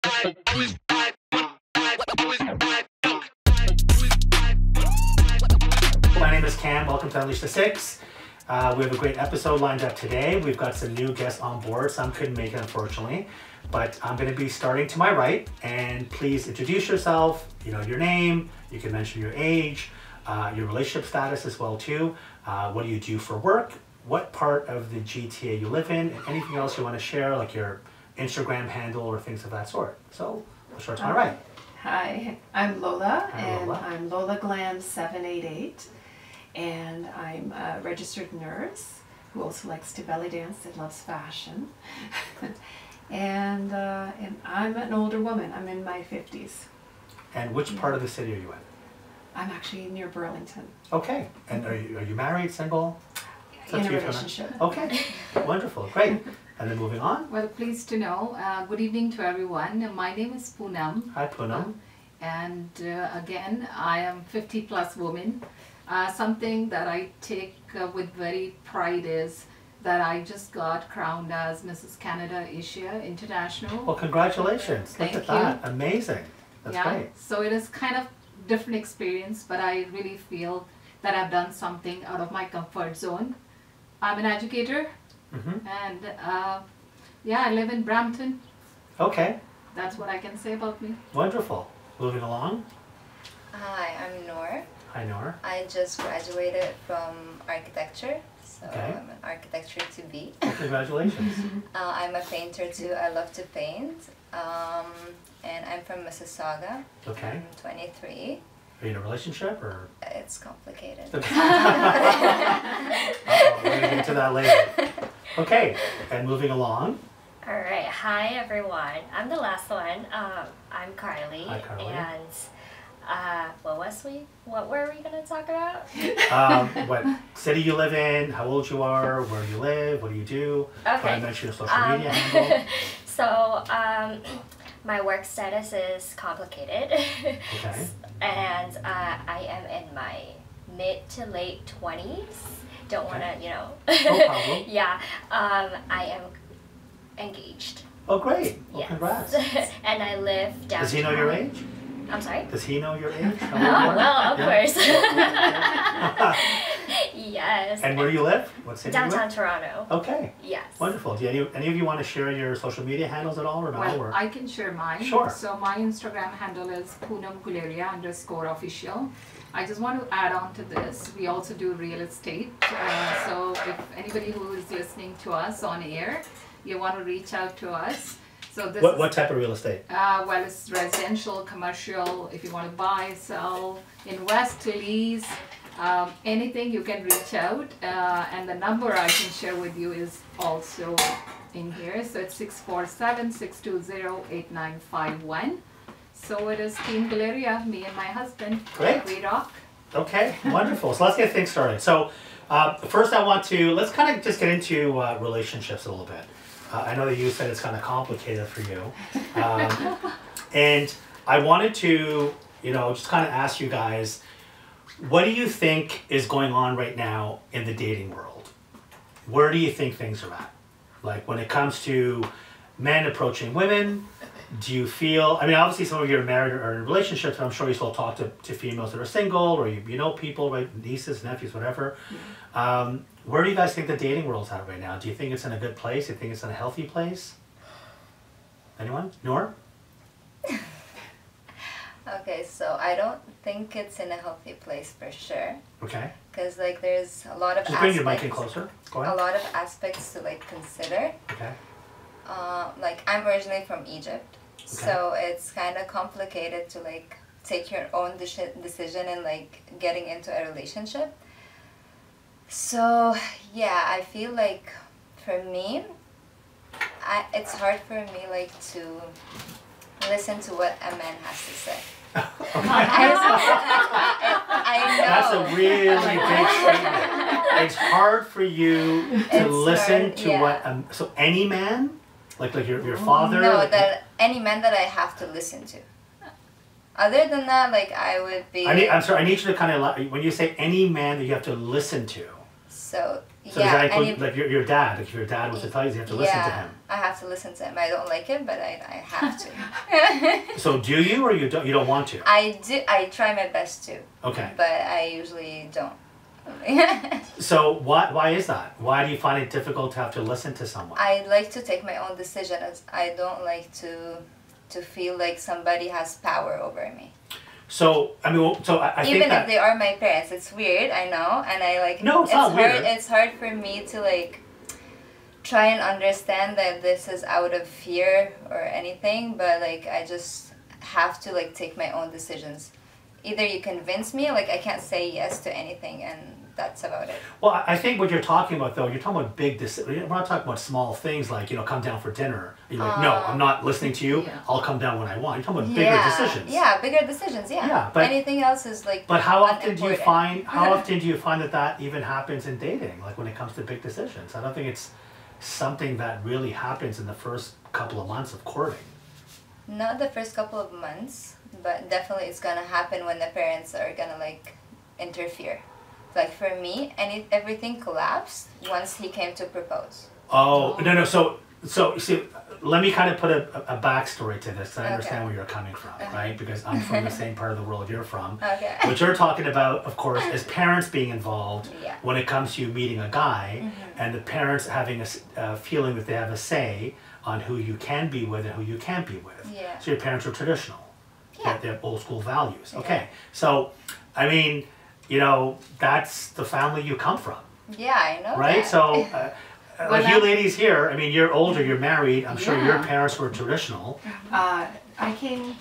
My name is Cam. Welcome to Unleash the Six. We have a great episode lined up today. We've got some new guests on board. Some couldn't make it, unfortunately. But I'm going to be starting to my right. And please introduce yourself. You know, your name. You can mention your age, your relationship status as well too. What do you do for work? What part of the GTA you live in? And anything else you want to share, like your Instagram handle or things of that sort. So we'll start to my right. Hi, I'm Lola. Hi, and Lola. I'm Lola Glam 788. And I'm a registered nurse who also likes to belly dance and loves fashion. and I'm an older woman. I'm in my 50s. And which part of the city are you in? I'm actually near Burlington. Okay. And are you married, single? In a relationship. Okay. Wonderful. Great. And then moving on. Well, pleased to know. Good evening to everyone. My name is Poonam. Hi, Poonam. And again, I am 50 plus woman. Something that I take with very pride is that I just got crowned as Mrs. Canada Asia International. Well, congratulations. Thank Look at you. that. Amazing. That's great. So it is kind of different experience, but I really feel that I've done something out of my comfort zone. I'm an educator, and I live in Brampton. Okay. That's what I can say about me. Wonderful. Moving along. Hi, I'm Noor. Hi, Nora. I just graduated from architecture, so Okay. I'm an architecture to be. Well, congratulations. I'm a painter too. I love to paint, and I'm from Mississauga. Okay. I'm 23. Are you in a relationship or? It's complicated. Okay. We're going to get to that later. Okay. And moving along. All right, hi everyone. I'm the last one. I'm Carly. Hi, Carly. And what were we gonna talk about? What city you live in, how old you are, where you live, what do you do? Okay. I mention your social media handle. So, my work status is complicated. Okay. And I am in my mid to late 20s. Don't wanna, No problem. Yeah. I am engaged. Oh, great. Well, Yes. congrats. And I live downtown. Does he know your age? I'm sorry? Does he know your age? Oh, well, of course. Yeah. Yes. And where do you live? What city Downtown do Toronto. you live? Okay. Yes. Wonderful. Do any of you want to share your social media handles at all or no? Well, Or? I can share mine. Sure. So my Instagram handle is poonamguleria_official. I just want to add on to this. We also do real estate. So if anybody who is listening to us on air, you want to reach out to us. So this What type of real estate? well, it's residential, commercial. If you want to buy, sell, invest, lease, anything, you can reach out. And the number I can share with you is also in here. So it's 647-620-8951. So it is Team Galeria, me and my husband. Great. We rock. Okay, wonderful. So let's get things started. So first let's kind of just get into relationships a little bit. I know that you said it's kind of complicated for you. And I wanted to, just kind of ask you guys, what do you think is going on right now in the dating world? Where do you think things are at? Like when it comes to men approaching women, do you feel, obviously some of you are married or in relationships, but I'm sure you still talk to females that are single or you know people, right? Nieces, nephews, whatever. Where do you guys think the dating world's at right now? Do you think it's in a good place? Do you think it's in a healthy place? Anyone? Noor? Okay, so I don't think it's in a healthy place for sure. Okay. Because there's a lot of Just bring your mic in closer. Go ahead. A lot of aspects to consider. Okay. I'm originally from Egypt, so it's kind of complicated to take your own decision and getting into a relationship. So yeah, I feel like for me, it's hard for me to listen to what a man has to say. I know. That's a really big statement. It's hard for you to listen to what so any man, like your father. No, any man that I have to listen to. Other than that, I would be. I'm sorry. I need you to kind of when you say any man that you have to listen to. So So does that include, like your dad? Like if your dad was to tell you, you have to listen to him. I have to listen to him. I don't like him, but I have to. So do you, or you don't want to? I do. I try my best to. Okay. But I usually don't. So why is that? Why do you find it difficult to have to listen to someone? I like to take my own decisions. I don't like to feel like somebody has power over me. So I mean, so I think even that, if they are my parents, it's weird. I know, and I like. No, it's not weird. It's hard for me to like try and understand that this is out of fear or anything, but like I just have to like take my own decisions. Either you convince me, like I can't say yes to anything, and that's about it. Well, I think what you're talking about, though, you're talking about big decisions. We're not talking about small things like, come down for dinner. You're like, no, I'm not listening to you. Yeah. I'll come down when I want. You're talking about bigger decisions. Yeah, bigger decisions. Yeah. Yeah, but anything else is like. But how often do you unimportant. find? How often do you find that even happens in dating? Like when it comes to big decisions, I don't think it's something that really happens in the first couple of months of courting. Not the first couple of months, but definitely it's gonna happen when the parents are gonna like interfere. Like for me, everything collapsed once he came to propose. Oh, no. So see, let me kind of put a backstory to this, so I understand where you're coming from, right? Because I'm from the same part of the world you're from. Okay. What you're talking about, of course, is parents being involved Yeah. when it comes to you meeting a guy, and the parents having a feeling that they have a say on who you can be with and who you can't be with. Yeah. So your parents are traditional. Yeah. They have old school values. Yeah. Okay. So, I mean, that's the family you come from. Yeah, I know. Right? That. So, like you ladies here, I mean, you're older, you're married. I'm sure your Yeah. parents were traditional. I came,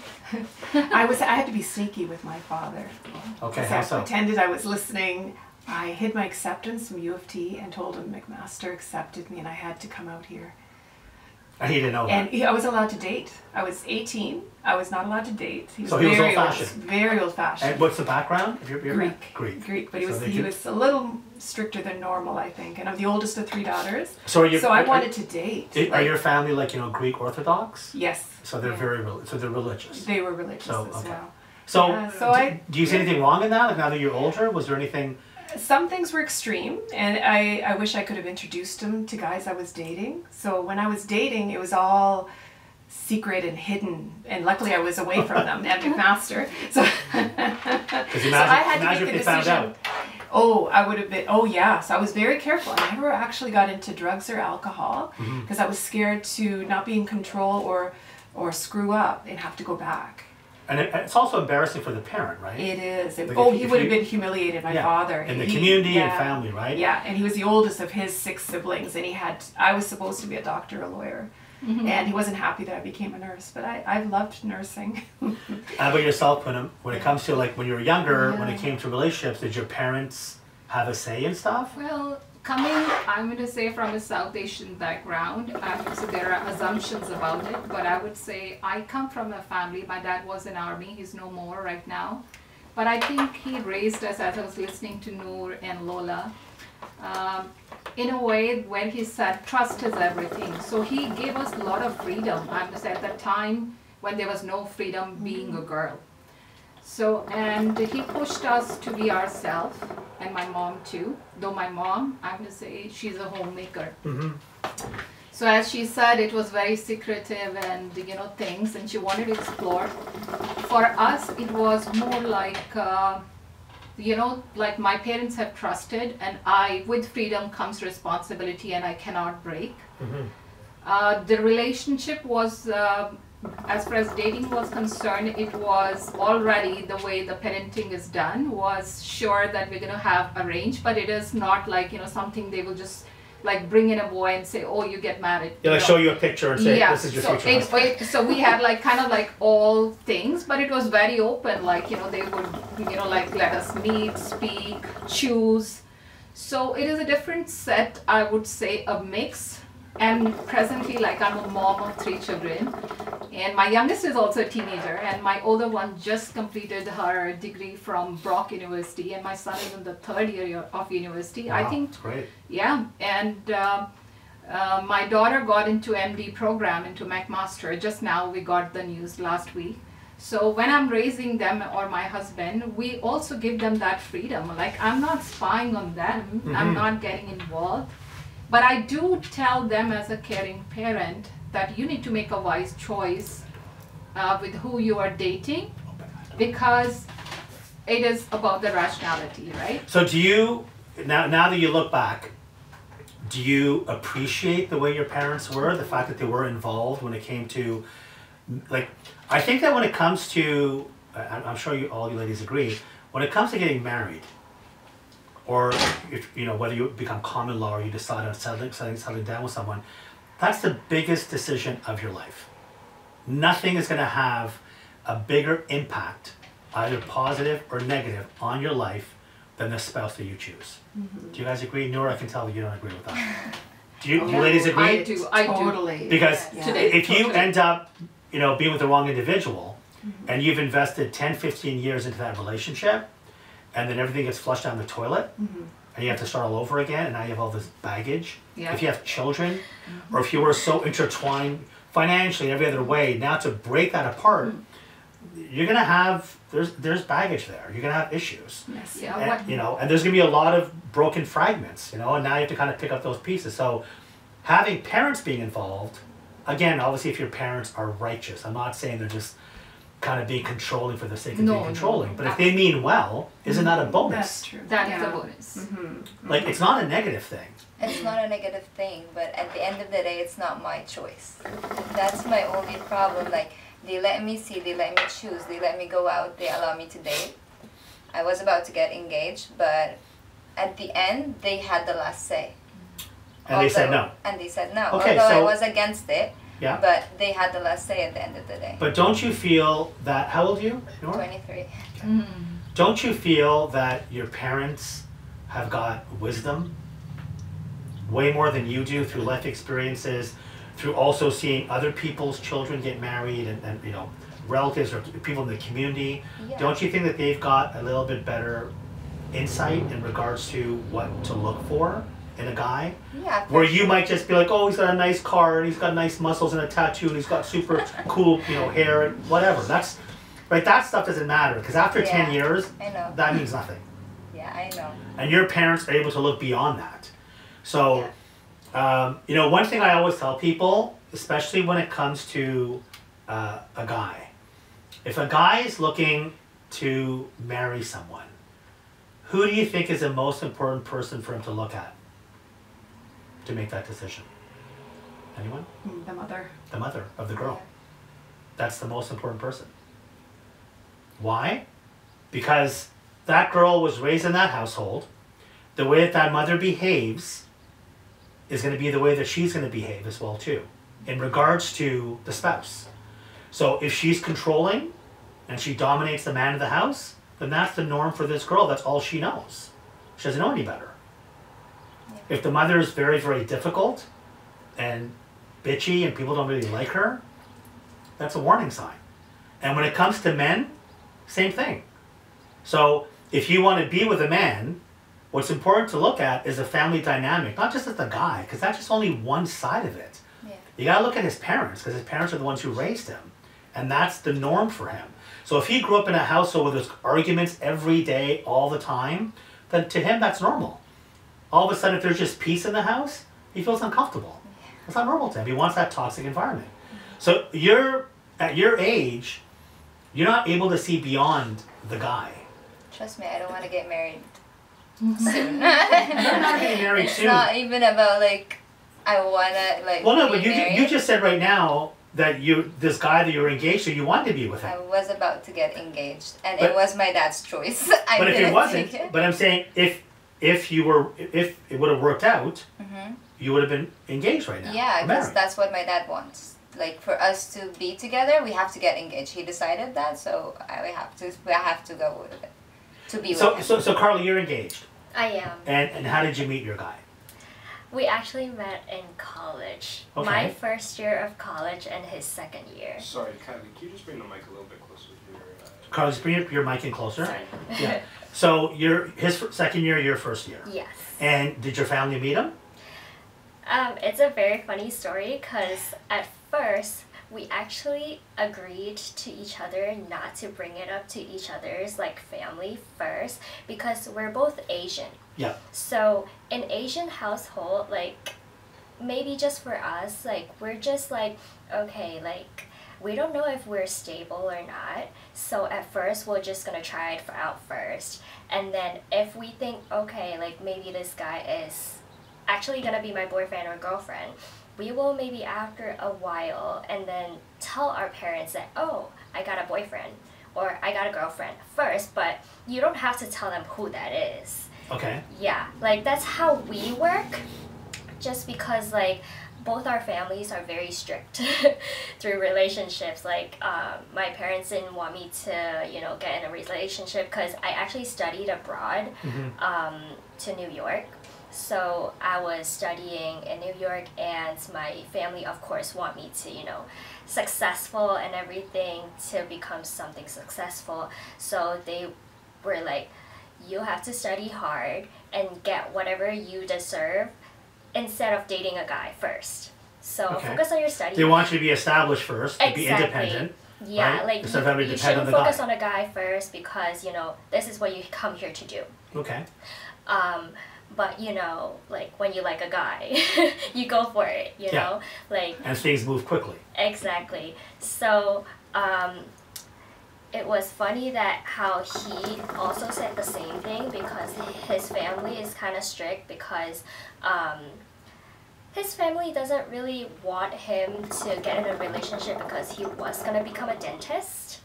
I had to be sneaky with my father. Okay, So how I so? pretended I was listening. I hid my acceptance from U of T and told him McMaster accepted me and I had to come out here. And he didn't know that. And I was allowed to date. I was 18. I was not allowed to date. He was So he was very old-fashioned. Very old-fashioned. And what's the background? If you're Greek, but he So was they he do- was a little stricter than normal, I think. And I'm the oldest of 3 daughters. So I wanted to date. Are your family like Greek Orthodox? Yes. So they're yeah. they're religious. They were religious So, as okay. well. So, Yeah, do you see anything wrong in that? Like now that you're older, was there anything? Some things were extreme, and I wish I could have introduced him to guys I was dating. So when I was dating, it was all secret and hidden, and luckily I was away from them at McMaster. So, Because imagine if they found out. Oh, I would have been. Oh, yeah. So I was very careful. I never actually got into drugs or alcohol because I was scared to not be in control or screw up and have to go back. And it's also embarrassing for the parent, right? It is. Like Oh, if he would have you- been humiliated, my Yeah, father. in the community and yeah. family, right? Yeah, and he was the oldest of his 6 siblings, and I was supposed to be a doctor, a lawyer, and he wasn't happy that I became a nurse, but I loved nursing. How about yourself, when it comes to like when you were younger, when it Yeah. came to relationships, did your parents have a say in stuff? Well, I'm going to say from a South Asian background, so there are assumptions about it, but I would say I come from a family, my dad was in army, he's no more right now, but I think he raised us, as I was listening to Noor and Lola, in a way where he said trust is everything. So he gave us a lot of freedom, I would say, at that time when there was no freedom being a girl. So, and he pushed us to be ourselves, and my mom too. Though my mom, I'm going to say, she's a homemaker. So as she said, it was very secretive and, things, and she wanted to explore. For us, it was more like, like my parents have trusted, and with freedom comes responsibility, and I cannot break. The relationship was, as far as dating was concerned, it was already the way the parenting is done was sure that we're going to have arranged, but it is not like, something they will just like bring in a boy and say, oh, you get married. They'll like show you a picture and say, this is your future husband. So we had like kind of like all things, but it was very open, like, they would, like let us meet, speak, choose. So it is a different set, I would say, a mix. And presently, like, I'm a mom of 3 children, and my youngest is also a teenager, and my older one just completed her degree from Brock University, and my son is in the 3rd year of university. Wow, I think, that's great. yeah, and my daughter got into MD program, into McMaster. Just now we got the news last week. So when I'm raising them or my husband, we also give them that freedom. Like I'm not spying on them, I'm not getting involved. But I do tell them as a caring parent that you need to make a wise choice with who you are dating, because it is about the rationality, right? So do you, now that you look back, do you appreciate the way your parents were, the fact that they were involved when it came to, like, I think that when it comes to, I'm sure all you ladies agree, when it comes to getting married, or if, you know, whether you become common law or you decide on settling down with someone, that's the biggest decision of your life. Nothing is going to have a bigger impact, either positive or negative, on your life than the spouse that you choose. Do you guys agree? Nora, I can tell that you don't agree with that. Do you ladies agree? I do. Totally. Because Today, if you totally. end up, you know, being with the wrong individual, and you've invested 10, 15 years into that relationship, and then everything gets flushed down the toilet, and you have to start all over again, and now you have all this baggage. Yeah. If you have children, or if you were so intertwined financially and every other way, now to break that apart, you're gonna have, there's baggage there. You're gonna have issues. Yes. Yeah, And, what, you know, and there's gonna be a lot of broken fragments, you know, and now you have to kind of pick up those pieces. So having parents being involved, again, obviously if your parents are righteous, I'm not saying they're just kind of being controlling for the sake of being controlling, but if they mean well, isn't that a bonus? That's true. that's Yeah. the bonus. Like, it's not a negative thing. It's not a negative thing, but at the end of the day, it's not my choice. That's my only problem. Like, they let me see, they let me choose, they let me go out, they allow me to date. I was about to get engaged, but at the end, they had the last say. And they said no. And they said no. Okay, Although I so- was against it, Yeah. but they had the last say at the end of the day. But don't you feel that, how old are you, Nora? 23. Don't you feel that your parents have got wisdom way more than you do through life experiences, through also seeing other people's children get married and you know, relatives or people in the community? Yeah. Don't you think that they've got a little bit better insight in regards to what to look for in a guy? Yeah. Where you might just be like, oh, he's got a nice car and he's got nice muscles and a tattoo and he's got super cool, you know, hair and whatever. That's right. That stuff doesn't matter because after 10 years, I know. that means nothing. Yeah, I know. And your parents are able to look beyond that. So, you know, one thing I always tell people, especially when it comes to a guy, if a guy is looking to marry someone, who do you think is the most important person for him to look at to make that decision? Anyone? The mother. The mother of the girl. That's the most important person. Why? Because that girl was raised in that household. The way that that mother behaves is going to be the way that she's going to behave as well too, in regards to the spouse. So if she's controlling and she dominates the man of the house, then that's the norm for this girl. That's all she knows. She doesn't know any better. If the mother is very, very difficult and bitchy and people don't really like her, that's a warning sign. And when it comes to men, same thing. So if you want to be with a man, what's important to look at is a family dynamic, not just as the guy, because that's just only one side of it. Yeah. You got to look at his parents, because his parents are the ones who raised him. And that's the norm for him. So if he grew up in a household where there's arguments every day, all the time, then to him that's normal. All of a sudden, if there's just peace in the house, he feels uncomfortable. It's not normal to him. He wants that toxic environment. So at your age, you're not able to see beyond the guy. Trust me, I don't want to get married soon. You're not getting married It's soon. not even about like I wanna like. Well, no, be but you married. just said right now that this guy that you were engaged to, you wanted to be with him. I was about to get engaged, and But- it was my dad's choice. I But if didn't it wasn't, take it. but I'm saying if it would have worked out, you would have been engaged right now. Yeah, or because married. that's what my dad wants. Like for us to be together, we have to get engaged. He decided that, so I have to go with it. To be with him. So Carly, you're engaged, I am. and how did you meet your guy? We actually met in college. Okay. My first year of college and his second year. Sorry, Kylie, can you just bring the mic a little bit closer to your... Carly, just bring your mic in closer. Sorry. Yeah. So his second year, your first year. Yes. And did your family meet him? It's a very funny story because at first we actually agreed to each other not to bring it up to each other's like family first because we're both Asian. Yeah. So in Asian household, like maybe just for us, like we're just like, okay, like we don't know if we're stable or not. So at first we're just gonna try it out first. And then if we think, okay, like maybe this guy is actually gonna be my boyfriend or girlfriend, we will maybe after a while and then tell our parents that, oh, I got a boyfriend or I got a girlfriend first, but you don't have to tell them who that is. Okay. Yeah, like that's how we work, just because like both our families are very strict through relationships. Like my parents didn't want me to, you know, get in a relationship because I actually studied abroad to New York. So I was studying in New York, and my family, of course, want me to, you know, successful and everything to become something successful. So they were like, you have to study hard and get whatever you deserve instead of dating a guy first. So focus on your studies. They want you to be established first, to be independent. Yeah, right? like Instead of having to you depend on shouldn't the focus guy. on a guy first because, you know, this is what you come here to do. Okay. But you know, like when you like a guy, you go for it, you know? Like, and things move quickly. Exactly. So it was funny that how he also said the same thing because his family is kind of strict because his family doesn't really want him to get in a relationship because he was going to become a dentist.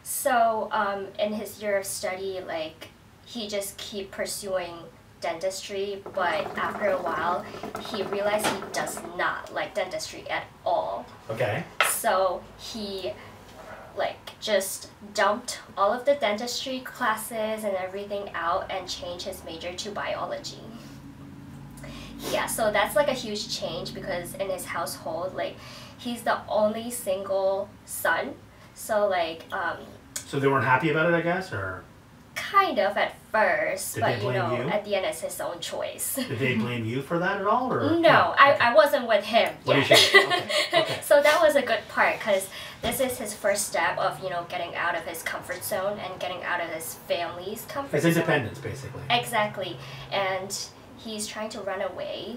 So in his year of study, like he just keep pursuing dentistry, but after a while he realized he does not like dentistry at all. Okay. So he like just dumped all of the dentistry classes and everything out and changed his major to biology. Yeah, so that's like a huge change because in his household, like he's the only single son. So like so they weren't happy about it, I guess, or kind of at first, did but they you blame know, you? at the end it's his own choice. Did they blame you for that at all, or No, I wasn't with him What yet. did you? Okay. So that was a good part because this is his first step of, you know, getting out of his comfort zone and getting out of his family's comfort His zone. independence, basically. Exactly. And he's trying to run away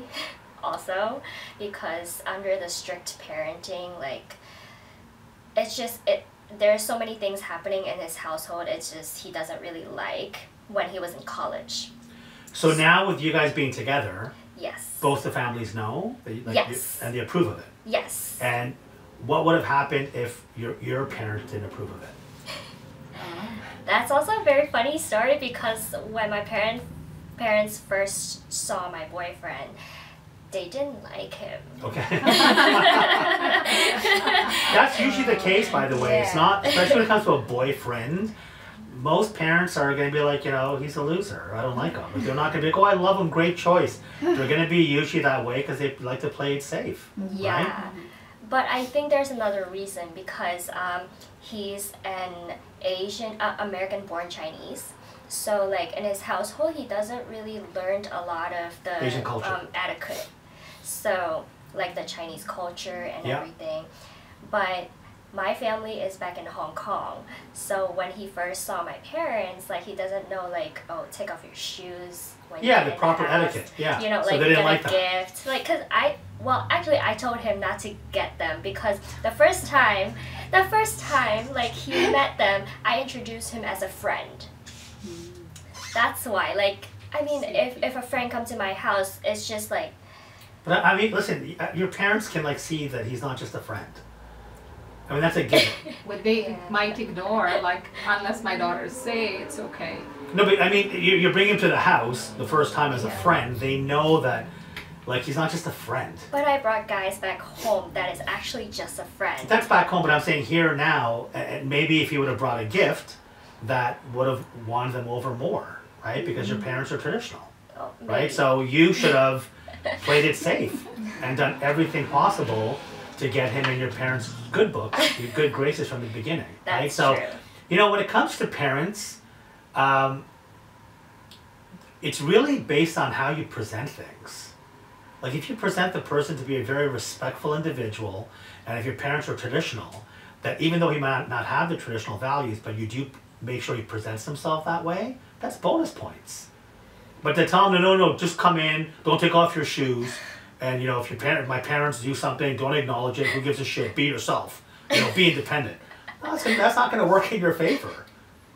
also because under the strict parenting, like it's just there's so many things happening in his household. It's just he doesn't really like when he was in college. So now with you guys being together, Yes. both the families know, that, like, Yes. and they approve of it. Yes. And what would have happened if your parents didn't approve of it? That's also a very funny story because when my parents first saw my boyfriend, they didn't like him. Okay. That's usually the case, by the way. It's Yeah. not, especially when it comes to a boyfriend. Most parents are going to be like, you know, he's a loser. I don't like him. But they're not going to be like, oh, I love him. Great choice. They're going to be usually that way because they like to play it safe. Yeah. Right? But I think there's another reason because he's an Asian, American-born Chinese. So like in his household, he doesn't really learn a lot of the Asian culture. etiquette. So like the Chinese culture and Yeah. everything. But my family is back in Hong Kong. So when he first saw my parents, like he doesn't know like, oh, take off your shoes when you Yeah, get the in proper house. etiquette. Yeah. You know, So like they didn't get like a that. gift. Like, cause I told him not to get them because the first time, like he met them, I introduced him as a friend. That's why, like, I mean, if a friend comes to my house, it's just like, But I mean, listen, your parents can like see that he's not just a friend. I mean, that's a given. But they might ignore, like, unless my daughters say it's okay. No, but I mean, you bring him to the house the first time as a friend. They know that, like, he's not just a friend. but I brought guys back home that is actually just a friend. That's back home, but I'm saying here now, and maybe if he would have brought a gift, that would have won them over more, right? Because your parents are traditional, Oh, right? maybe. So you should have played it safe and done everything possible to get him in your parents' good books, your good graces from the beginning, right? That's So, true. you know, when it comes to parents, it's really based on how you present things. Like if you present the person to be a very respectful individual And if your parents are traditional, that even though he might not have the traditional values, but you do make sure he presents himself that way, that's bonus points. But to tell him, no, just come in, don't take off your shoes, and you know, if my parents do something, don't acknowledge it, who gives a shit, be yourself, you know, be independent. That's not going to work in your favor.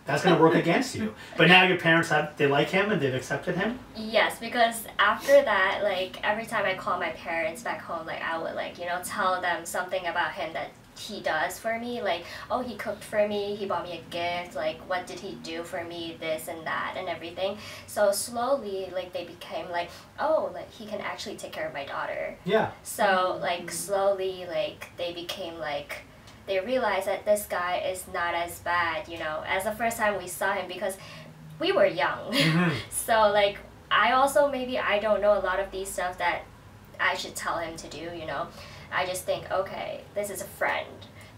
That's going to work against you. But now your parents they like him and they've accepted him? Yes, because after that, like, every time I call my parents back home, like, I would, like, you know, tell them something about him that he does for me. Like, oh, he cooked for me, he bought me a gift, like, what did he do for me, this and that and everything. So slowly, like, they became like, oh, like, he can actually take care of my daughter. Yeah. So, like, slowly, like, they became like, they realized that this guy is not as bad, you know, as the first time we saw him, because we were young. So, like, I also, maybe I don't know a lot of these stuff that I should tell him to do, you know. I just think, okay, this is a friend.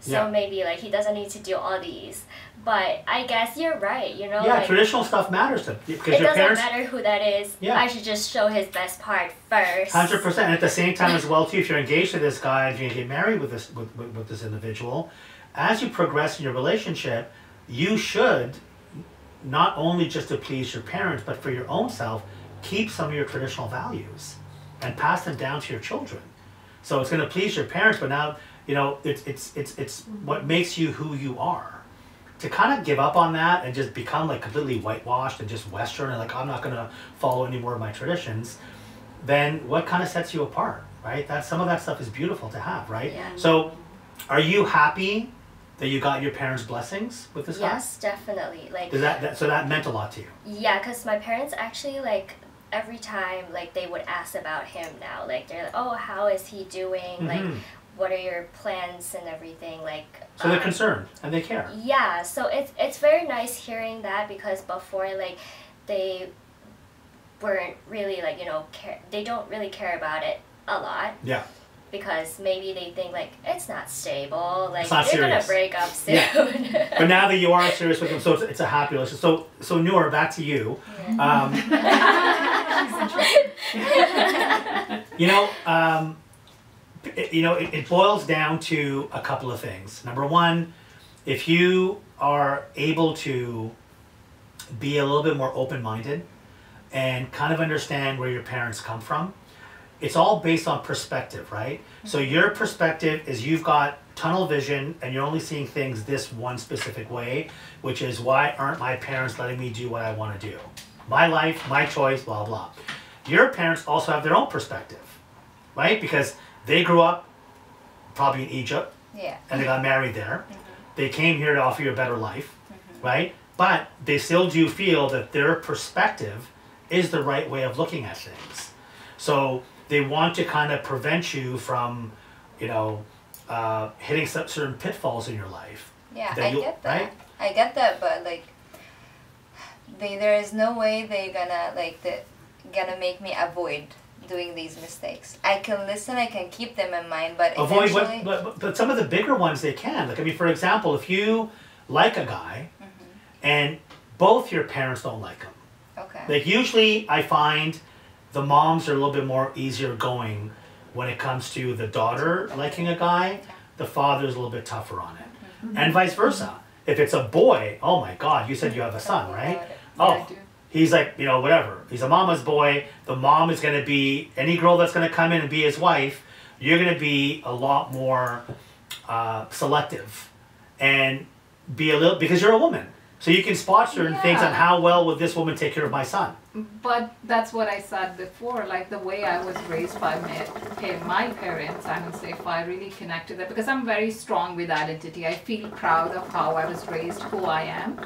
So maybe, like, he doesn't need to do all these. But I guess you're right, you know. Yeah, like, traditional stuff matters to because it your doesn't parents. matter who that is. Yeah. I should just show his best part first. 100%. And at the same time as well, too, if you're engaged to this guy, if you get married with this individual, as you progress in your relationship, you should not only just to please your parents, but for your own self, keep some of your traditional values and pass them down to your children. So it's going to please your parents, but now, you know, it's what makes you who you are. To kind of give up on that and just become like completely whitewashed and just Western and like, I'm not going to follow any more of my traditions, then what kind of sets you apart, right? Some of that stuff is beautiful to have, right? Yeah. So are you happy that you got your parents' blessings with this guy? Yes, definitely. Like, So that meant a lot to you? yeah, because my parents actually, like, every time, like, they would ask about him now. Like, they're like, oh, how is he doing? Like, what are your plans and everything? Like, so they're concerned and they care. Yeah, so it's very nice hearing that, because before, like, they weren't really, like, you know, they don't really care about it a lot. Yeah. Because maybe they think, like, it's not stable, like, not they're serious. gonna break up soon. Yeah. But now that you are serious with them, so it's a happy relationship. So Noor, back to you. It boils down to a couple of things. Number one, if you are able to be a little bit more open-minded and kind of understand where your parents come from, it's all based on perspective, right? So your perspective is you've got tunnel vision and you're only seeing things this one specific way, which is, why aren't my parents letting me do what I want to do? My life, my choice, blah, blah. Your parents also have their own perspective, right? Because they grew up probably in Egypt, and they got married there. They came here to offer you a better life, right? But they still do feel that their perspective is the right way of looking at things. So they want to kind of prevent you from, you know, hitting certain pitfalls in your life. Yeah, I get that. Right? I get that, but like, there is no way they're gonna make me avoid doing these mistakes. I can listen, I can keep them in mind, but avoid what? But some of the bigger ones they can. Like, I mean, for example, if you like a guy, and both your parents don't like him. Okay. Like, usually I find the moms are a little bit more easier going when it comes to the daughter liking a guy. The father's a little bit tougher on it. And vice versa. If it's a boy, oh my God, you said you have a son, right? Oh, he's like, you know, whatever. He's a mama's boy. The mom is going to be, any girl that's going to come in and be his wife, you're going to be a lot more selective and be a little, because you're a woman. So you can spot certain things on how well would this woman take care of my son. But that's what I said before, like the way I was raised by my parents, I would say, if I really connected that, because I'm very strong with identity. I feel proud of how I was raised, who I am.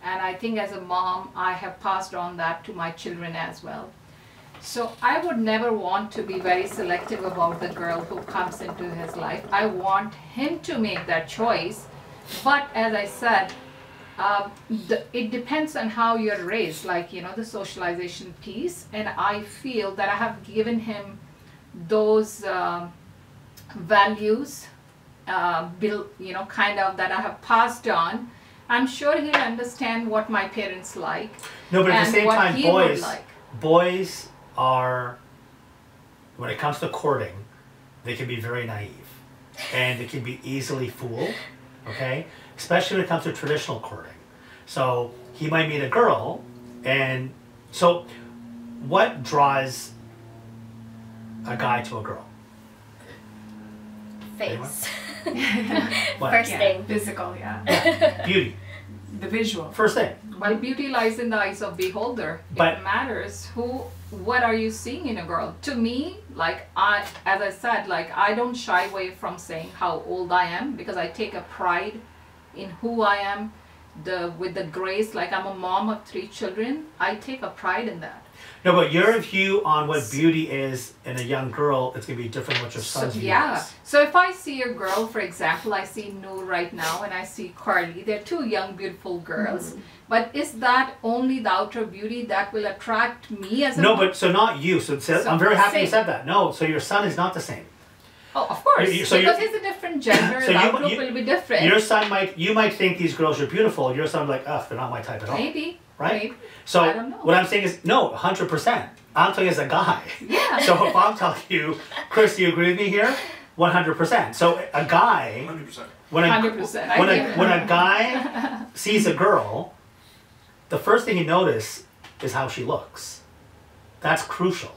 And I think as a mom, I have passed on that to my children as well. So I would never want to be very selective about the girl who comes into his life. I want him to make that choice. But as I said, it depends on how you're raised, like, you know, the socialization piece. And I feel that I have given him those values, you know, kind of that I have passed on. I'm sure he'll understand what my parents like. No, but at the same time, like. boys are, when it comes to courting, they can be very naive. and it can be easily fooled, okay? Especially when it comes to traditional courting. So he might meet a girl, and so what draws a guy to a girl? Face. What? First Yeah, thing. physical, yeah. Beauty. The visual. First thing. Well, beauty lies in the eyes of beholder. But- it matters what are you seeing in a girl. To me, like as I said, like I don't shy away from saying how old I am, because I take a pride in who I am, with the grace. Like I'm a mom of 3 children. I take a pride in that. No, but your view on what beauty is in a young girl, it's going to be different than what your son's view Yeah. is. So if I see a girl, for example, I see Noor right now and I see Carly. They're 2 young, beautiful girls. But is that only the outer beauty that will attract me as a No, mom? but so not you. So, I'm very happy you same. said that. No, so your son is not the same. Oh, of course. So because you- he's a different gender, So the you- outlook you- will be different. Your son you might think these girls are beautiful. Your son will be like, ugh, they're not my type at all. Maybe. Right? Maybe. So I don't know. what I'm saying is, no, 100%. I'm telling you as a guy. Yeah. So if I'm telling you, Chris, do you agree with me here? 100%. So a guy, 100%. when a, 100%, I when agree a, with when that. a guy sees a girl, the first thing he notices is how she looks. That's crucial.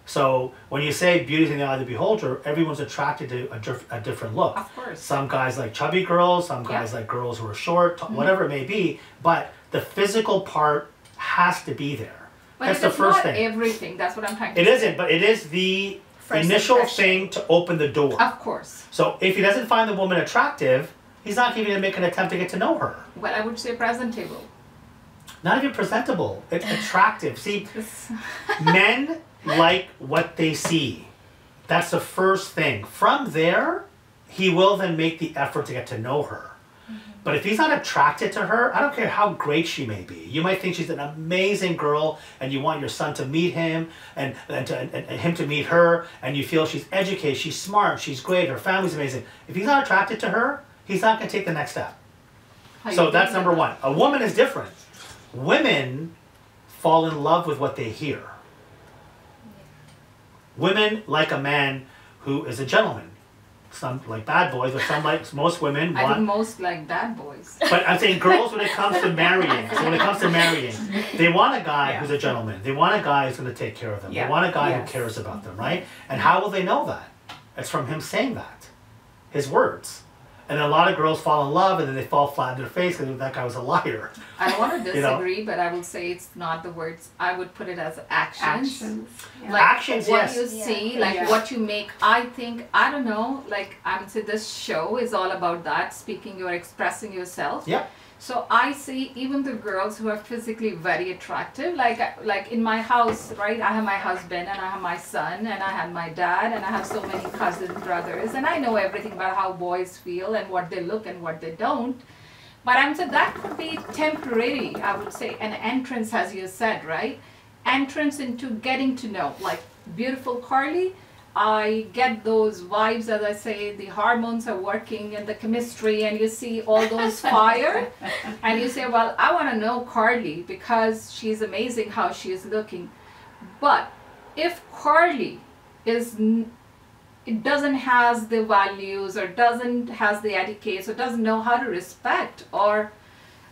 So when you say beauty's in the eye of the beholder, everyone's attracted to a different look. Of course. Some guys like chubby girls, some guys like girls who are short, whatever it may be, but the physical part has to be there. But That's it the is first not thing. everything. That's what I'm trying to It say. isn't, but it is the First initial impression. thing to open the door. Of course. So if he doesn't find the woman attractive, he's not even going to make an attempt to get to know her. Well, I would say presentable. Not even presentable, it's attractive. See, This- men like what they see. That's the first thing. From there, he will then make the effort to get to know her. But if he's not attracted to her, I don't care how great she may be. You might think she's an amazing girl and you want your son to meet him and him to meet her, and you feel she's educated, she's smart, she's great, her family's amazing. If he's not attracted to her, he's not going to take the next step. How you So that's feel number about one. A woman is different. Women fall in love with what they hear. Women like a man who is a gentleman. Some like bad boys, but some like most women I think want. most like bad boys. But I'm saying girls when it comes to marrying. So when it comes to marrying, they want a guy who's a gentleman. They want a guy who's going to take care of them. Yeah. They want a guy Yes. who cares about them, right? And how will they know that? It's from him saying that, his words. And a lot of girls fall in love and then they fall flat in their face because that guy was a liar. I don't want to You know? disagree, but I would say it's not the words. I would put it as actions. Actions. Yeah. Like Actions, what yes. you see, like Yeah. what you make. I think, I don't know, like I would say this show is all about that, speaking, you're expressing yourself. Yep. So I see even the girls who are physically very attractive, like in my house, right? I have my husband and I have my son and I have my dad and I have so many cousin brothers and I know everything about how boys feel and what they look and what they don't. But I'm saying that could be temporary, I would say, an entrance, as you said, right? Entrance into getting to know, like beautiful Carly. I get those vibes, as I say, the hormones are working and the chemistry, and you see all those fire, and you say, well, I want to know Carly because she's amazing how she is looking. But if Carly it doesn't has the values or doesn't has the etiquette or doesn't know how to respect or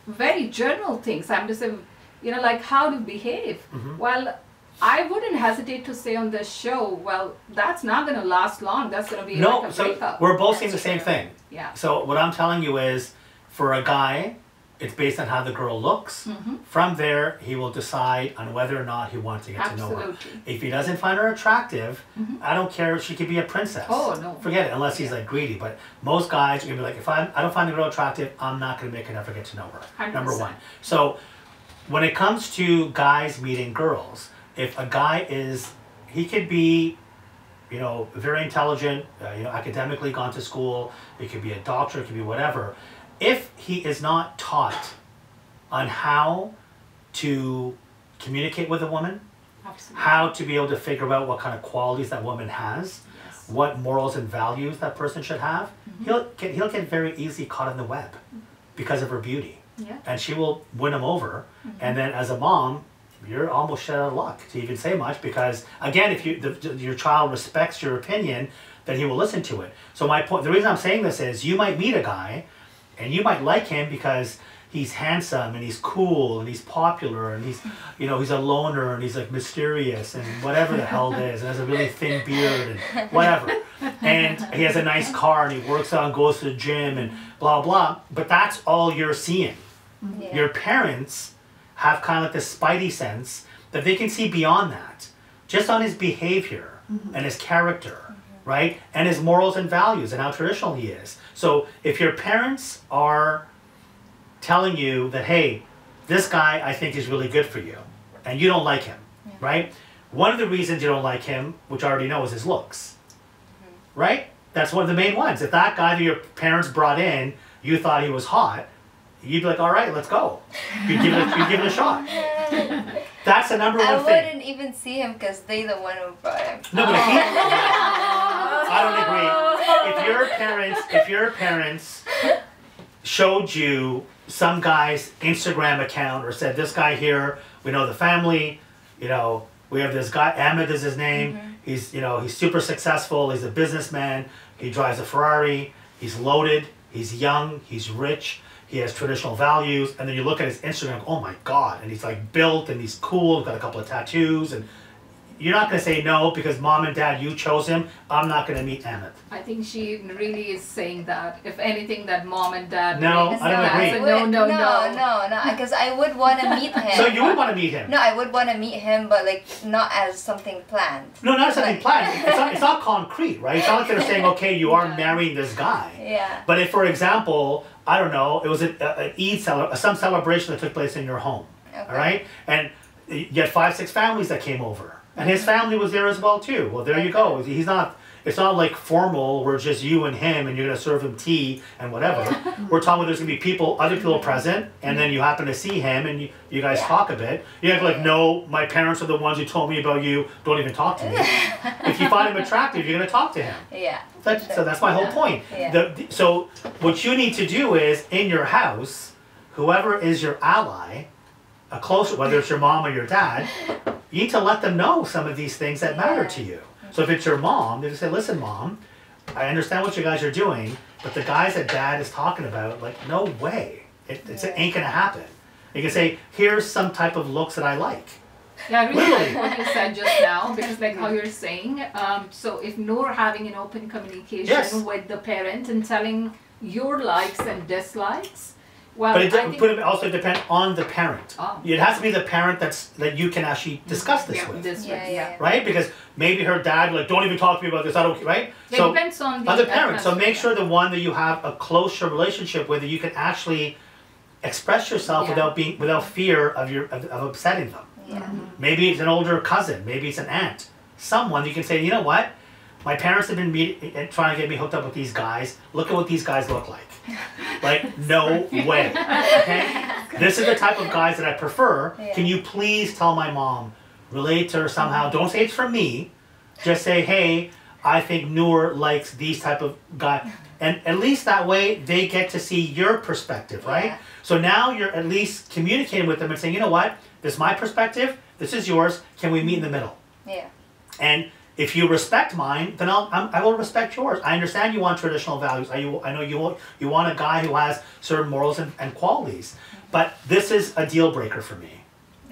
very general things, I'm just saying, like how to behave. Well, I wouldn't hesitate to say on this show, well, that's not going to last long. That's going to be No, like a so breakup. we're both saying the same thing. Yeah. So what I'm telling you is, for a guy, it's based on how the girl looks. Mm-hmm. From there, he will decide on whether or not he wants to get to know her. Absolutely. If he doesn't find her attractive, I don't care. She could be a princess. Oh, no. Forget it, unless he's like greedy. But most guys are gonna be like, if I don't find the girl attractive, I'm not gonna make an effort to get to know her. Number 100%. one. So when it comes to guys meeting girls, if a guy he could be, very intelligent, academically gone to school. It could be a doctor. It could be whatever. If he is not taught on how to communicate with a woman, Absolutely. how to be able to figure out what kind of qualities that woman has, Yes. what morals and values that person should have, he'll get very easily caught in the web because of her beauty. Yeah. And she will win him over. And then as a mom, you're almost shut out of luck to even say much because, again, if your child respects your opinion, then he will listen to it. So my point, the reason I'm saying this is you might meet a guy and you might like him because he's handsome and he's cool and he's popular and he's, you know, he's a loner and he's like mysterious and whatever the hell it is, and has a really thin beard and whatever. And he has a nice car and he works out and goes to the gym and blah, blah. But that's all you're seeing. Yeah. Your parents have kind of like this spidey sense that they can see beyond that, just on his behavior and his character, right? And his morals and values and how traditional he is. So if your parents are telling you that, hey, this guy I think is really good for you, and you don't like him, right? One of the reasons you don't like him, which I already know, is his looks, right? That's one of the main ones. If that guy that your parents brought in, you thought he was hot, you'd be like, all right, let's go. You'd give it a shot. That's the number one thing. I wouldn't even see him because they the one who brought him. No, but if he, I don't agree. If your parents showed you some guy's Instagram account or said, this guy here, we know the family, you know, we have this guy, Ahmed is his name, he's, you know, he's super successful, he's a businessman, he drives a Ferrari, he's loaded, he's young, he's rich, he has traditional values, and then you look at his Instagram, oh my God, and he's like built and he's cool, got a couple of tattoos, and you're not going to say no because mom and dad, you chose him, I'm not going to meet Ahmed. I think she really is saying that. If anything, that mom and dad. No, really I don't agree. said No, because I would want to meet him. So you would want to meet him? No, I would want to meet him, but like not as something planned. No, not as something planned. It's not concrete, right? It's not like they're saying, okay, you are marrying this guy. Yeah. But if, for example, I don't know, it was an Eid some celebration that took place in your home, Okay. all right? And you had 5, 6 families that came over. And his family was there as well too. Well, there you go. It's not like formal where it's just you and him and you're going to serve him tea and whatever. We're talking about there's going to be other people present, and then you happen to see him and you guys talk a bit. You have like, no, my parents are the ones who told me about you, don't even talk to me. If you find him attractive, you're going to talk to him. Yeah. So that's my whole point. Yeah. So what you need to do is, in your house, whoever is your ally, a closer, whether it's your mom or your dad, you need to let them know some of these things that matter to you. So if it's your mom, they just say, listen, mom, I understand what you guys are doing, but the guys that dad is talking about, like, no way. It ain't going to happen. You can say, here's some type of looks that I like. Yeah, I really like what you said just now, because like how you're saying, so if Noor having an open communication with the parent and telling your likes and dislikes, well, but it also depends on the parent. Oh. It has to be the parent that you can actually discuss this with. Yeah. Right? Because maybe her dad, like, don't even talk to me about this, I don't, right? It So depends on the other parents. So make sure the one that you have a closer relationship with, that you can actually express yourself without fear of upsetting them. Yeah. Maybe it's an older cousin, maybe it's an aunt, someone you can say, you know what? My parents have been trying to get me hooked up with these guys. Look at what these guys look like. Like, no way. Okay? This is the type of guys that I prefer. Yeah. Can you please tell my mom, relate to her somehow. Don't say it's from me. Just say, hey, I think Noor likes these type of guys. And at least that way, they get to see your perspective, right? Yeah. So now you're at least communicating with them and saying, you know what? This is my perspective. This is yours. Can we meet in the middle? Yeah. And if you respect mine, then I will respect yours. I understand you want traditional values. I know you want a guy who has certain morals and qualities. But this is a deal breaker for me.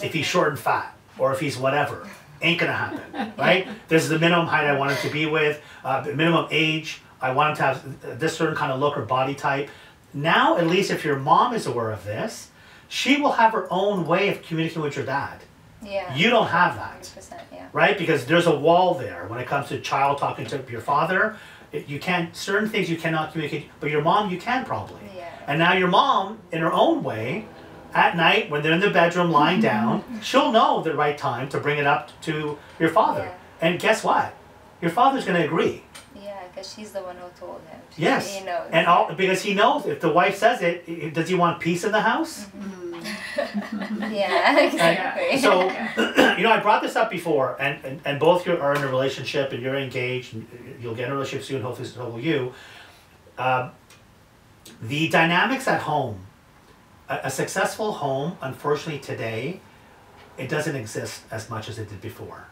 If he's short and fat, or if he's whatever, ain't gonna happen, right? This is the minimum height I want him to be with, the minimum age. I want him to have this certain kind of look or body type. Now, at least if your mom is aware of this, she will have her own way of communicating with your dad. Yeah. You don't have that. 100%, yeah. Right? Because there's a wall there when it comes to child talking to your father. You can't, certain things you cannot communicate, but your mom you can probably. Yeah. And now your mom, in her own way, at night when they're in the bedroom lying down, she'll know the right time to bring it up to your father. Yeah. And guess what? Your father's going to agree. Yeah, because she's the one who told him. Yes. He knows. And because he knows if the wife says it, does he want peace in the house? Yeah, exactly. So, I brought this up before, and both you are in a relationship, and you're engaged, and you'll get in a relationship soon, hopefully so will you. The dynamics at home, a successful home, unfortunately today, it doesn't exist as much as it did before.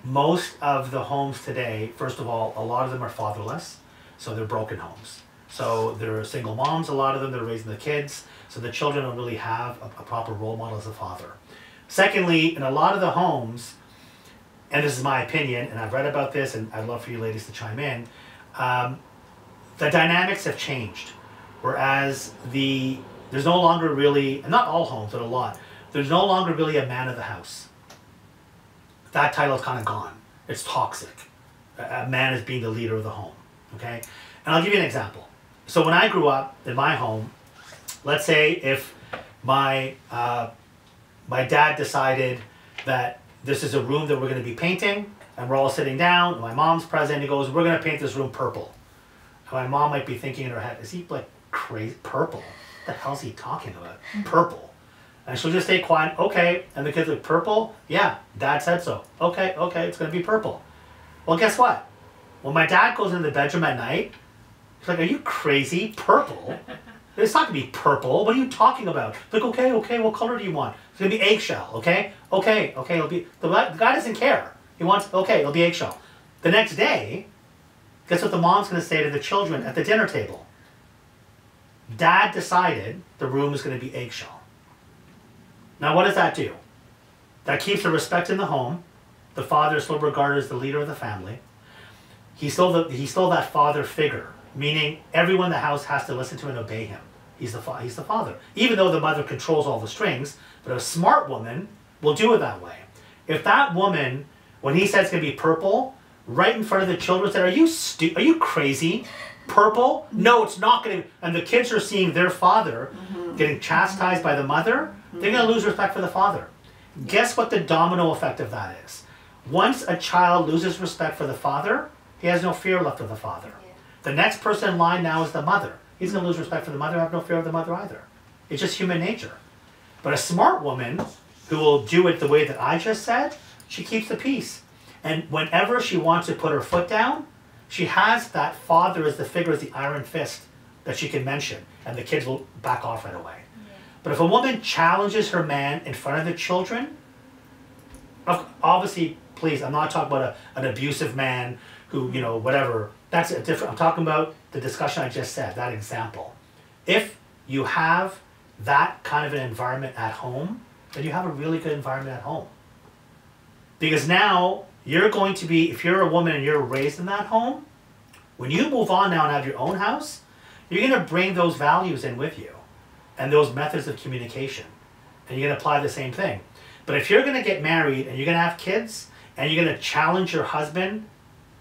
most of the homes today, first of all, a lot of them are fatherless, so they're broken homes. So they're single moms, a lot of them, they're raising the kids, so the children don't really have a proper role model as a father. Secondly, in a lot of the homes, and this is my opinion, and I've read about this, and I'd love for you ladies to chime in, the dynamics have changed. Whereas there's no longer really, and not all homes, but a lot, there's no longer really a man of the house. That title's kind of gone. It's toxic. A man is being the leader of the home, okay? And I'll give you an example. So when I grew up in my home, let's say if my dad decided that this is a room that we're going to be painting, and we're all sitting down, and my mom's present, he goes, we're going to paint this room purple. And my mom might be thinking in her head, is he like crazy? Purple? What the hell's he talking about? Purple. And she'll just stay quiet, okay. And the kids are like, purple? Yeah, dad said so. Okay, it's going to be purple. Well, guess what? When my dad goes into the bedroom at night, he's like, are you crazy? Purple? It's not going to be purple. What are you talking about? It's like, okay, what color do you want? It's going to be eggshell, okay, it'll be, the guy doesn't care. He wants, okay, it'll be eggshell. The next day, guess what the mom's going to say to the children at the dinner table? Dad decided the room is going to be eggshell. Now, what does that do? That keeps the respect in the home. The father is still regarded as the leader of the family. He's still that father figure, meaning everyone in the house has to listen to and obey him. He's the father. Even though the mother controls all the strings, but a smart woman will do it that way. If that woman, when he says it's going to be purple, right in front of the children said, are you crazy? Purple? No, it's not going to. And the kids are seeing their father getting chastised by the mother, they're going to lose respect for the father. Guess what the domino effect of that is? Once a child loses respect for the father, he has no fear left of the father. The next person in line now is the mother. He's going to lose respect for the mother, have no fear of the mother either. It's just human nature. But a smart woman who will do it the way that I just said, she keeps the peace. And whenever she wants to put her foot down, she has that father as the figure, as the iron fist that she can mention, and the kids will back off right away. But if a woman challenges her man in front of the children, obviously, please, I'm not talking about an abusive man who, whatever. That's a different, I'm talking about the discussion I just said, that example. If you have that kind of an environment at home, then you have a really good environment at home. Because now, you're going to be, if you're a woman and you're raised in that home, when you move on now and have your own house, you're going to bring those values in with you and those methods of communication. And you're going to apply the same thing. But if you're going to get married and you're going to have kids and you're going to challenge your husband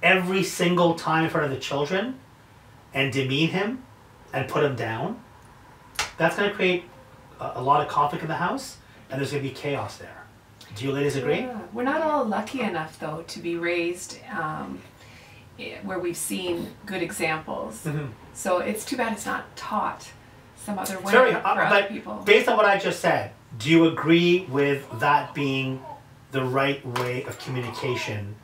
every single time in front of the children and demean him and put him down, that's going to create a lot of conflict in the house, and there's going to be chaos there. Do you ladies agree? Yeah. We're not all lucky enough, though, to be raised where we've seen good examples. So it's too bad it's not taught some other way for other people. Based on what I just said, do you agree with that being the right way of communication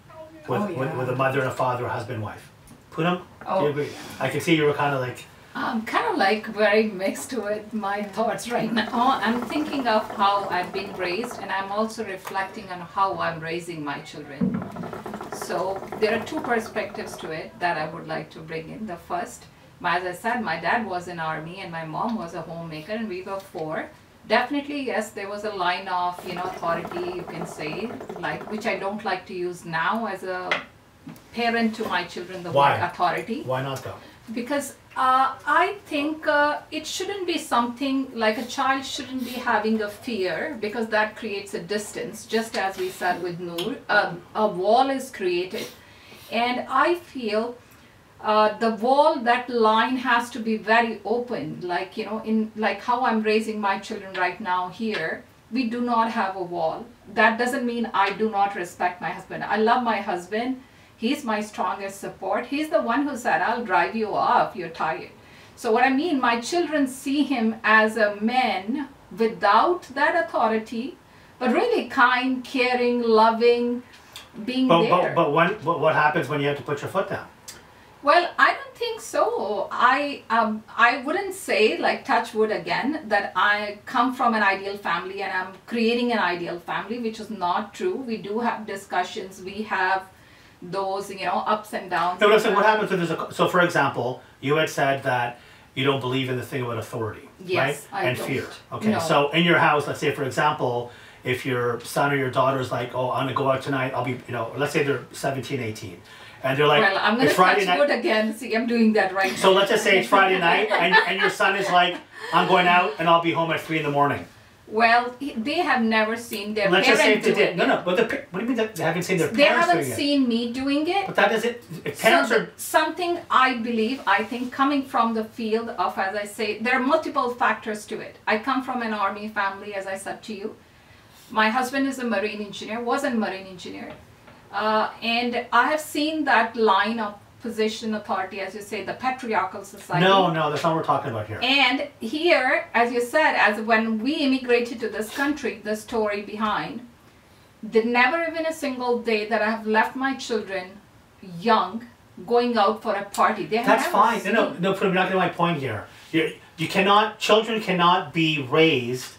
with a mother and a father, a husband, wife? Poonam, do you agree? I can see you were kind of like... I'm kind of like very mixed with my thoughts right now. I'm thinking of how I've been raised, and I'm also reflecting on how I'm raising my children. So there are two perspectives to it that I would like to bring in. The first, as I said, my dad was in army and my mom was a homemaker, and we were four. Definitely, yes, there was a line of, authority, you can say, like, which I don't like to use now as a parent to my children, the word authority. Why not though? Because I think it shouldn't be something like a child shouldn't be having a fear, because that creates a distance, just as we said with Noor, a wall is created. And I feel the wall, that line has to be very open, like, in like how I'm raising my children right now here, we do not have a wall. That doesn't mean I do not respect my husband. I love my husband. He's my strongest support. He's the one who said, I'll drive you off, you're tired. So what I mean, my children see him as a man without that authority, but really kind, caring, loving, being there. But what happens when you have to put your foot down? Well, I don't think so. I wouldn't say, like, touch wood again, that I come from an ideal family and I'm creating an ideal family, which is not true. We do have discussions. We have those, you know, ups and downs. No, but I'm saying, what happens if there's a, so for example, you had said that you don't believe in the thing about authority, Yes, right? I And don't. fear. Okay, No. so in your house, let's say for example, if your son or your daughter is like, oh, I'm gonna go out tonight, I'll be, you know, let's say they're 17, 18, and they're like, Well, I'm going it's to Friday touch night. wood again. See, I'm doing that right now. So let's just say it's Friday night, and your son is like, I'm going out and I'll be home at 3 in the morning. Well, they have never seen their Let's just say if parent they doing did. No, it. no, but what do you mean that they haven't seen their They parents haven't doing it? seen me doing it. But that doesn't, if parents So are, something I believe, I think coming from the field of, as I say, there are multiple factors to it. I come from an army family, as I said to you. My husband is a marine engineer, was a marine engineer. And I have seen that line of position, authority, as you say, the patriarchal society. no, that's not what we're talking about here. And here, as you said, as when we immigrated to this country, the story behind, there never even a single day that I have left my children young going out for a party. They have That's never fine. seen. No, but you're not getting my point here. You cannot, children cannot be raised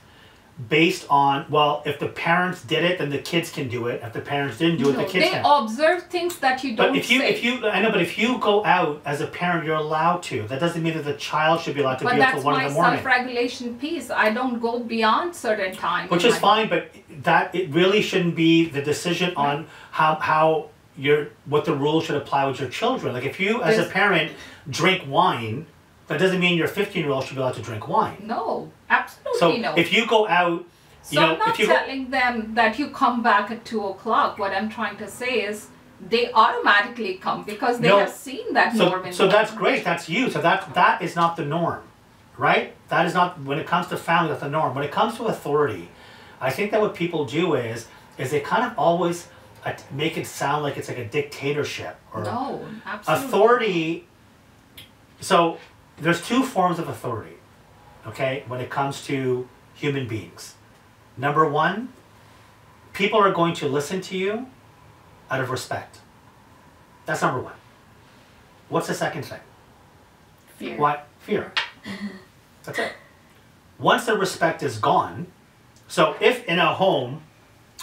based on, well, if the parents did it, then the kids can do it. If the parents didn't do it, the No, kids they can. observe things that you don't But say. I know, but if you go out as a parent, you're allowed to. That doesn't mean that the child should be allowed to But be up that's till 1 in my the morning. self-regulation piece. I don't go beyond certain time. Which in is my- fine, but that, it really shouldn't be the decision on how what the rules should apply with your children. Like if you, as a There's- parent, drink wine, that doesn't mean your 15-year-old should be allowed to drink wine. No, absolutely So no. if you go out, So I'm not telling them that you come back at 2 o'clock. What I'm trying to say is they automatically come because they No. have seen that norm in so the that's great, that's you. So that is not the norm, right? That is not, when it comes to family, that's the norm. When it comes to authority, I think that what people do is they kind of always make it sound like it's like a dictatorship or No, absolutely. authority. So there's two forms of authority, okay, when it comes to human beings. Number one, people are going to listen to you out of respect. That's number one. What's the second thing? Fear. What? Fear. That's it. Once the respect is gone, so if in a home,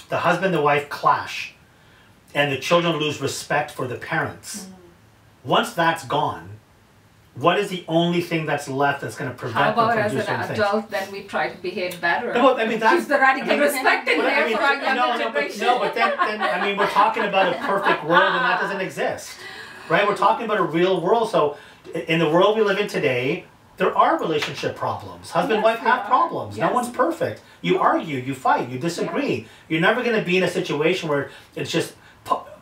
the husband and the wife clash, and the children lose respect for the parents, once that's gone, what is the only thing that's left that's going to How prevent them about from as doing an certain things? adult, then we try to behave better? No, well, I mean, that's- Keeps the radical I mean- respect in Well, there I mean, for our younger generation. no, but then I mean, we're talking about a perfect world, and that doesn't exist, right? We're talking about a real world. So, in the world we live in today, there are relationship problems. Husband and wife there have are. problems. No Yes. one's perfect. You argue, you fight, you disagree. You're never going to be in a situation where it's just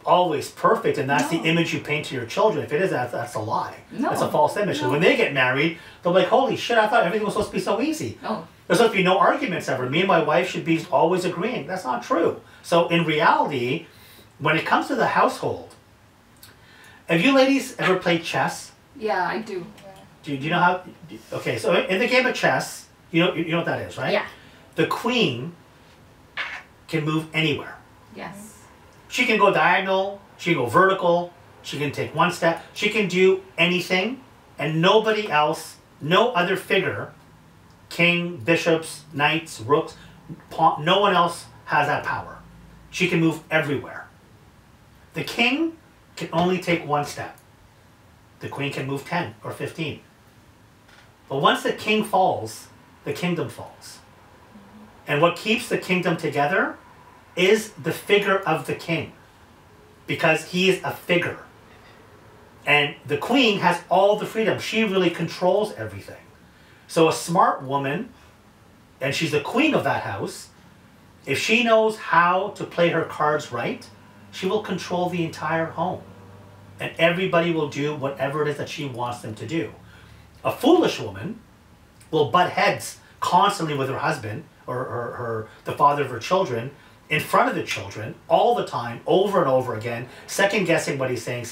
always perfect, and that's the No. image you paint to your children. If it is, that's a lie. No. That's a false image. No. When they get married, they'll be like, holy shit, I thought everything was supposed to be so easy. No. There's supposed to be no arguments ever. Me and my wife should be always agreeing. That's not true. So in reality, when it comes to the household, have you ladies ever played chess? Yeah, I do. Do you know how? Okay, so in the game of chess, you know what that is, right? Yeah. The queen can move anywhere. Yes. She can go diagonal, she can go vertical, she can take one step, she can do anything, and nobody else, no other figure, king, bishops, knights, rooks, pawn, no one else has that power. She can move everywhere. The king can only take one step. The queen can move 10 or 15. But once the king falls, the kingdom falls. And what keeps the kingdom together is the figure of the king, because he is a figure. And the queen has all the freedom. She really controls everything. So a smart woman, and she's the queen of that house, if she knows how to play her cards right, she will control the entire home. And everybody will do whatever it is that she wants them to do. A foolish woman will butt heads constantly with her husband or the father of her children, in front of the children all the time, over and over again, second guessing what he's saying,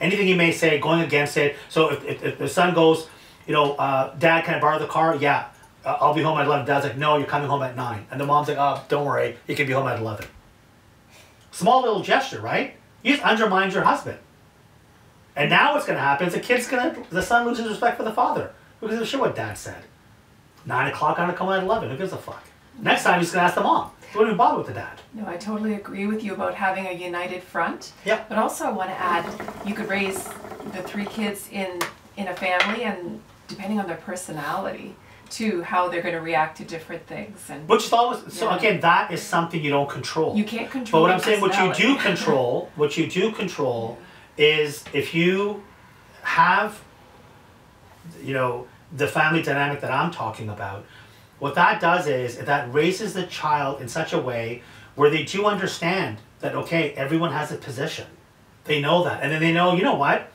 anything he may say, going against it. So if the son goes, Dad, can I borrow the car? Yeah, I'll be home at 11. Dad's like, no, you're coming home at 9. And the mom's like, oh, don't worry, you can be home at 11. Small little gesture, right? You just undermined your husband. And now what's going to happen is the son loses respect for the father. Who gives a shit what dad said? 9 o'clock, I'm going to come out at 11. Who gives a fuck? Next time he's going to ask the mom. He wouldn't even bother with the dad. No, I totally agree with you about having a united front. Yeah. But also I want to add, you could raise the 3 kids in a family, and depending on their personality, to how they're going to react to different things. And Which is always, so again, that is something you don't control. you can't control. But what I'm saying, personality. what you do control is if you have, the family dynamic that I'm talking about, what that does is that raises the child in such a way where they do understand that, okay, everyone has a position. They know that. And then they know, you know what?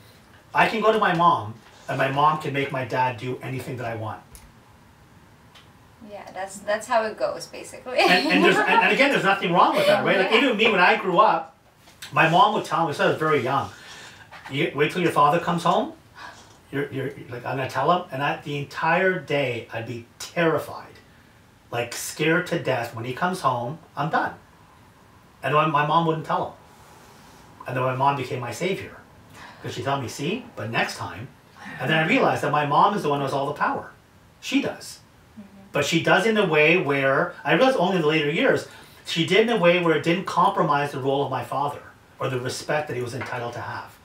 I can go to my mom, and my mom can make my dad do anything that I want. Yeah, that's how it goes, basically. And again, there's nothing wrong with that, right? Like, even me, when I grew up, my mom would tell me, so I was very young, wait till your father comes home. You're like, I'm going to tell him. And the entire day, I'd be terrified, like scared to death. When he comes home, I'm done. And then my mom wouldn't tell him. And then my mom became my savior. Because she'd tell me, see, but next time. And then I realized that my mom is the one who has all the power. She does. But she does in a way where, I realized only in the later years, she did in a way where it didn't compromise the role of my father or the respect that he was entitled to have.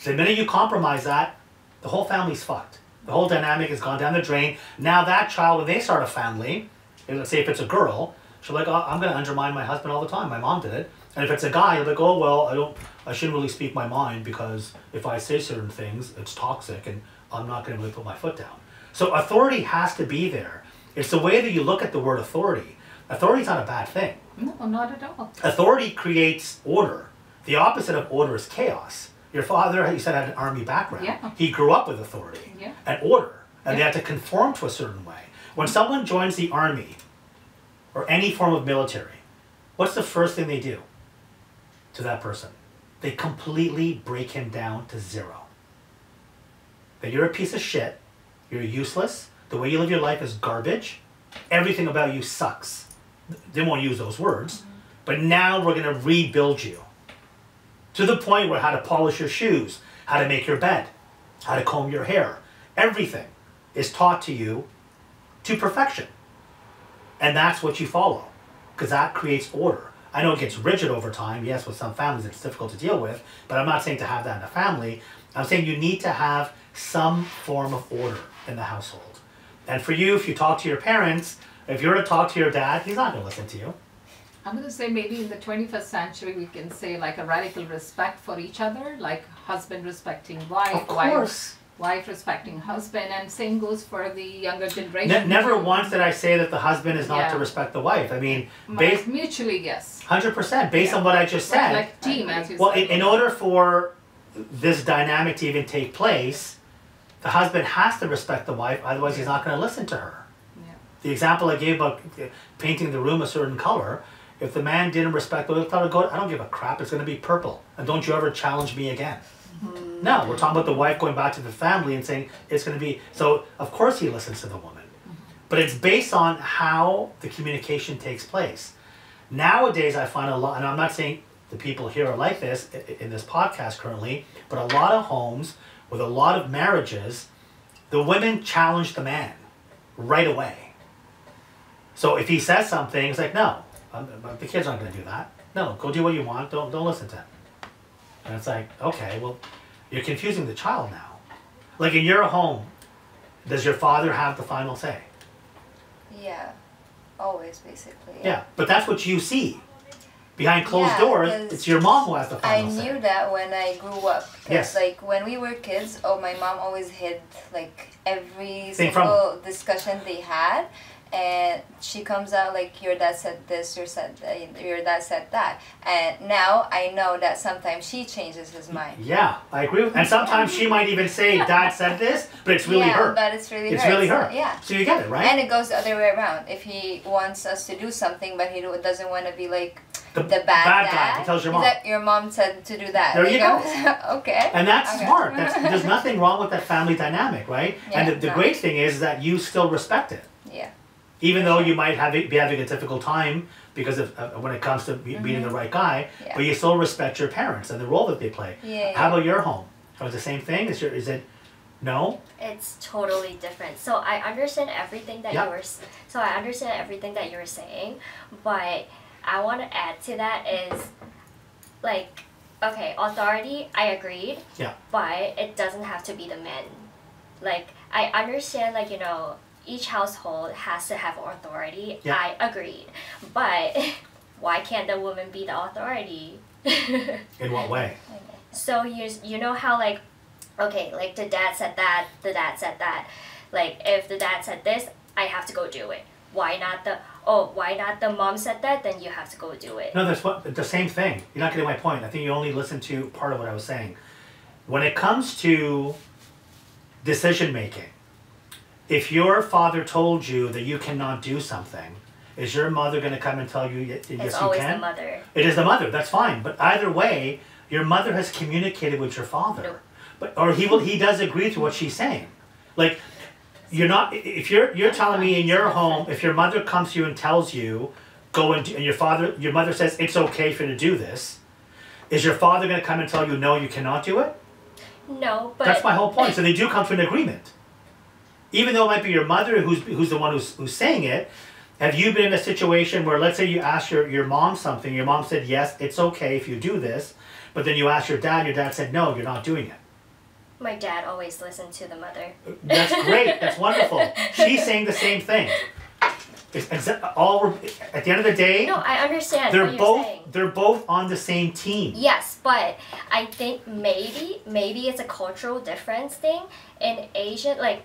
The minute you compromise that, the whole family's fucked. The whole dynamic has gone down the drain. Now that child, when they start a family, let's say if it's a girl, she's like, oh, I'm going to undermine my husband all the time. My mom did it. And if it's a guy, you're like, oh, well, I shouldn't really speak my mind because if I say certain things, it's toxic and I'm not going to really put my foot down. So authority has to be there. It's the way that you look at the word authority. Authority is not a bad thing. No, not at all. Authority creates order. The opposite of order is chaos. Your father, you said, had an army background. Yeah. He grew up with authority and order, and they had to conform to a certain way. When someone joins the army or any form of military, what's the first thing they do to that person? They completely break him down to zero. That you're a piece of shit, you're useless, the way you live your life is garbage, everything about you sucks. They won't use those words, but now we're going to rebuild you. To the point where how to polish your shoes, how to make your bed, how to comb your hair, everything is taught to you to perfection. And that's what you follow, because that creates order. I know it gets rigid over time. Yes, with some families it's difficult to deal with, but I'm not saying to have that in a family. I'm saying you need to have some form of order in the household. And for you, if you talk to your parents, if you were to talk to your dad, he's not going to listen to you. I'm going to say maybe in the 21st century we can say like a radical respect for each other, like husband respecting wife, Of course. wife respecting husband, and same goes for the younger generation. Never once did I say that the husband is not to respect the wife. I mean, mutually, yes. 100%, based on what I just said. Right, like team, as you well, said. in order for this dynamic to even take place, the husband has to respect the wife, otherwise he's not going to listen to her. Yeah. The example I gave about painting the room a certain color, if the man didn't respect the wife, I don't give a crap, it's going to be purple. And don't you ever challenge me again. Mm-hmm. No, we're talking about the wife going back to the family and saying it's going to be, so of course he listens to the woman. Mm-hmm. But it's based on how the communication takes place. Nowadays I find a lot, and I'm not saying the people here are like this in this podcast currently, but a lot of homes with a lot of marriages, the women challenge the man right away. So if he says something, it's like, no, the kids aren't going to do that. No, go do what you want. Don't listen to him. And it's like, okay, well, you're confusing the child now. Like in your home, does your father have the final say? Yeah, always basically. Yeah, but that's what you see. Behind closed doors, it's your mom who has the final say. I knew that when I grew up. Yes. Like when we were kids, my mom always hid like every single discussion they had. And she comes out like, your dad said this, your dad said that. And now I know that sometimes she changes his mind. Yeah, I agree with. And sometimes she might even say, Dad said this, but it's really her. But it's really her. It's really her. Yeah. So you get it, right? And it goes the other way around. If he wants us to do something, but he doesn't want to be like the bad guy. He tells your mom. He's like, your mom said to do that. There you go. Okay. And that's smart. There's nothing wrong with that family dynamic, right? Yeah, and the great thing is that you still respect it. Yeah. Even though you might be having a difficult time because of when it comes to meeting the right guy, but you still respect your parents and the role that they play. Yeah. How about your home? Or the same thing? Is it no? It's totally different. So I understand everything that you were saying, but I want to add to that is like, okay, authority, I agreed. Yeah. But it doesn't have to be the men. Like, I understand, like, you know, each household has to have authority. Yeah. I agreed. But why can't the woman be the authority? In what way? So you know how, like, okay, like the dad said that, like if the dad said this, I have to go do it. Why not the mom said that, then you have to go do it. No, that's the same thing. You're not getting my point. I think you only listened to part of what I was saying. When it comes to decision making, if your father told you that you cannot do something, is your mother going to come and tell you yes you can? It's always the mother. It is the mother. That's fine. But either way, your mother has communicated with your father. Nope. Or he does agree to what she's saying. Like, you're not, if you're telling me in your home, if your mother comes to you and tells you, go and your mother says it's okay for you to do this, is your father going to come and tell you no, you cannot do it? No, but that's my whole point. So they do come to an agreement, even though it might be your mother who's the one who's saying it. Have you been in a situation where, let's say you asked your mom something, your mom said yes, it's okay if you do this, but then you asked your dad said no, you're not doing it? My dad always listened to the mother. That's great. That's wonderful. She's saying the same thing. All at the end of the day. No, I understand what you're saying. They're both on the same team. Yes, but I think maybe it's a cultural difference thing in Asian, like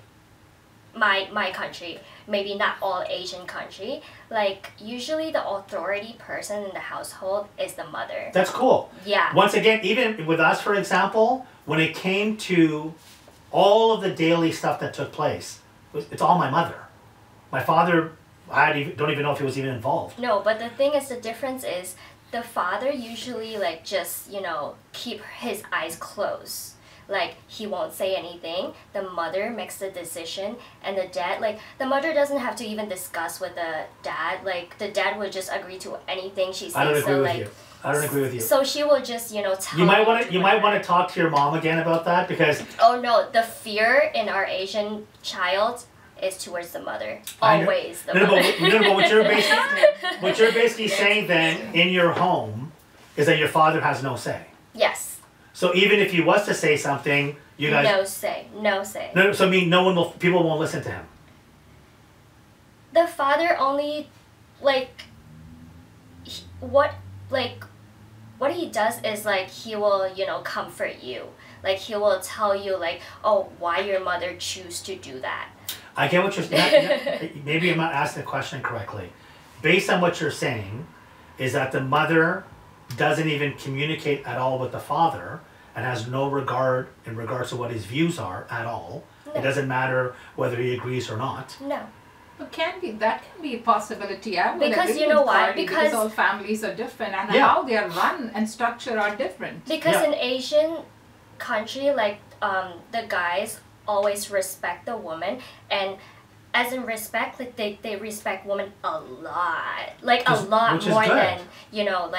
my country. Maybe not all Asian country. Like usually the authority person in the household is the mother. That's cool. Yeah. Once again, even with us, for example, when it came to all of the daily stuff that took place, it's all my mother. My father, don't even know if he was even involved. No, but the thing is, the difference is the father usually like just, you know, keep his eyes closed. Like he won't say anything. The mother makes the decision, and the dad, like the mother doesn't have to even discuss with the dad. Like the dad would just agree to anything she says. I don't agree with you. I don't agree with you. So she will just, you know, tell you might want to talk to your mom again about that, because oh no, the fear in our Asian child is towards the mother. Always the mother. But what you're basically saying then in your home is that your father has no say. Yes. So even if he was to say something, you guys no say. No, so I mean, people won't listen to him. The father only, like, what he does is like he will, you know, comfort you. Like he will tell you like, oh, why your mother choose to do that. I get what you're saying. Maybe I'm not asking the question correctly. Based on what you're saying, is that the mother doesn't even communicate at all with the father and has no regard in regards to what his views are at all. No. It doesn't matter whether he agrees or not. No. That can be a possibility. I would because agree you know with why? Cardi, because all families are different and yeah. how they are run and structured are different. Because yeah. in Asian country, like the guys always respect the woman, and as in respect, like they respect women a lot, like a lot more than, you know,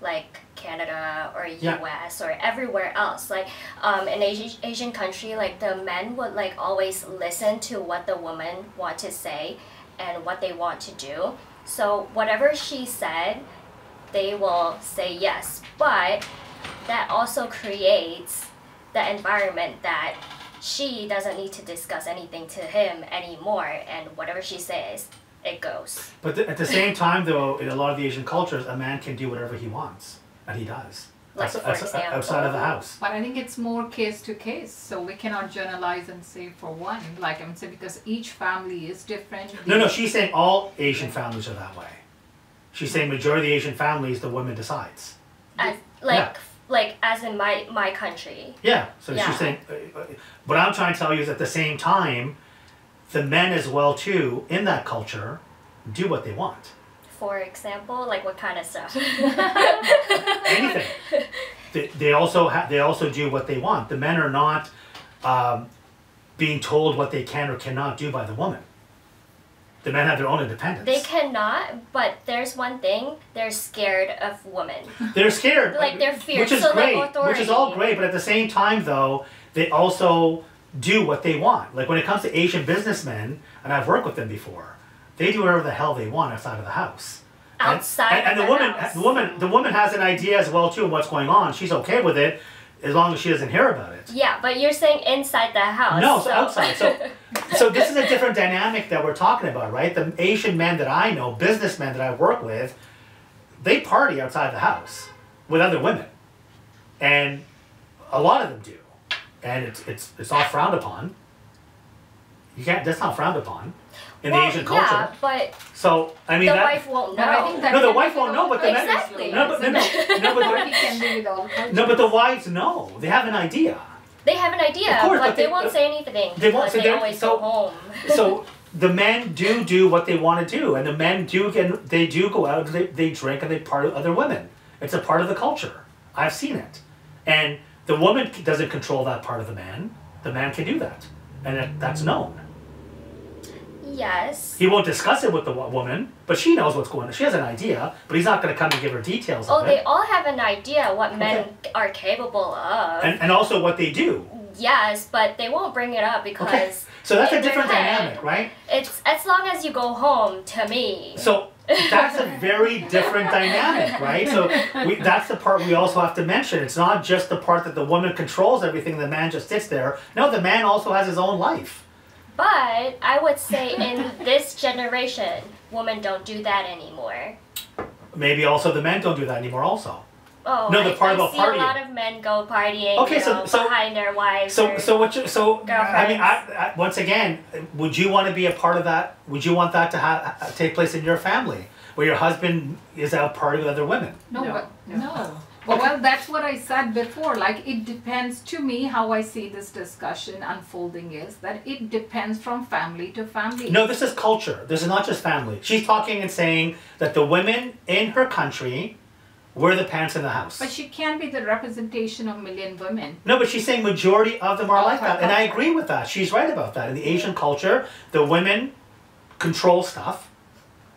like Canada or US or everywhere else. Like in Asian country, like the men would like always listen to what the woman want to say and what they want to do. So whatever she said, they will say yes. But that also creates the environment that she doesn't need to discuss anything to him anymore, and whatever she says, it goes. But at the same time, though, in a lot of the Asian cultures, a man can do whatever he wants, and he does. Like, for example, outside of the house. But I think it's more case to case, so we cannot generalize and say for one, like I'm saying, because each family is different. No, she's saying all Asian families are that way. She's saying majority of the Asian families, the woman decides. Like as in my country. Yeah, so she's saying, what I'm trying to tell you is at the same time, the men as well too, in that culture, do what they want. For example, like what kind of stuff? Anything. They also do what they want. The men are not being told what they can or cannot do by the woman. The men have their own independence. They cannot, but there's one thing, they're scared of women. They're scared. Like they're Which is fearsome great. of authority. Which is all great, but at the same time though, they also do what they want. Like when it comes to Asian businessmen, and I've worked with them before, they do whatever the hell they want outside of the house. Outside and of the woman, house. the woman has an idea as well too of what's going on. She's okay with it, as long as she doesn't hear about it. Yeah, but you're saying inside the house. No, so outside. So this is a different dynamic that we're talking about, right? The Asian men that I know, businessmen that I work with, they party outside the house with other women, and a lot of them do, and it's not frowned upon. You can't. That's not frowned upon in the Asian culture. Yeah, but so I mean, the that, wife won't know. But I think that no, the can wife be won't know, but the men. Exactly. No, but Party can be with all cultures. no, but the wives know. They have an idea. They have an idea, Of course, but but they they- won't say anything they won't because say they they're- always so- go home. So the men do what they want to do, and the men they do go out, they drink and they party with other women. It's a part of the culture. I've seen it, and the woman doesn't control that part of the man. The man can do that, and that's known. Yes. He won't discuss it with the woman, but she knows what's going on. She has an idea, but he's not going to come and give her details Oh, of they it. all have an idea what men are capable of. And also what they do. Yes, but they won't bring it up because Okay. So that's a in their different head, dynamic, right? It's as long as you go home to me. So that's a very different dynamic, right? So that's the part we also have to mention. It's not just the part that the woman controls everything, the man just sits there. No, the man also has his own life. But I would say in this generation, women don't do that anymore. Maybe also the men don't do that anymore also. Oh, No, the part I about see partying. a lot of men go partying, Okay, you so- know, so- behind their wives. So or- I mean, once again, would you want to be a part of that? Would you want that to take place in your family, where your husband is out partying with other women? No, No, but no. no. Well, that's what I said before. Like, it depends, to me, how I see this discussion unfolding is that it depends from family to family. No, this is culture. This is not just family. She's talking and saying that the women in her country wear the pants in the house. But she can't be the representation of million women. No, but she's saying majority of them are like that, and I Okay. agree with that. She's right about that. In the Asian culture, the women control stuff,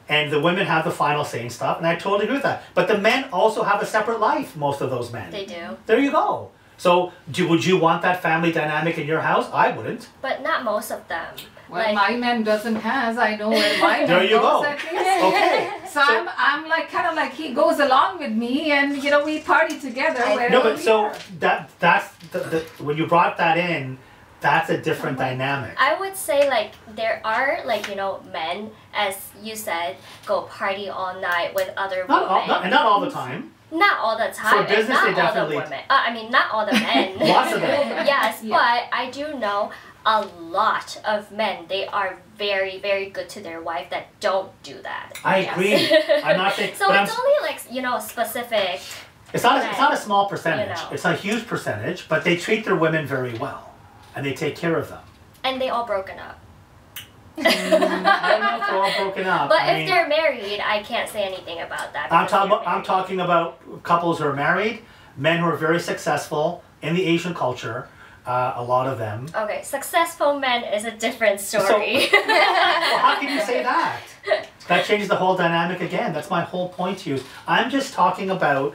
and the women have the final say in stuff, and I totally agree with that. But the men also have a separate life, most of those men. They do. There you go. So, would you want that family dynamic in your house? I wouldn't. But not most of them. Well, Like- my man doesn't has. I know where my man There you goes go. at least. Okay. So I'm like kind of like he goes along with me, and you know we party together. wherever No, but we so are. that's the when you brought that in, that's a different dynamic. I would say like there are like, you know, men, as you said, go party all night with other Not women. all, not all the time. Not all the time. and business, not they all definitely- the women. I mean, not all the men. Lots of them. Yes, Yeah. but I do know a lot of men. They are very, very good to their wife that don't do that. I Yes. agree. I'm not saying, So but it's only like, you know, specific. it's not a small percentage. You know. It's a huge percentage, but they treat their women very well, and they take care of them. And they all broken up. I don't know if they're all broken up. But I if mean, they're married, I can't say anything about that. I'm because they're I'm talking about couples who are married, men who are very successful in the Asian culture. A lot of them. Okay, successful men is a different story. Well, how can you say that? That changes the whole dynamic again. That's my whole point to you. I'm just talking about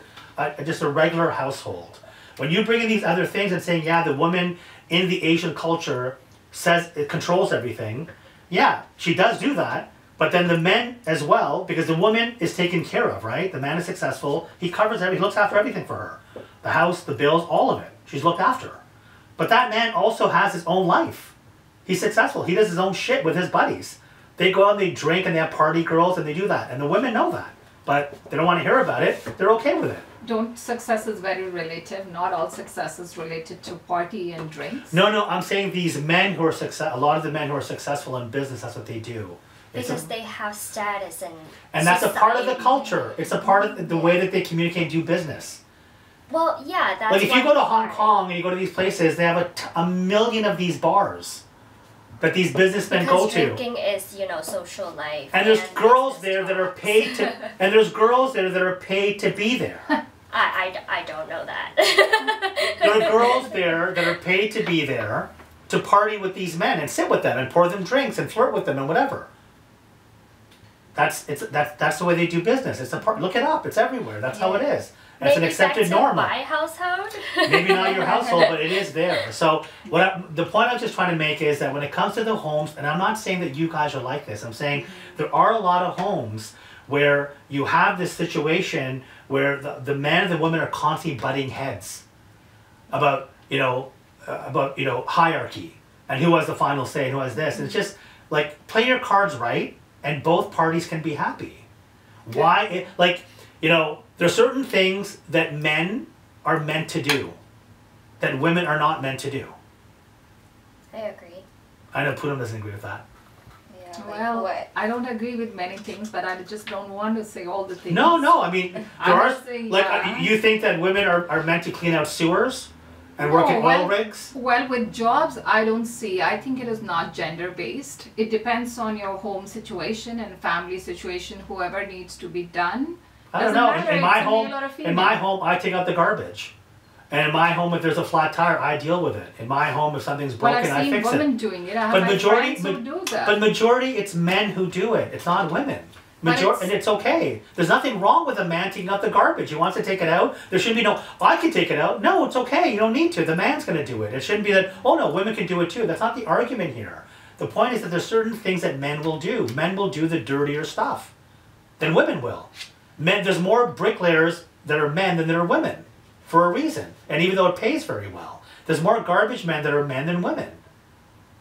just a regular household. When you bring in these other things and saying, yeah, the woman in the Asian culture says it controls everything. Yeah, she does do that. But then the men as well, because the woman is taken care of, right? The man is successful. He covers everything. He looks after everything for her. The house, the bills, all of it. She's looked after. But that man also has his own life. He's successful. He does his own shit with his buddies. They go out and they drink and they have party girls and they do that. And the women know that. But they don't want to hear about it. They're okay with it. Don't success is very relative. Not all success is related to party and drinks. No, I'm saying these men who are a lot of the men who are successful in business, that's what they do. It's because they have status and that's a part of the society. culture. It's a part of the way that they communicate and do business. Well, yeah, that's Like if you go to one Hong part. Kong and you go to these places, they have a million of these bars that these businessmen Because go to. drinking is, you know, social life. And there's girls business there that are talks. paid to, and there's girls there that are paid to be there. I don't know that. There are girls there that are paid to be there to party with these men and sit with them and pour them drinks and flirt with them and whatever. that's the way they do business. It's a part. Look it up. It's everywhere. That's how it is. It's an Maybe accepted back to norm. my household. Maybe not your household, but it is there. So the point I was just trying to make is that when it comes to the homes, and I'm not saying that you guys are like this. I'm saying there are a lot of homes where you have this situation where the man and the woman are constantly butting heads about hierarchy and who has the final say and who has this. And it's just like, play your cards right, and both parties can be happy. Why? There are certain things that men are meant to do that women are not meant to do. I agree. I know Poonam doesn't agree with that. Yeah, like Well, what? I don't agree with many things, but I just don't want to say all the things. No. I mean, there I'm are just saying, like yeah. you think that women are meant to clean out sewers and work in oil rigs. Well, with jobs, I don't see. I think it is not gender based. It depends on your home situation and family situation. Whoever needs to be done. I don't Doesn't know. matter In if my it's a home, male or a in female. my home, I take out the garbage. And in my home, if there's a flat tire, I deal with it. In my home, if something's But broken, I've I seen fix women it. doing it. I have But my majority, friends who do that. but majority, it's men who do it. It's not women. But And it's okay. There's nothing wrong with a man taking out the garbage. He wants to take it out. There shouldn't be no, I can take it out. No, it's okay. You don't need to. The man's going to do it. It shouldn't be that, oh no, women can do it too. That's not the argument here. The point is that there's certain things that men will do. Men will do the dirtier stuff than women will. There's more bricklayers that are men than there are women for a reason. And even though it pays very well, there's more garbage men that are men than women.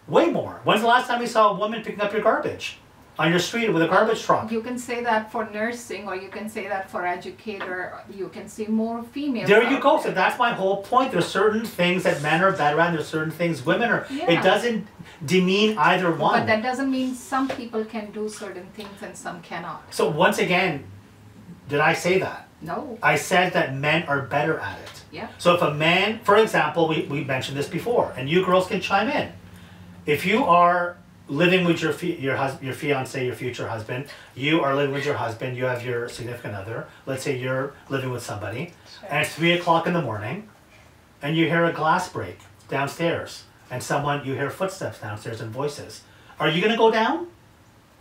Way more. When's the last time you saw a woman picking up your garbage on your street with a garbage truck? You can say that for nursing, or you can say that for educator. You can see more females. There you out go. there. So that's my whole point. There's certain things that men are better at, and there's certain things women are. Yeah. It doesn't demean either one. But that doesn't mean some people can do certain things and some cannot. So once again, did I say that? No. I said that men are better at it. Yeah. So if a man, for example, we mentioned this before, and you girls can chime in. If you are living with your fiance, your future husband, you are living with your husband, you have your significant other, let's say you're living with somebody, and it's 3 o'clock in the morning, and you hear a glass break downstairs, and you hear footsteps downstairs and voices. Are you gonna go down?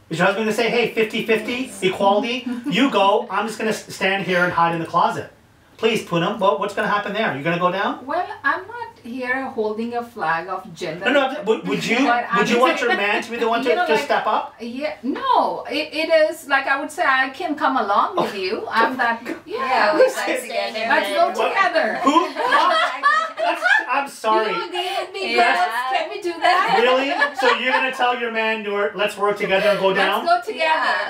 Is your husband gonna say, hey, 50-50, equality? You go, I'm just gonna stand here and hide in the closet. Please, Poonam, what's gonna happen there? Are you gonna go down? Well, I'm not here holding a flag of gender. No, would you want your man to be the one to step up? Yeah, no, it is like I would say I can come along with you. I'm that. Yeah, we let's like together. go together. Who? I'm sorry. You agree with me, Yeah. girls? Can we do that? Really? So you're gonna tell your man, let's work together and go down? Let's go together.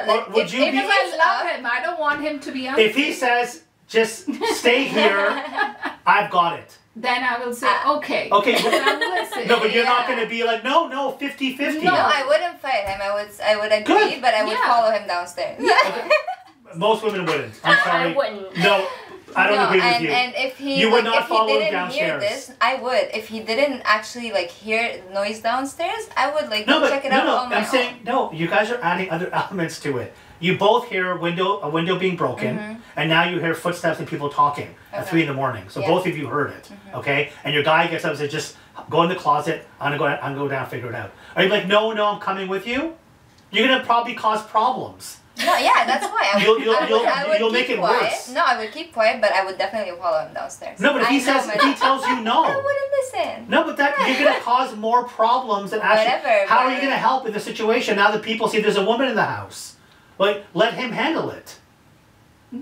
Yeah, Or would you If be? I love him, I don't want him to be If he says, just stay here, I've got it. then I will say, okay. Okay, Then I'll listen. No, but you're not Yeah. gonna be like, no, 50-50. No, I wouldn't fight him. I would agree, Good. but I would Yeah. follow him downstairs. Most women wouldn't. I'm sorry. I wouldn't. No, I don't agree with you. And if he You would not if he follow him didn't downstairs. hear this, I would. If he didn't actually hear noise downstairs, I would No, go check it out on my I'm own. saying, no, you guys are adding other elements to it. You both hear a window being broken, and now you hear footsteps and people talking at 3 in the morning. So Yeah. both of you heard it, okay? And your guy gets up and says, just go in the closet, I'm gonna go down and figure it out. Are you like, no, I'm coming with you? You're gonna probably cause problems. No, yeah, that's why. I would You'll keep make it quiet. worse. No, I would keep quiet, but I would definitely follow him downstairs. No, but if I he know says, my- if he tells you no. I wouldn't listen. No, but you're gonna cause more problems than actually. Whatever, How are you but- gonna help in the situation now that people see there's a woman in the house? Like, let him handle it.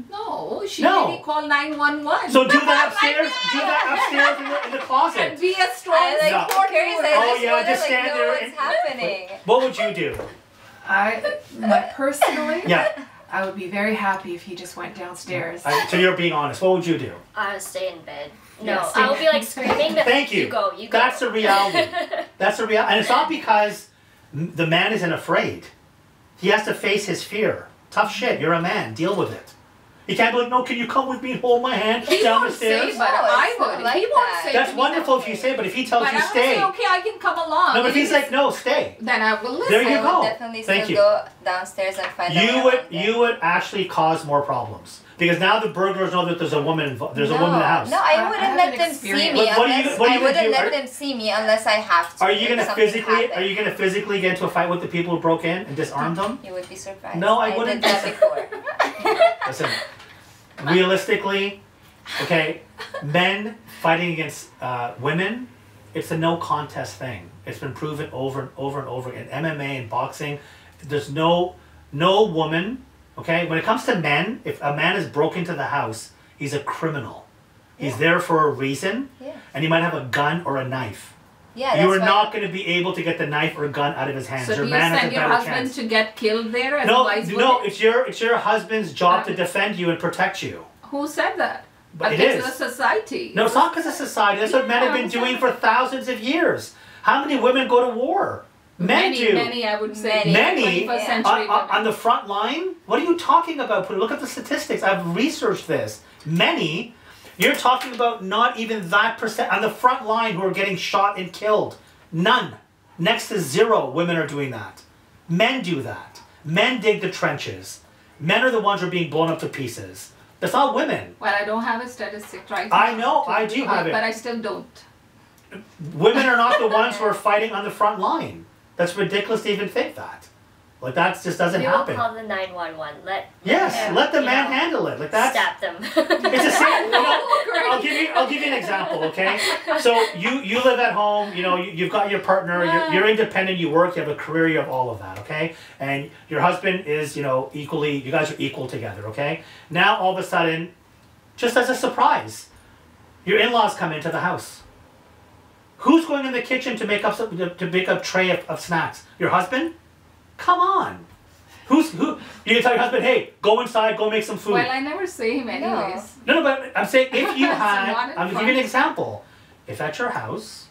No, she No. really called 911. So do that upstairs. Do that upstairs in the And closet. be a strong I like No. support curious. woman. I Oh, just yeah, want to just stand know there what's and- happening. What would you do? Personally, Yeah. I would be very happy if he just went downstairs. So you're being honest. What would you do? I would stay in bed. No, Yeah, I would be like screaming. But Thank you. You go. You go. That's the reality. That's the reality. And it's not because the man isn't afraid. He has to face his fear. Tough shit. You're a man. Deal with it. You can't be like, no, can you come with me and hold my hand He down the won't say, stairs? but No, I it's not would. like He won't that. say. That's to me wonderful that if you way. say, but if he tells But you I would stay. say, okay, I can come along. No, but And he's like, no, stay. then I will listen. There you I go. would definitely Thank still you. go downstairs and find out. You would actually cause more problems. Because now the burglars know that there's a woman involved. There's a woman in the house. No, I wouldn't have let an them see experience. me But what are you- unless what are you I gonna wouldn't do? let Are- them see me unless I have to. Are you if gonna something physically? happened. Are you gonna physically get into a fight with the people who broke in and disarm them? You would be surprised. No, I wouldn't. did that before. Listen, realistically, okay, men fighting against women, it's a no contest thing. It's been proven over and over and over again. MMA and boxing, there's no woman. Okay, when it comes to men, if a man is broke into the house, he's a criminal. He's there for a reason, Yeah. and he might have a gun or a knife. Yeah, You that's are why- not going to be able to get the knife or gun out of his hands. So Your do you man has send a your better husband chance. to get killed there as No, wives no, would? it's your husband's job to defend you and protect you. Who said that? But it Against is. the society. No, it's not because of society. That's what men have been Yeah, doing for thousands of years. How many women go to war? Men many, do. Many, I would say. Many? 21st Yeah. century On the front line? What are you talking about? Look at the statistics. I've researched this. Many. You're talking about not even that percent on the front line who are getting shot and killed. None. Next to zero women are doing that. Men do that. Men dig the trenches. Men are the ones who are being blown up to pieces. That's not women. Well, I don't have a statistic right now. I know, to I do prove have it. But I still don't. Women are not the ones who are fighting on the front line. That's ridiculous to even think that. Like that just doesn't We will happen. call the 911. Yes, him, let the you man know, handle it. Like that's Stab them. it's the same. You know, I'll give you an example, okay? So you live at home. You know you've got your partner. You're independent. You work. You have a career. You have all of that, okay? And your husband is equally. You guys are equal together, okay? Now all of a sudden, just as a surprise, your in-laws come into the house. Who's going in the kitchen to make up a tray of snacks? Your husband? Come on. Who? You can tell your husband, hey, go inside, go make some food. Well, I never say him anyways. No, but I'm saying if you That's had, not in I'm giving you an front. example. If at your house,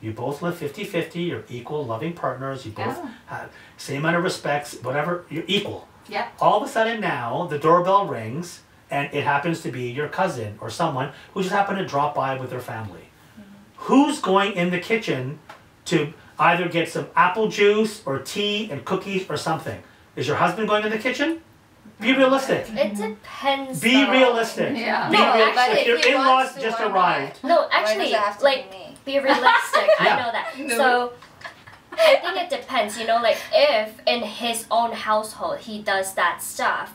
you both live 50-50, you're equal, loving partners, you both Yeah. have same amount of respects, whatever, you're equal. Yeah. All of a sudden now, the doorbell rings, and it happens to be your cousin or someone who just happened to drop by with their family. Who's going in the kitchen to either get some apple juice or tea and cookies or something? Is your husband going in the kitchen? Be realistic. It depends. Be though. realistic. Yeah. Be No, realistic. actually, If your if he in-laws wants to just or not. arrived. No, Why does actually, it have to like, be me? be realistic. Yeah. I know that. No. So, I think it depends. Like, if in his own household he does that stuff.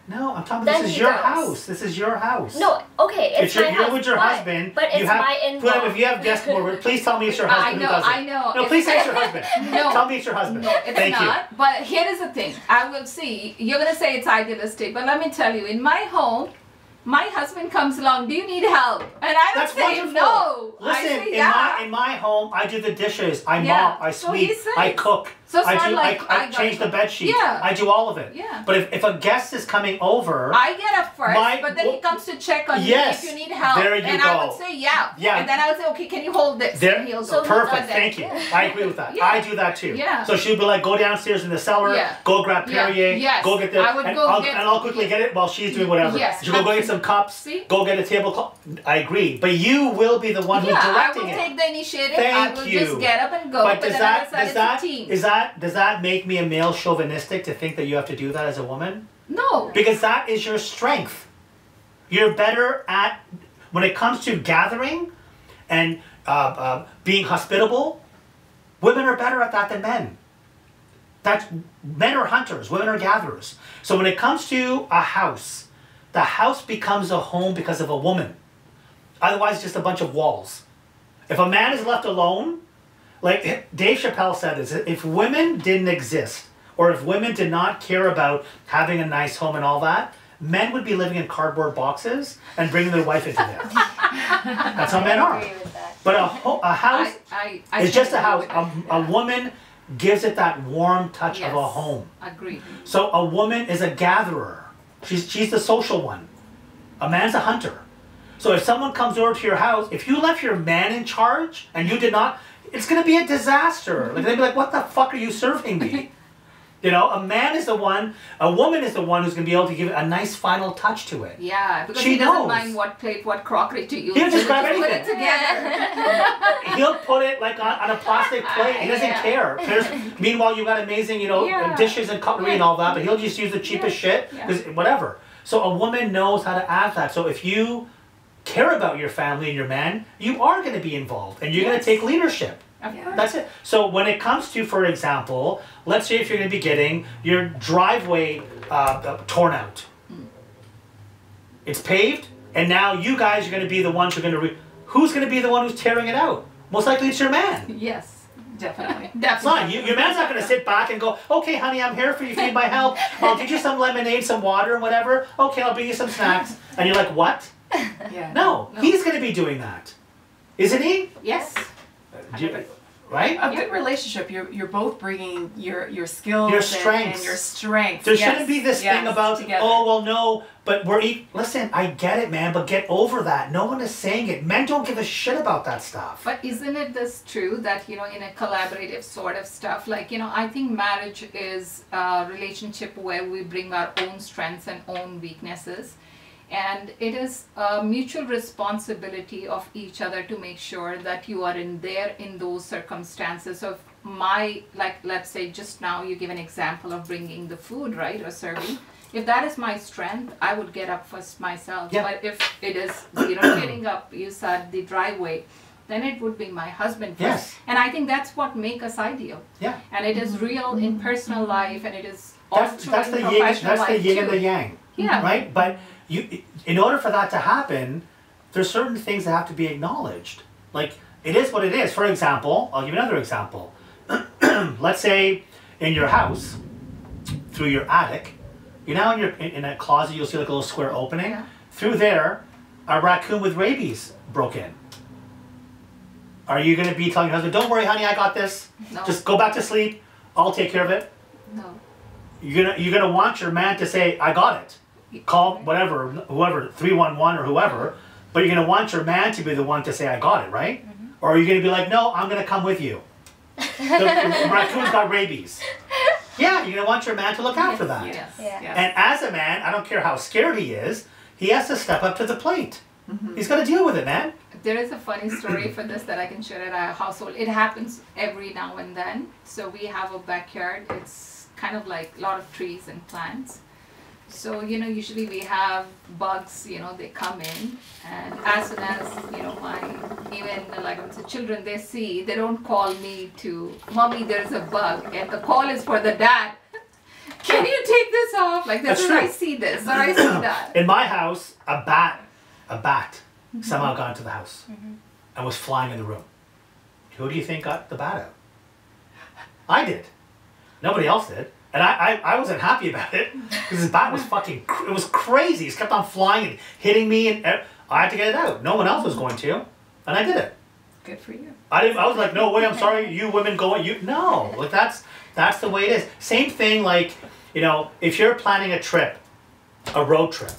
No, I'm talking. Then This is he your does. house. This is your house. No, okay, it's my you're house. with your husband. But it's you have, my in-law. If you have guests over, please tell me it's your I husband know, who does it. I know. No, please say it's your husband. No. Tell me it's your husband. No, it's Thank not. But here is the thing. I will see. You're gonna say it's idealistic, but let me tell you, in my home, my husband comes along. Do you need help? And I don't That's say wonderful. no. I Listen, say in yeah. my home, I do the dishes. I Yeah. mop. I So he sweep. says. I cook. So it's I not do. like I I gotta change the cook. bed sheets. Yeah. I do all of it. Yeah. But if a guest is coming over, I get up first, My- but then he comes to check on Yes. me if you need help. There you and I go. would say yeah. Yeah. And then I would say, okay, can you hold this? there, And he'll So go. perfect. And then- Thank you. I agree with that. Yeah. I do that too. Yeah. So she'd be like, go downstairs in the cellar. Yeah. Go grab Yeah. Perrier. Yes. Go get the. I would and go I'll, get- and I'll quickly get it while she's doing whatever. Yes. She'll go get some cups. See? Go get a tablecloth. I agree. But you will be the one who's Yeah, I directing will it. take the initiative. Thank I will you. just get up and go. But then does on that the side, it's a team. does that make me a male chauvinistic to think that you have to do that as a woman? No. Because that is your strength. You're better at when it comes to gathering and being hospitable. Women are better at that than men. Men are hunters. Women are gatherers. So when it comes to a house, the house becomes a home because of a woman. Otherwise, it's just a bunch of walls. If a man is left alone, like Dave Chappelle said this, if women didn't exist, or if women did not care about having a nice home and all that, men would be living in cardboard boxes and bringing their wife into there. That's how men I are. agree with that. But a house I is just a can house. agree with A that. woman gives it that warm touch of a Yes. home. Agree. So a woman is a gatherer. She's the social one. A man's a hunter. So if someone comes over to your house, if you left your man in charge and you did not, it's going to be a disaster. Like they'd be like, "What the fuck are you serving me?" You know, a man is the one, a woman is the one who's going to be able to give a nice final touch to it. Yeah, because She he doesn't knows. mind what plate, what crockery to use. He'll just grab put anything. it together. He'll put it like on a plastic plate. He doesn't Yeah. care. Meanwhile, you've got amazing, you know, Yeah. dishes and cutlery and all that, but he'll just use the cheapest shit, Yeah. because whatever. So a woman knows how to add that. So if you care about your family and your man, you are going to be involved, and you're going to take leadership. Of Yeah. course. That's it. So when it comes to, for example, let's say if you're going to be getting your driveway torn out. It's paved, and now you guys are going to be the ones who are going to... Who's going to be the one who's tearing it out? Most likely it's your man. Yes, definitely. It's not. Your man's not going to sit back and go, okay, honey, I'm here for you. Need my help. I'll get you some lemonade, some water, and whatever. Okay, I'll bring you some snacks. And you're like, what? Yeah. No, he's going to be doing that. Isn't he? Yes. Right? A good relationship, you're both bringing your skills Your and strengths. your strengths. There Yes, shouldn't be this yes, thing about, together. oh, well, no, but listen, I get it, man, but get over that. No one is saying it. Men don't give a shit about that stuff. But isn't it this true that, you know, in a collaborative sort of stuff, like, you know, I think marriage is a relationship where we bring our own strengths and own weaknesses. And it is a mutual responsibility of each other to make sure that you are in those circumstances. So if like, let's say just now you give an example of bringing the food, right, or serving. If that is my strength, I would get up first myself. Yeah. But if it is, you know, getting up, you said the driveway, then it would be my husband first. Yes. And I think that's what makes us ideal. Yeah. And it is real in personal life, and it is also That's in the yin, professional that's the life yin too. and the yang. Yeah. Right? But in order for that to happen, there's certain things that have to be acknowledged. Like, it is what it is. For example, I'll give you another example. Let's say in your house, through your attic, you know, in a closet, you'll see like a little square opening. Yeah. Through there, a raccoon with rabies broke in. Are you going to be telling your husband, don't worry, honey, I got this. No. Just go back to sleep. I'll take care of it. No. You're gonna want your man to say, I got it. Call whatever, whoever, 311 or whoever, but you're gonna want your man to be the one to say, I got it, right? Or are you gonna be like, no, I'm gonna come with you. The raccoon's got rabies. Yeah, you're gonna want your man to look out for that. Yes. Yeah. Yes. And as a man, I don't care how scared he is, he has to step up to the plate. He's gotta deal with it, man. There is a funny story for this that I can share at our household. It happens every now and then. So we have a backyard. It's kind of like a lot of trees and plants. So, you know, usually we have bugs, you know, they come in, and as soon as, you know, even like the children, they don't call me to, mommy, there's a bug, and the call is for the dad. Can you take this off? Like, this That's is, true. I see this, or I see that. In my house, a bat somehow got into the house and was flying in the room. Who do you think got the bat out? I did. Nobody else did. And I wasn't happy about it because this bat was it was crazy. It kept on flying and hitting me, and I had to get it out. No one else was going to, and I did it. Good for you. I was like, no way, I'm sorry, you women go, no, like that's the way it is. Same thing, like, you know, if you're planning a trip, a road trip,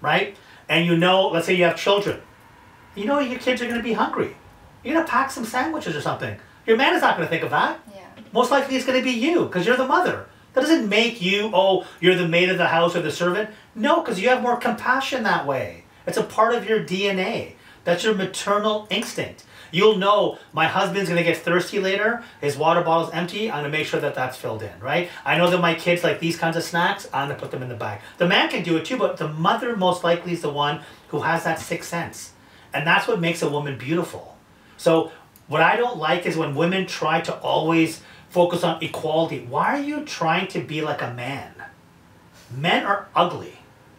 right? And you know, let's say you have children, you know your kids are gonna be hungry. You're gonna pack some sandwiches or something. Your man is not gonna think of that. Yeah. Most likely it's gonna be you, because you're the mother. That doesn't make you, oh, you're the maid of the house or the servant. No, because you have more compassion that way. It's a part of your DNA. That's your maternal instinct. You'll know my husband's going to get thirsty later, his water bottle's empty, I'm going to make sure that that's filled in, right? I know that my kids like these kinds of snacks, I'm going to put them in the bag. The man can do it too, but the mother most likely is the one who has that sixth sense. And that's what makes a woman beautiful. So what I don't like is when women try to always focus on equality. Why are you trying to be like a man? Men are ugly.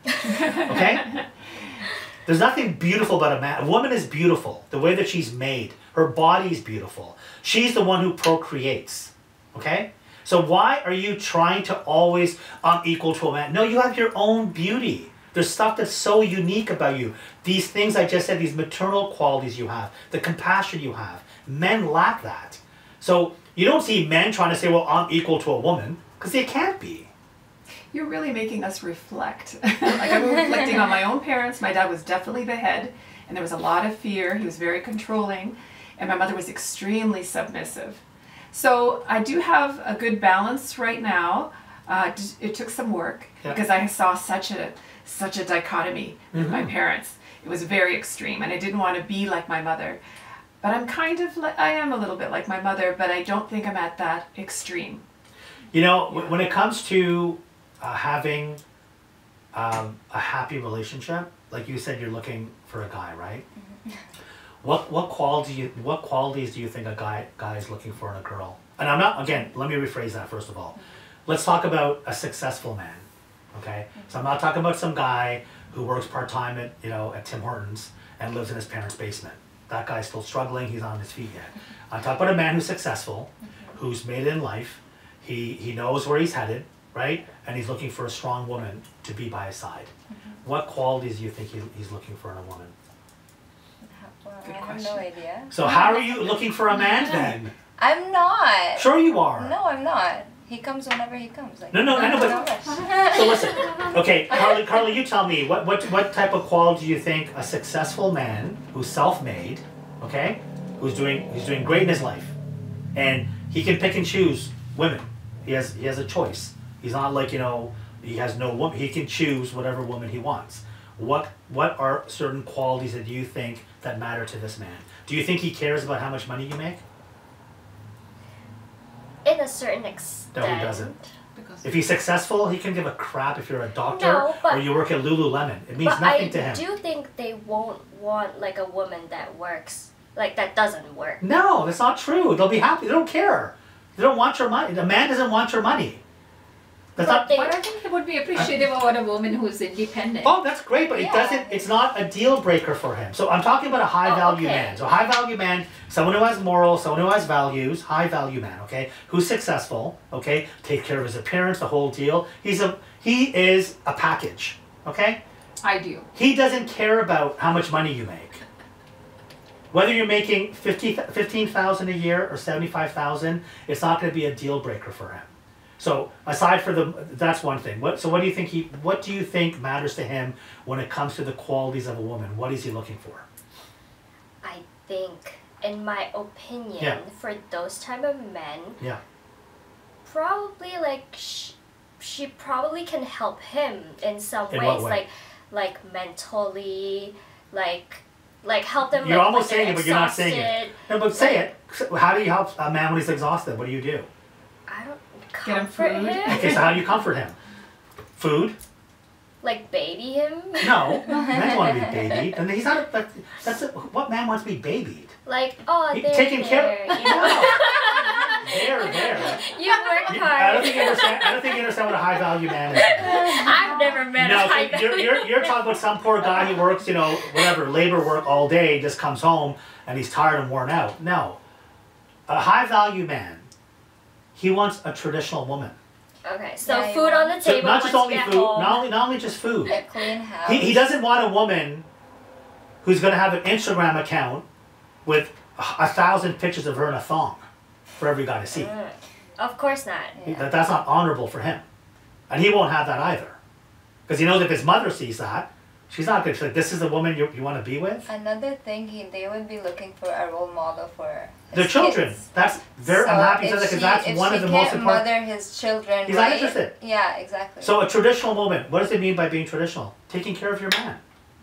Okay? There's nothing beautiful about a man. A woman is beautiful. The way that she's made. Her body is beautiful. She's the one who procreates. Okay? So why are you trying to always equal to a man? No, you have your own beauty. There's stuff that's so unique about you. These things I just said, these maternal qualities you have, the compassion you have. Men lack that. So you don't see men trying to say, well, I'm equal to a woman, because they can't be. You're really making us reflect. Like, I'm reflecting on my own parents. My dad was definitely the head, and there was a lot of fear. He was very controlling, and my mother was extremely submissive. So I do have a good balance right now. It took some work because I saw such a dichotomy with my parents. It was very extreme, and I didn't want to be like my mother. But I'm kind of like, I am a little bit like my mother, but I don't think I'm at that extreme. You know, when it comes to having a happy relationship, like you said, you're looking for a guy, right? What qualities do you think a guy is looking for in a girl? And I'm not, again, let me rephrase that first of all. Let's talk about a successful man, okay? So I'm not talking about some guy who works part-time at Tim Hortons and lives in his parents' basement. That guy's still struggling, he's not on his feet yet. I'm talking about a man who's successful, who's made it in life, he knows where he's headed, right? And he's looking for a strong woman to be by his side. What qualities do you think he's looking for in a woman? Well, Good I have question. no idea. So how are you looking for a man then? I'm not. Sure you are. No, I'm not. He comes whenever he comes. Like, No, I know, no but rush. so listen. Okay, Carly, you tell me what type of quality do you think a successful man who's self-made, okay, who's doing great in his life, and he can pick and choose women. He has a choice. He's not like he has no woman. He can choose whatever woman he wants. What are certain qualities that you think that matter to this man? Do you think he cares about how much money you make? In a certain extent. No, he doesn't. Because If he's successful, he can give a crap if you're a doctor No, but- or you work at Lululemon. It means But nothing I to him. do think they won't want like a woman that works, like that doesn't work. No, that's not true. They'll be happy. They don't care. They don't want your money. The man doesn't want your money. That's But not. they- I think he would be appreciative of a woman who's independent. Oh, that's great, but it Yeah. doesn't. It's not a deal breaker for him. So I'm talking about a high value okay. man. So a high value man, someone who has morals, someone who has values, high value man. Okay, who's successful. Okay, take care of his appearance, the whole deal. He is a package. Okay, Ideal. he doesn't care about how much money you make. Whether you're making 15,000 a year or 75,000, it's not going to be a deal breaker for him. So aside for that's one thing. What do you think what do you think matters to him when it comes to the qualities of a woman? What is he looking for? I think, in my opinion, Yeah. for those type of men, Yeah. probably like she probably can help him in some In ways, what way? like mentally, like help them. You're like, almost when saying they're it, but you're not saying it. exhausted. No, but say it. How do you help a man when he's exhausted? What do you do? I don't Get him comfort food. him. Okay, so how do you comfort him? Food? Like baby him. No, men don't want to be babied. And he's not. What man wants to be babied? Like, oh, He- there, taking care- there, you know. There. You work I hard. don't think you understand. I don't think you understand what a high value man is. I've never met a No, high so you're talking about some poor guy who works, whatever, labor work all day, just comes home and he's tired and worn out. No. A high value man, he wants a traditional woman. Okay, so Yeah, you food on the So table. not just once only you food, get home. not only just food. A clean house. He doesn't want a woman who's going to have an Instagram account with 1,000 pictures of her in a thong for every guy to see. Of course not. That's not honorable for him. And he won't have that either. Because he knows if his mother sees that, she's not going to say, this is the woman you want to be with? Another thing, they would be looking for a role model for Their his children. kids. That's very. I'm happy you said that because that's one of the most important. Mother his children. He's not right? interested. Yeah, exactly. So a traditional woman. What does it mean by being traditional? Taking care of your man.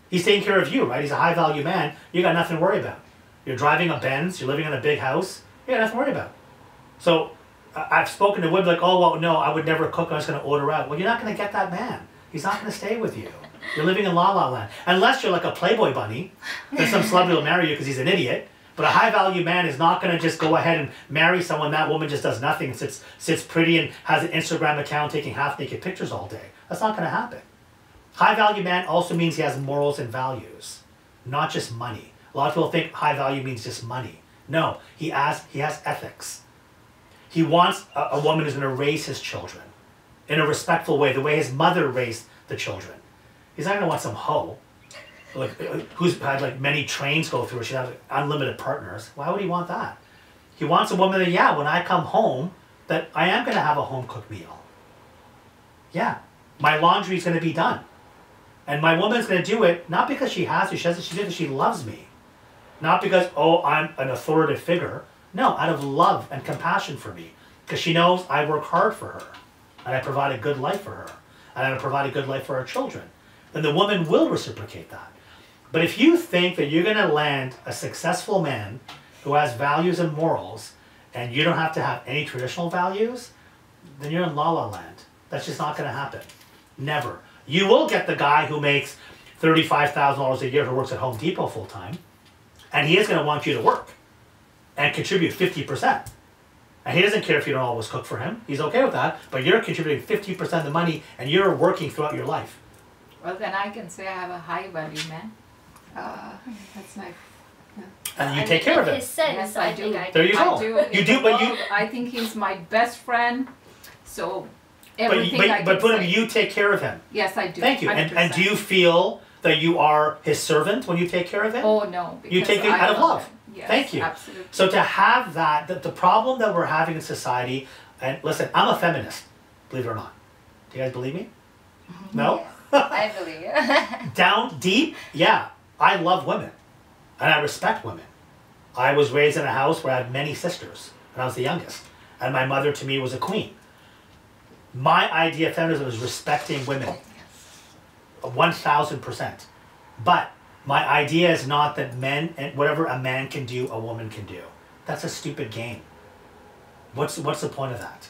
He's taking care of you, right? He's a high value man. You got nothing to worry about. You're driving a Benz. You're living in a big house. You got nothing to worry about. So I've spoken to women like, oh well, no, I would never cook. I was going to order out. Well, you're not going to get that man. He's not going to stay with you. You're living in la la land. Unless you're like a Playboy bunny, then some celebrity will marry you because he's an idiot. But a high value man is not going to just go ahead and marry someone. That woman just does nothing and sits pretty and has an Instagram account taking half naked pictures all day. That's not going to happen. High value man also means he has morals and values, not just money. A lot of people think high value means just money. No, he has ethics. He wants a woman who's going to raise his children in a respectful way, the way his mother raised the children. He's not going to want some hoe, who's had like many trains go through her. She has unlimited partners. Why would he want that? He wants a woman that, yeah, when I come home, that I am going to have a home cooked meal. Yeah, my laundry is going to be done. And my woman's going to do it, not because she has to, she does it because she loves me. Not because, oh, I'm an authoritative figure. No, out of love and compassion for me. Because she knows I work hard for her. And I provide a good life for her. And I provide a good life for our children. Then the woman will reciprocate that. But if you think that you're going to land a successful man who has values and morals, and you don't have to have any traditional values, then you're in la la land. That's just not going to happen. Never. You will get the guy who makes $35,000 a year who works at Home Depot full time, and he is going to want you to work and contribute 50%. And he doesn't care if you don't always cook for him. He's okay with that, but you're contributing 50% of the money and you're working throughout your life. Well, then I can say I have a high value man. That's nice. Yeah. And you take care of In it. his sense, Yes, I I think do. I There you go. I do. You do, but you... I think he's my best friend. So But, everything I but can Poonam, say. you take care of him. Yes, I do. Thank you. And 100%. do you feel that you are his servant when you take care of him? Oh no. You take it I out of love. him. Yes, Thank you. Absolutely. So to have that, the problem that we're having in society, and listen, I'm a feminist, believe it or not. Do you guys believe me? No? Yeah, I believe you. Down deep, yeah, I love women. And I respect women. I was raised in a house where I had many sisters, and I was the youngest. And my mother, to me, was a queen. My idea of feminism is respecting women. 1000%. But my idea is not that men, and whatever a man can do, a woman can do. That's a stupid game. What's the point of that?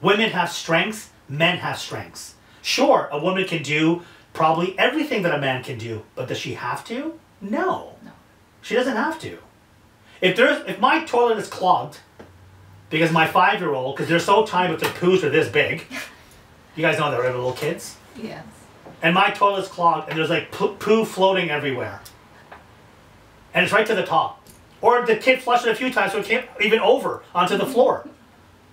Women have strengths, men have strengths. Sure, a woman can do probably everything that a man can do, but does she have to? No. No. She doesn't have to. If my toilet is clogged because my 5-year-old, because they're so tiny but their poos are this big, you guys know they're little kids, Yes. and my toilet's clogged and there's like poo floating everywhere, and it's right to the top, or the kid flushed it a few times so it came even over onto the floor,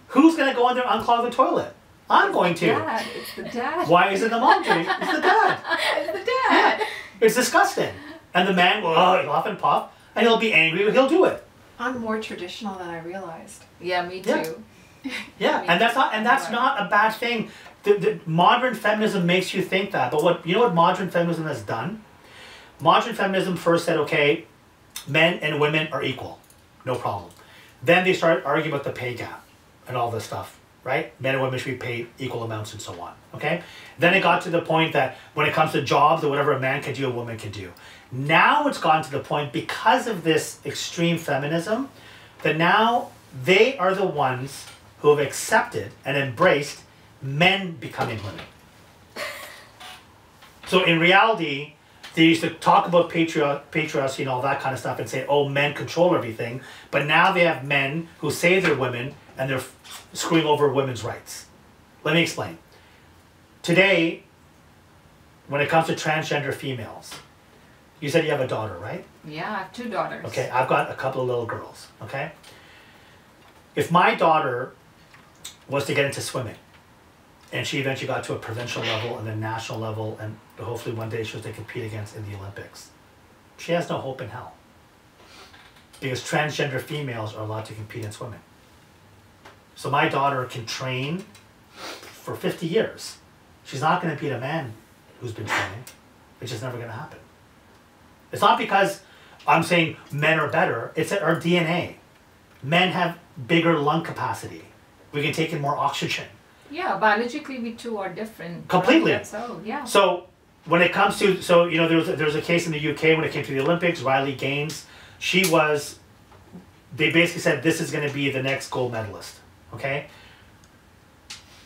who's going to go in there and unclog the toilet? I'm going to. Dad. It's the dad. Why isn't the mom doing it? It's the dad. It's the dad. It's disgusting. And the man will huff and puff, and he'll be angry, but he'll do it. I'm more traditional than I realized. Yeah, me Yeah. too. Yeah, and that's not a bad thing. The modern feminism makes you think that, but what modern feminism has done? Modern feminism first said, okay, men and women are equal, no problem. Then they started arguing about the pay gap and all this stuff, right? Men and women should be paid equal amounts and so on, okay? Then it got to the point that when it comes to jobs or whatever a man can do, a woman can do. Now it's gotten to the point, because of this extreme feminism, that now they are the ones who have accepted and embraced men becoming women. So in reality, they used to talk about patriarchy and all that kind of stuff and say, oh, men control everything. But now they have men who say they're women and they're screwing over women's rights. Let me explain. Today, when it comes to transgender females, you said you have a daughter, right? Yeah, I have 2 daughters. Okay, I've got a couple of little girls, okay? If my daughter was to get into swimming, and she eventually got to a provincial level and then national level, and hopefully one day she was to compete against in the Olympics, she has no hope in hell. Because transgender females are allowed to compete in swimming. So my daughter can train for 50 years. She's not going to beat a man who's been training. It's just never going to happen. It's not because I'm saying men are better. It's our DNA. Men have bigger lung capacity. We can take in more oxygen. Yeah, biologically we two are different. Completely. Right? So, yeah. So when it comes to, there was a case in the UK when it came to the Olympics, Riley Gaines, they basically said this is going to be the next gold medalist, okay?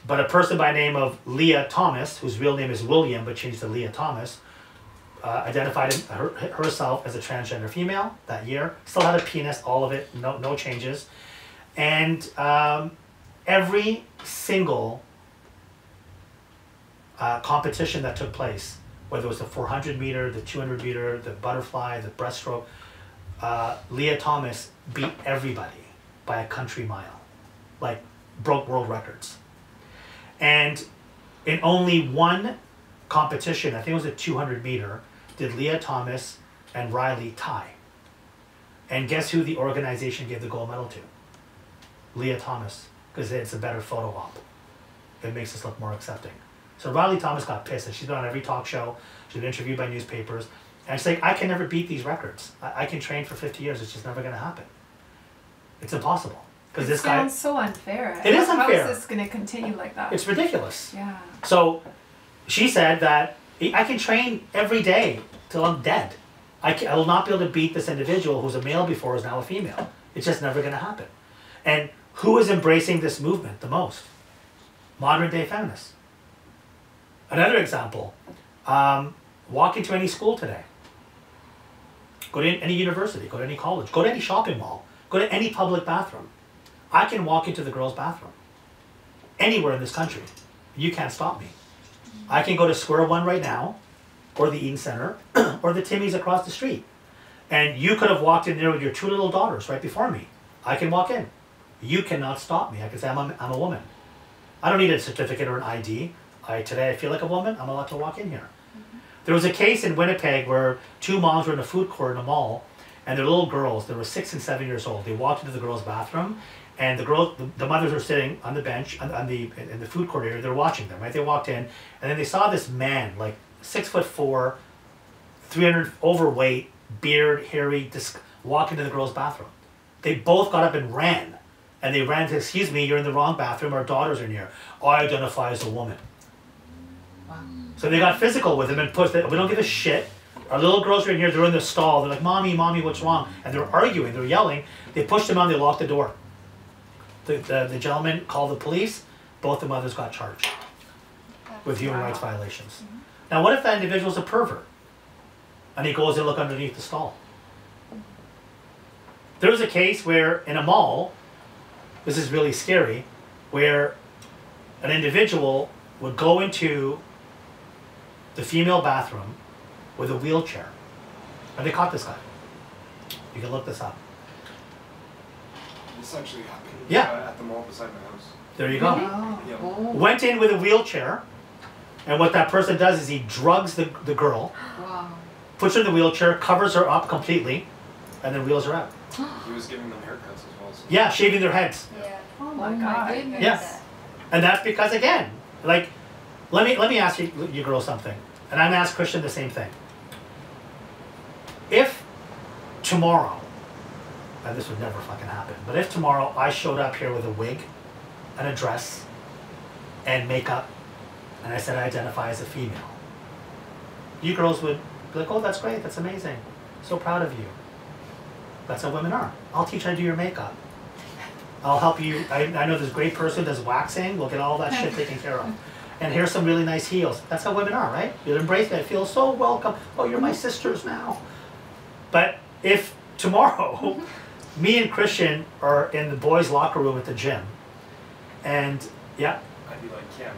But a person by the name of Leah Thomas, whose real name is William, but changed to Leah Thomas, identified herself as a transgender female that year. Still had a penis, all of it, no changes. And every single competition that took place, whether it was the 400 meter, the 200 meter, the butterfly, the breaststroke, Leah Thomas beat everybody by a country mile, like broke world records. And in only one competition, I think it was a 200 meter, did Leah Thomas and Riley tie. And guess who the organization gave the gold medal to? Leah Thomas, because it's a better photo op. It makes us look more accepting. So Riley Thomas got pissed, and she's been on every talk show. She's been interviewed by newspapers. And she's like, I can never beat these records. I can train for 50 years. It's just never going to happen. It's impossible. Because It this guy, sounds so unfair. It is How unfair. is this going to continue like that? it's ridiculous. Yeah. So she said that I can train every day till I'm dead. I will not be able to beat this individual who's a male before is now a female. It's just never going to happen. And who is embracing this movement the most? Modern day feminists. Another example, walk into any school today. Go to any university, go to any college, go to any shopping mall, go to any public bathroom. I can walk into the girls' bathroom. Anywhere in this country. You can't stop me. I can go to Square One right now, or the Eaton Center, or the Timmy's across the street. And you could have walked in there with your 2 little daughters right before me. I can walk in. You cannot stop me. I can say I'm a woman. I don't need a certificate or an ID. Today I feel like a woman, I'm allowed to walk in here. There was a case in Winnipeg where 2 moms were in a food court in a mall, and their little girls, they were 6 and 7 years old. They walked into the girls' bathroom, and the mothers were sitting on the bench in the food court area. They're watching them, right? They walked in, and then they saw this man, like 6'4", 300 overweight, beard, hairy, walk into the girls' bathroom. They both got up and ran. And they ran to, excuse me, you're in the wrong bathroom, our daughters are in here. I identify as a woman. Wow. So they got physical with him and pushed it. We don't give a shit. Our little girls are in here, they're in the stall. They're like, mommy, mommy, what's wrong? And they're arguing, they're yelling. They pushed him out, they locked the door. The gentleman called the police. Both the mothers got charged with human rights violations. Now what if that individual's a pervert? And he goes and look underneath the stall. There was a case where in a mall, this is really scary, where an individual would go into the female bathroom with a wheelchair. And they caught this guy. You can look this up. This actually happened Yeah. at the mall beside my house. There you go. Oh. Yeah. Oh, Went in with a wheelchair, and what that person does is he drugs the girl, wow. puts her in the wheelchair, covers her up completely, and then wheels her out. He was giving them haircuts as well. So. Yeah, shaving their heads. Yeah. Oh Oh my my God. goodness. Yeah. And that's because, again, like, let me ask you girls something. And I'm gonna ask Christian the same thing. If tomorrow, and this would never fucking happen, but if tomorrow I showed up here with a wig and a dress and makeup, and I said I identify as a female, you girls would be like, oh, that's great, that's amazing. So proud of you. That's how women are. I'll teach you how to do your makeup. I'll help you. I know this great person does waxing. We'll get all that shit taken care of. And here's some really nice heels. That's how women are, right? You'll embrace me. I feel so welcome. Oh, you're my sisters now. But if tomorrow, me and Christian are in the boys' locker room at the gym, and yeah. I'd be like, Kim.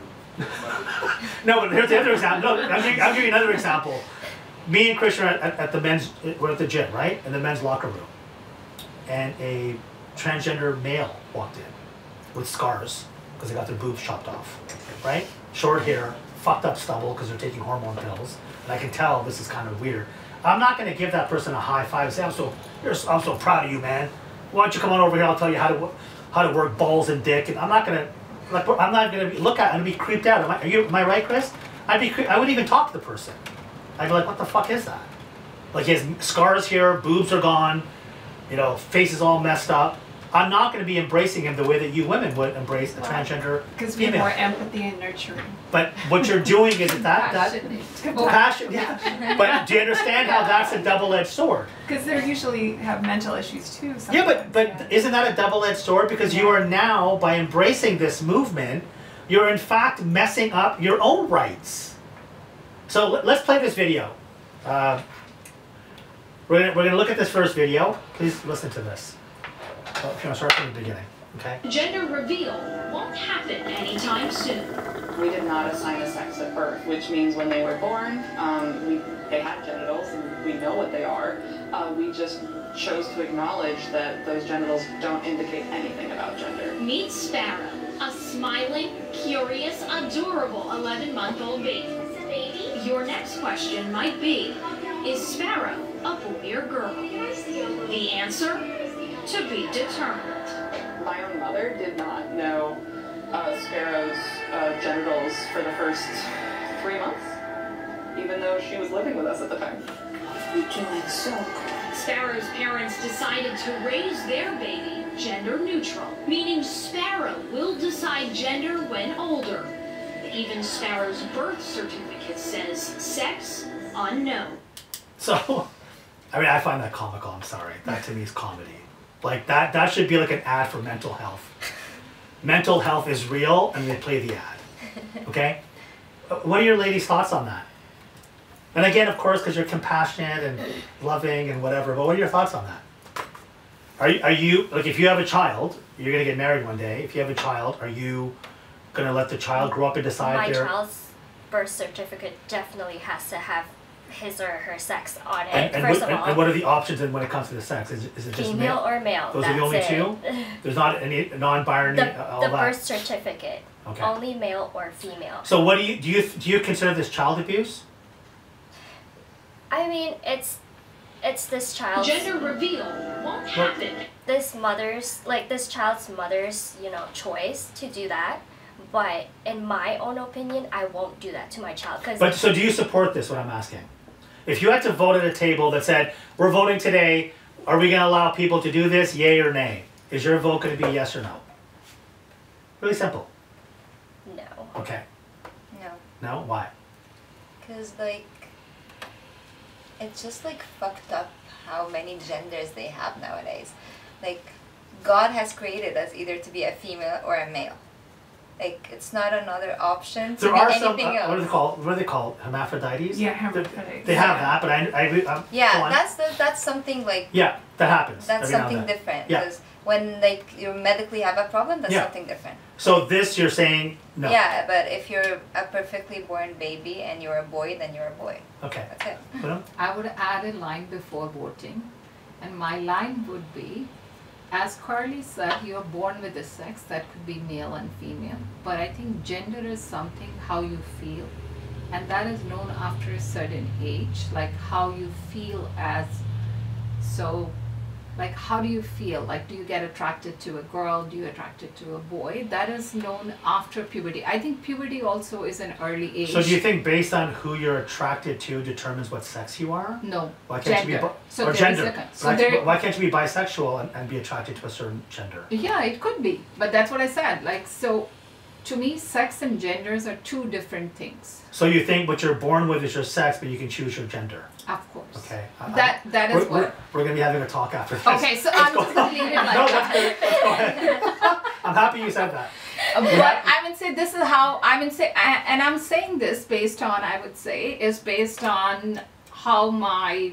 No, but here's the other example. No, I'll give you another example. Me and Christian are at the men's, we're at the gym, right? In the men's locker room. And a transgender male walked in with scars because they got their boobs chopped off, right? Short hair, fucked up stubble because they're taking hormone pills. And I can tell this is kind of weird. I'm not going to give that person a high five and say, I'm so proud of you, man. Why don't you come on over here? I'll tell you how to work balls and dick. And I'm not going to look at it and be creeped out. Am I right, Chris? I wouldn't even talk to the person. I'd be like, what the fuck is that? Like, he has scars here, boobs are gone, you know, face is all messed up. I'm not going to be embracing him the way that you women would embrace a transgender Because we have female. more empathy and nurturing. But what you're doing is Passionate. compassion. Yeah. But do you understand how that's a double-edged sword? Because they usually have mental issues too. Yeah, sometimes, but isn't that a double-edged sword? Because you are now, by embracing this movement, you're in fact messing up your own rights. So let's play this video. We're gonna look at this first video. Please listen to this. If you want to start from the beginning, okay? Gender reveal won't happen anytime soon. We did not assign a sex at birth, which means when they were born, they had genitals and we know what they are. We just chose to acknowledge that those genitals don't indicate anything about gender. Meet Sparrow, a smiling, curious, adorable 11-month-old baby. Your next question might be, is Sparrow a boy or girl? The answer? To be determined. My own mother did not know Sparrow's genitals for the first 3 months, even though she was living with us at the time. You're doing so good. Sparrow's parents decided to raise their baby gender neutral, meaning Sparrow will decide gender when older. Even Sparrow's birth certificate says sex unknown. So, I mean, I find that comical, I'm sorry. That to me is comedy. Like, that should be like an ad for mental health. Mental health is real, and they play the ad. Okay? What are your ladies' thoughts on that? And again, of course, because you're compassionate and loving and whatever, but what are your thoughts on that? Are you, like, if you have a child, you're going to get married one day, if you have a child, are you going to let the child grow up and decide My child's birth certificate definitely has to have his or her sex on it, first of all. And what are the options when it comes to the sex? Is it just female or male? Those are the only two? There's not any non-binary, all the that? birth certificate. Okay. Only male or female. So what do you consider this child abuse? I mean, it's this child's Gender reveal won't happen. this child's mother's, choice to do that. But in my own opinion, I won't do that to my child. But so do you support this? What I'm asking. If you had to vote at a table that said, "We're voting today. Are we going to allow people to do this? Yay or nay?" Is your vote going to be yes or no? Really simple. No. Okay. No. No? Why? Because, like, it's just, like, fucked up how many genders they have nowadays. Like, God has created us either to be a female or a male. Like, it's not another option to There be are some, anything else. what are they called? Hermaphrodites? Yeah, hermaphrodites. They have that, but that's something, like... Yeah, that happens. That's every now and something then. different. Yeah. Because when, like, you medically have a problem, that's Yeah. something different. So this, you're saying no. Yeah, but if you're a perfectly born baby and you're a boy, then you're a boy. Okay. That's it. Put I would add a line before voting, and my line would be, as Carly said, you're born with a sex that could be male and female, but I think gender is something how you feel, and that is known after a certain age, like how you feel like how do you feel? Like, do you get attracted to a girl? Do you attracted to a boy? That is known after puberty. I think puberty also is an early age. So do you think based on who you're attracted to determines what sex you are? No. Why can't gender. you be So or there is gender? Why can't you be bisexual and be attracted to a certain gender? Yeah, it could be, but that's what I said. Like, so to me, sex and genders are two different things. So you think what you're born with is your sex, but you can choose your gender? Of course. Okay. That is what. We're going to be having a talk after this. Okay, so I'm just going to leave it like No, that. that's good. Let's go ahead. I'm happy you said that. But I would say this is how I would say, and I'm saying this based on, I would say, is based on how my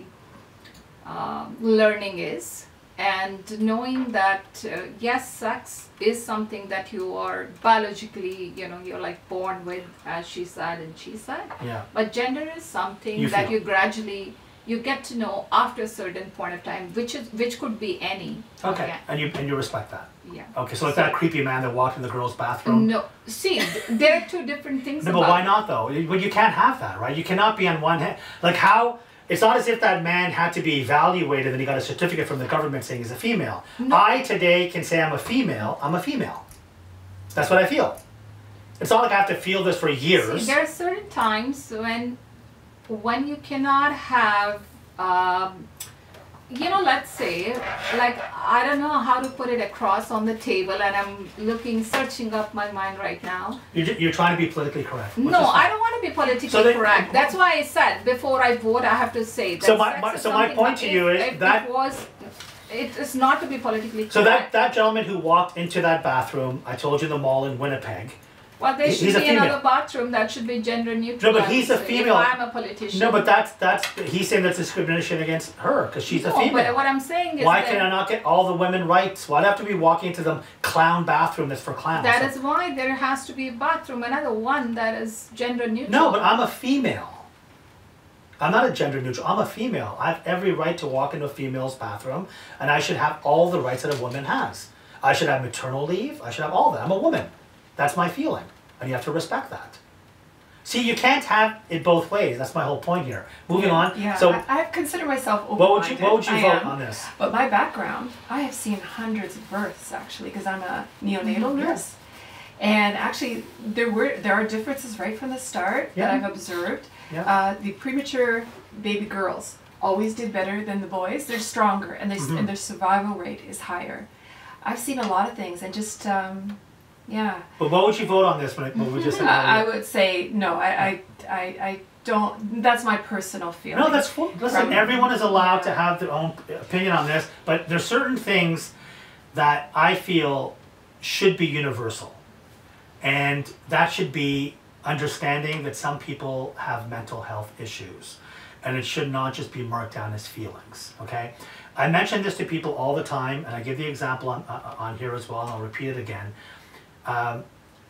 learning is, and knowing that yes, sex is something that you are biologically, you're like born with, as she said and she said. Yeah. But gender is something that you gradually get to know after a certain point of time, which could be any. Okay. And you respect that. Yeah. Okay, so like that creepy man that walked in the girls' bathroom. No, see, there are two different things. No, but why not though? Well, you can't have that, right? You cannot be on one hand. Like how? It's not as if that man had to be evaluated and he got a certificate from the government saying he's a female. No. I today can say I'm a female. I'm a female. That's what I feel. It's not like I have to feel this for years. See, there are certain times when you cannot have, let's say, like, I don't know how to put it across on the table, and I'm searching up my mind right now. You're trying to be politically correct. No, I don't want to be politically correct. That's why I said before I vote, I have to say that. So my point to you is that it is not to be politically correct. So that gentleman who walked into that bathroom, I told you in the mall in Winnipeg. Well, there should be another bathroom that should be gender neutral. No, but he's a female. If I'm a politician. No, but he's saying that's discrimination against her because she's a female. But what I'm saying is why can I not get all the women rights? Why do I have to be walking into the clown bathroom that's for clowns? That is why there has to be a bathroom, another one that is gender neutral. No, but I'm a female. I'm not a gender neutral. I'm a female. I have every right to walk into a female's bathroom, and I should have all the rights that a woman has. I should have maternal leave. I should have all that. I'm a woman. That's my feeling. And you have to respect that. See, you can't have it both ways. That's my whole point here. Moving on. Yeah, so I consider myself open-minded. What would you vote on this? But my background, I have seen hundreds of births actually, because I'm a neonatal nurse. And actually, there are differences right from the start that I've observed. The premature baby girls always did better than the boys. They're stronger, and and their survival rate is higher. I've seen a lot of things, and just yeah. But what would you vote on this when we just said? I would say no. I don't. That's my personal feeling. No, that's listen. Everyone is allowed to have their own opinion on this, but there's certain things that I feel should be universal, and that should be understanding that some people have mental health issues, and it should not just be marked down as feelings. Okay, I mention this to people all the time, and I give the example on here as well, and I'll repeat it again.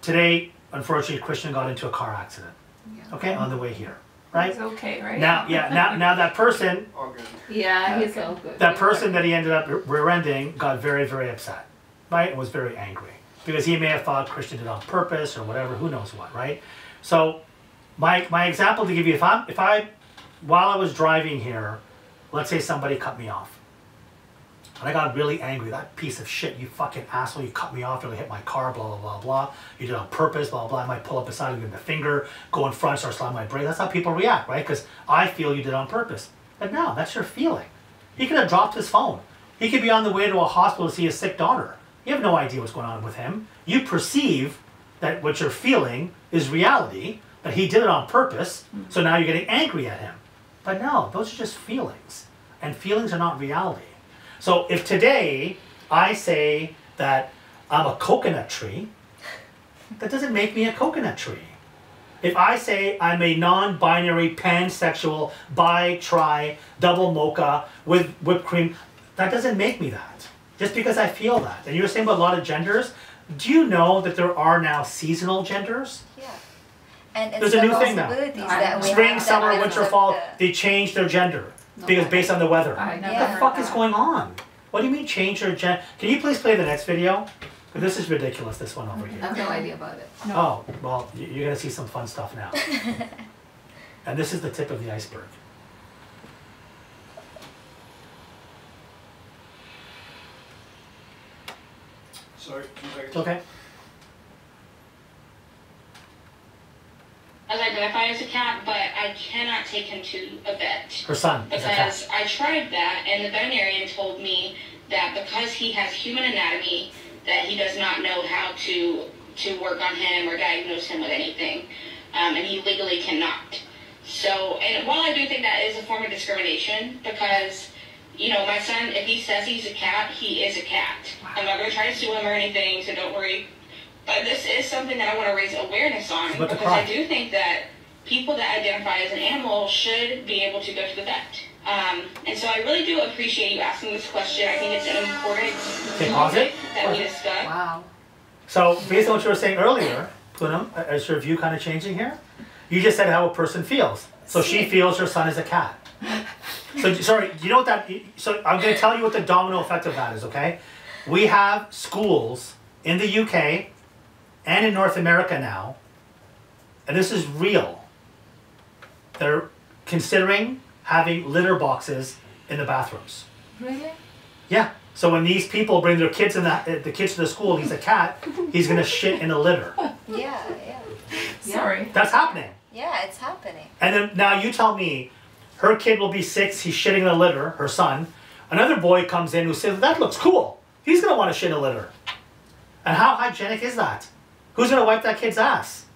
Today, unfortunately, Christian got into a car accident. Yeah. Okay, on the way here, right? It's okay, right? Now, yeah, now that person. All good. Yeah, he's all good. That person that he ended up rear-ending got very, very upset, right? And was very angry because he may have thought Christian did it on purpose or whatever. Who knows what, right? So, my example to give you, if I while I was driving here, let's say somebody cut me off. And I got really angry. That piece of shit, you fucking asshole, you cut me off, you hit my car, blah, blah, blah, blah. You did it on purpose, blah, blah. I might pull up beside you, give him the finger, go in front, start slamming my brake. That's how people react, right? Because I feel you did it on purpose. But no, that's your feeling. He could have dropped his phone. He could be on the way to a hospital to see his sick daughter. You have no idea what's going on with him. You perceive that what you're feeling is reality, that he did it on purpose, so now you're getting angry at him. But no, those are just feelings. And feelings are not reality. So if today I say that I'm a coconut tree, that doesn't make me a coconut tree. If I say I'm a non-binary, pansexual, bi, tri, double mocha with whipped cream, that doesn't make me that. Just because I feel that. And you were saying about a lot of genders. Do you know that there are now seasonal genders? Yeah. And it's there's a new thing now. That Spring, summer, winter, fall, they change their gender. Because based on the weather. I never What the fuck is going on? What do you mean change your gender? Can you please play the next video? This is ridiculous, this one over I here. have no idea about it. No. Oh, well, you're going to see some fun stuff now. And this is the tip of the iceberg. Sorry, 2 seconds. It's okay. I identify as a cat, but I cannot take him to a vet. Her son is a cat. Because I tried that, and the veterinarian told me that because he has human anatomy, that he does not know how to work on him or diagnose him with anything, and he legally cannot. So, and while I do think that is a form of discrimination, because, you know, my son, if he says he's a cat, he is a cat. I'm not going to try to sue him or anything, so don't worry. But this is something that I want to raise awareness on, because I do think that people that identify as an animal should be able to go to the vet. And so I really do appreciate you asking this question. I think it's an important topic that we discuss. Wow. So, based on what you were saying earlier, Poonam, is your view kind of changing here? You just said how a person feels. So she feels her son is a cat. So, sorry, you know what that... So, I'm going to tell you what the domino effect of that is, okay? We have schools in the UK and in North America now, and this is real. They're considering having litter boxes in the bathrooms. Really? Yeah. So when these people bring their kids the kids to the school, and he's a cat, he's gonna shit in a litter. Yeah. Sorry. That's happening. Yeah, it's happening. And then now you tell me, her kid will be 6, he's shitting in a litter, her son. Another boy comes in who says, that looks cool. He's gonna want to shit in a litter. And how hygienic is that? Who's gonna wipe that kid's ass?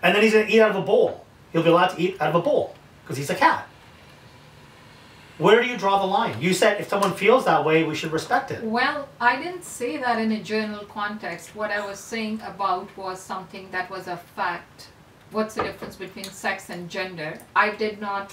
And then he's gonna eat out of a bowl. He'll be allowed to eat out of a bowl because he's a cat. Where do you draw the line? You said if someone feels that way, we should respect it. Well, I didn't say that in a general context. What I was saying about was something that was a fact. What's the difference between sex and gender? I did not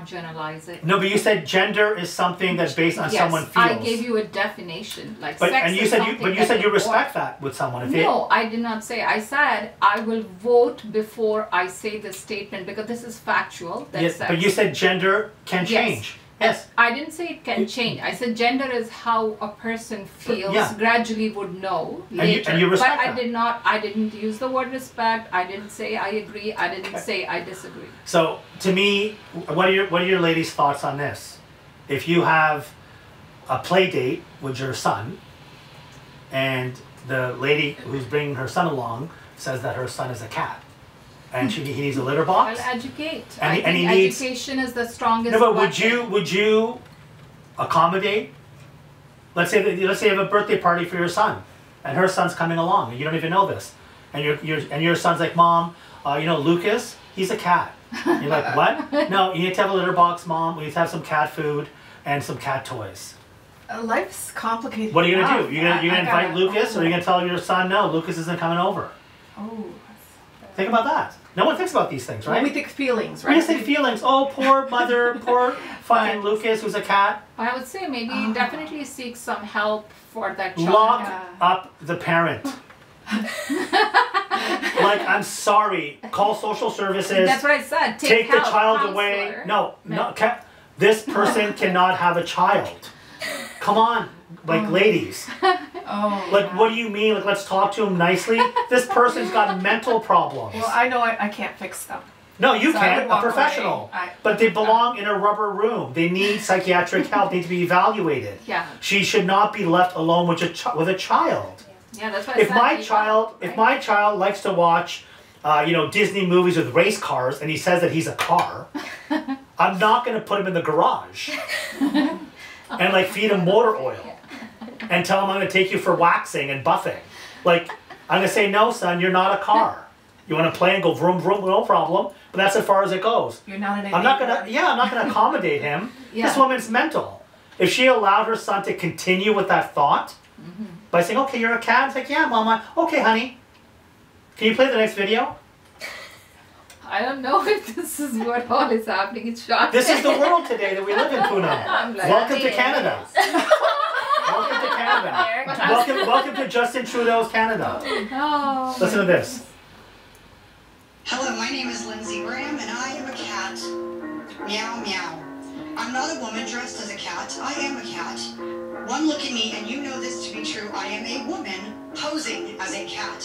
generalize it. No, but you said gender is something that's based on someone feels. I gave you a definition. Like but, sex and you is said something you said you respect that with someone. If no, I did not say. I said I will vote before I say this statement because this is factual. That's yes, but you said gender can change. Yes. I didn't say it can change. I said gender is how a person feels, gradually would know later. And you respect but that. I didn't use the word respect. I didn't say I agree. I didn't say I disagree. So to me, what are your ladies' thoughts on this? If you have a play date with your son, and the lady who's bringing her son along says that her son is a cat, and he needs a litter box. Well, educate. And I he think needs- education is the strongest No, but weapon. would you accommodate? Let's say you have a birthday party for your son, and her son's coming along, and you don't even know this, and your son's like, Mom, you know Lucas, he's a cat. You're like, what? No, you need to have a litter box, Mom. We need to have some cat food and some cat toys. Life's complicated. What are you gonna enough. do? You're gonna I invite gotta- Lucas, or are you gonna tell your son, no, Lucas isn't coming over? Oh. Think about that. No one thinks about these things, right? Well, we think feelings, We right? just think feelings. Oh, poor mother, poor fucking Lucas, who's a cat. I would say maybe definitely seek some help for that child. Lock Yeah. up the parent. Like, I'm sorry. Call social services. That's what I said. Take the help, child away. counselor. No. This person cannot have a child. Come on, like ladies. Oh. Like, what do you mean? Like, let's talk to him nicely. This person's got mental problems. Well, I know I can't fix them. No, you So I can't. would A walk professional. away. But they belong in a rubber room. They need psychiatric help. They need to be evaluated. Yeah. She should not be left alone with a child. Yeah, that's what I If said. my people, child, if right? my child likes to watch, Disney movies with race cars, and he says that he's a car, I'm not going to put him in the garage and like feed him motor oil and tell him I'm going to take you for waxing and buffing. Like, I'm going to say, no, son, you're not a car. You want to play and go vroom vroom, no problem. But that's as far as it goes. You're not an I'm not enabler. gonna accommodate him. Yeah. This woman's mental. If she allowed her son to continue with that thought by saying, "Okay, you're a cat," it's like, "Yeah, Mama. Okay, honey. Can you play the next video?" I don't know if this is what all is happening. It's shocking. This is the world today that we live in, Poonam. I'm like, Welcome to Canada. Welcome to Canada. Welcome to Justin Trudeau's Canada. Oh, Listen to this. Hello, my name is Lindsay Graham, and I am a cat. Meow, meow. I'm not a woman dressed as a cat. I am a cat. One look at me, and you know this to be true. I am a woman posing as a cat.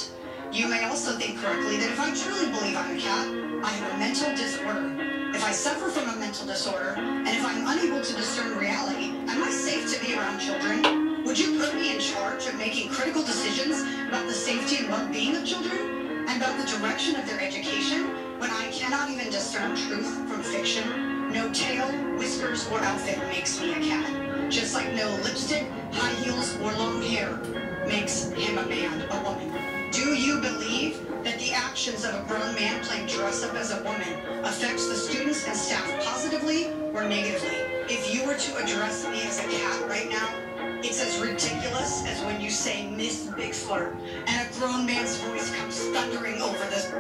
You may also think correctly that if I truly believe I'm a cat, I have a mental disorder. If I suffer from a mental disorder, and if I'm unable to discern reality, am I safe to be around children? Would you put me in charge of making critical decisions about the safety and well-being of children? And about the direction of their education when I cannot even discern truth from fiction? No tail, whiskers, or outfit makes me a cat. Just like no lipstick, high heels, or long hair makes him a man, a woman. Do you believe that the actions of a grown man playing dress up as a woman affects the students and staff positively or negatively? If you were to address me as a cat right now, it's as ridiculous as when you say Miss Bigflirt and a grown man's voice comes thundering over this.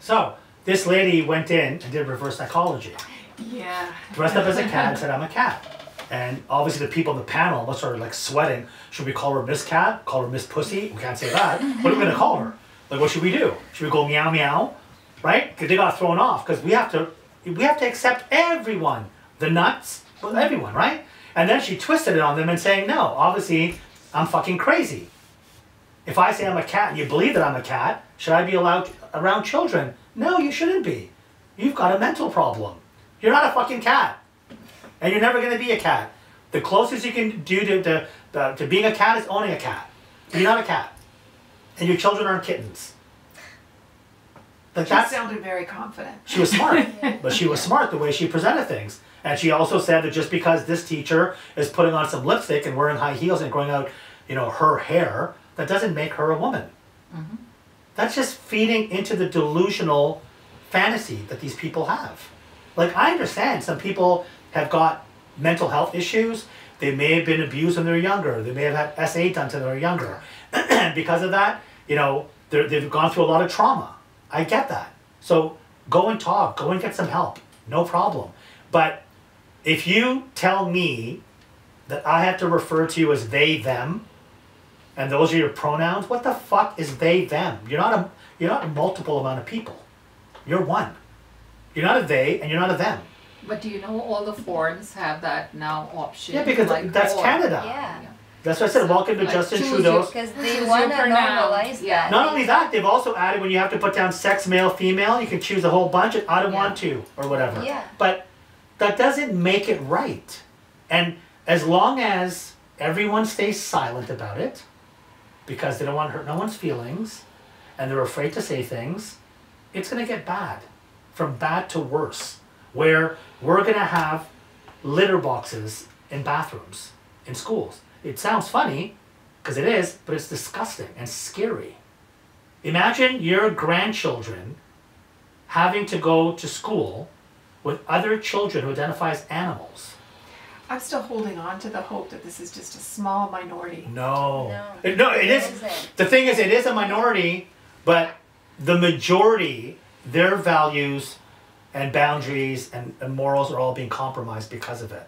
So, this lady went in and did reverse psychology. Yeah. Dressed up as a cat and said, I'm a cat. And obviously the people on the panel must start like sweating. Should we call her Miss Cat? Call her Miss Pussy? We can't say that. What are we going to call her? Like, what should we do? Should we go meow meow? Right? Because they got thrown off. Because we have to accept everyone. The nuts, everyone, right? And then she twisted it on them and saying, no, obviously I'm fucking crazy. If I say I'm a cat and you believe that I'm a cat, should I be allowed around children? No, you shouldn't be. You've got a mental problem. You're not a fucking cat. And you're never going to be a cat. The closest you can do to being a cat is owning a cat. You're not a cat. And your children aren't kittens. Like She that's, sounded very confident. she was smart. But she was smart the way she presented things. And she also said that just because this teacher is putting on some lipstick and wearing high heels and growing out, her hair, that doesn't make her a woman. Mm-hmm. That's just feeding into the delusional fantasy that these people have. Like, I understand some people have got mental health issues. They may have been abused when they were younger. They may have had SA done to them when they were younger. And because of that, they've gone through a lot of trauma. I get that. So go and talk. Go and get some help. No problem. But if you tell me that I have to refer to you as they, them, and those are your pronouns, what the fuck is they, them? You're not a multiple amount of people. You're one. You're not a they and you're not a them. But do you know all the forms have that now option? Yeah, because that's or. Canada. Yeah. That's what I said. Welcome to Like, Justin choose Trudeau's. Because Choose they your want to pronoun. normalize Yeah. that. Not only that, they've also added when you have to put down sex, male, female, you can choose a whole bunch of I don't want to or whatever. Yeah. But that doesn't make it right. And as long as everyone stays silent about it, because they don't want to hurt no one's feelings, and they're afraid to say things, it's going to get bad, from bad to worse, where we're going to have litter boxes in bathrooms, in schools. It sounds funny, because it is, but it's disgusting and scary. Imagine your grandchildren having to go to school with other children who identify as animals. I'm still holding on to the hope that this is just a small minority. No. No. It is. The thing is, it is a minority, but the majority, their values and boundaries and morals are all being compromised because of it.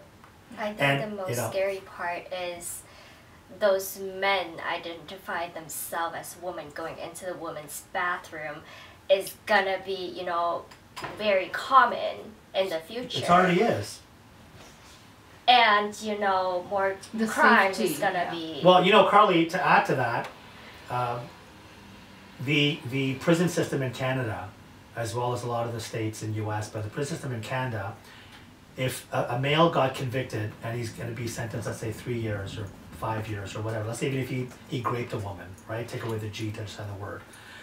I think And, the most you know, scary part is those men identify themselves as women going into the women's bathroom is gonna be, you know, very common in the future. It already is. And, you know, more The crime safety, is gonna yeah. be. Well, you know, Carly, to add to that, the prison system in Canada, as well as a lot of the states in US, but the prison system in Canada, if a male got convicted and he's going to be sentenced, let's say 3 years or 5 years or whatever, let's say even if he raped a woman, right? Take away the G to understand the word.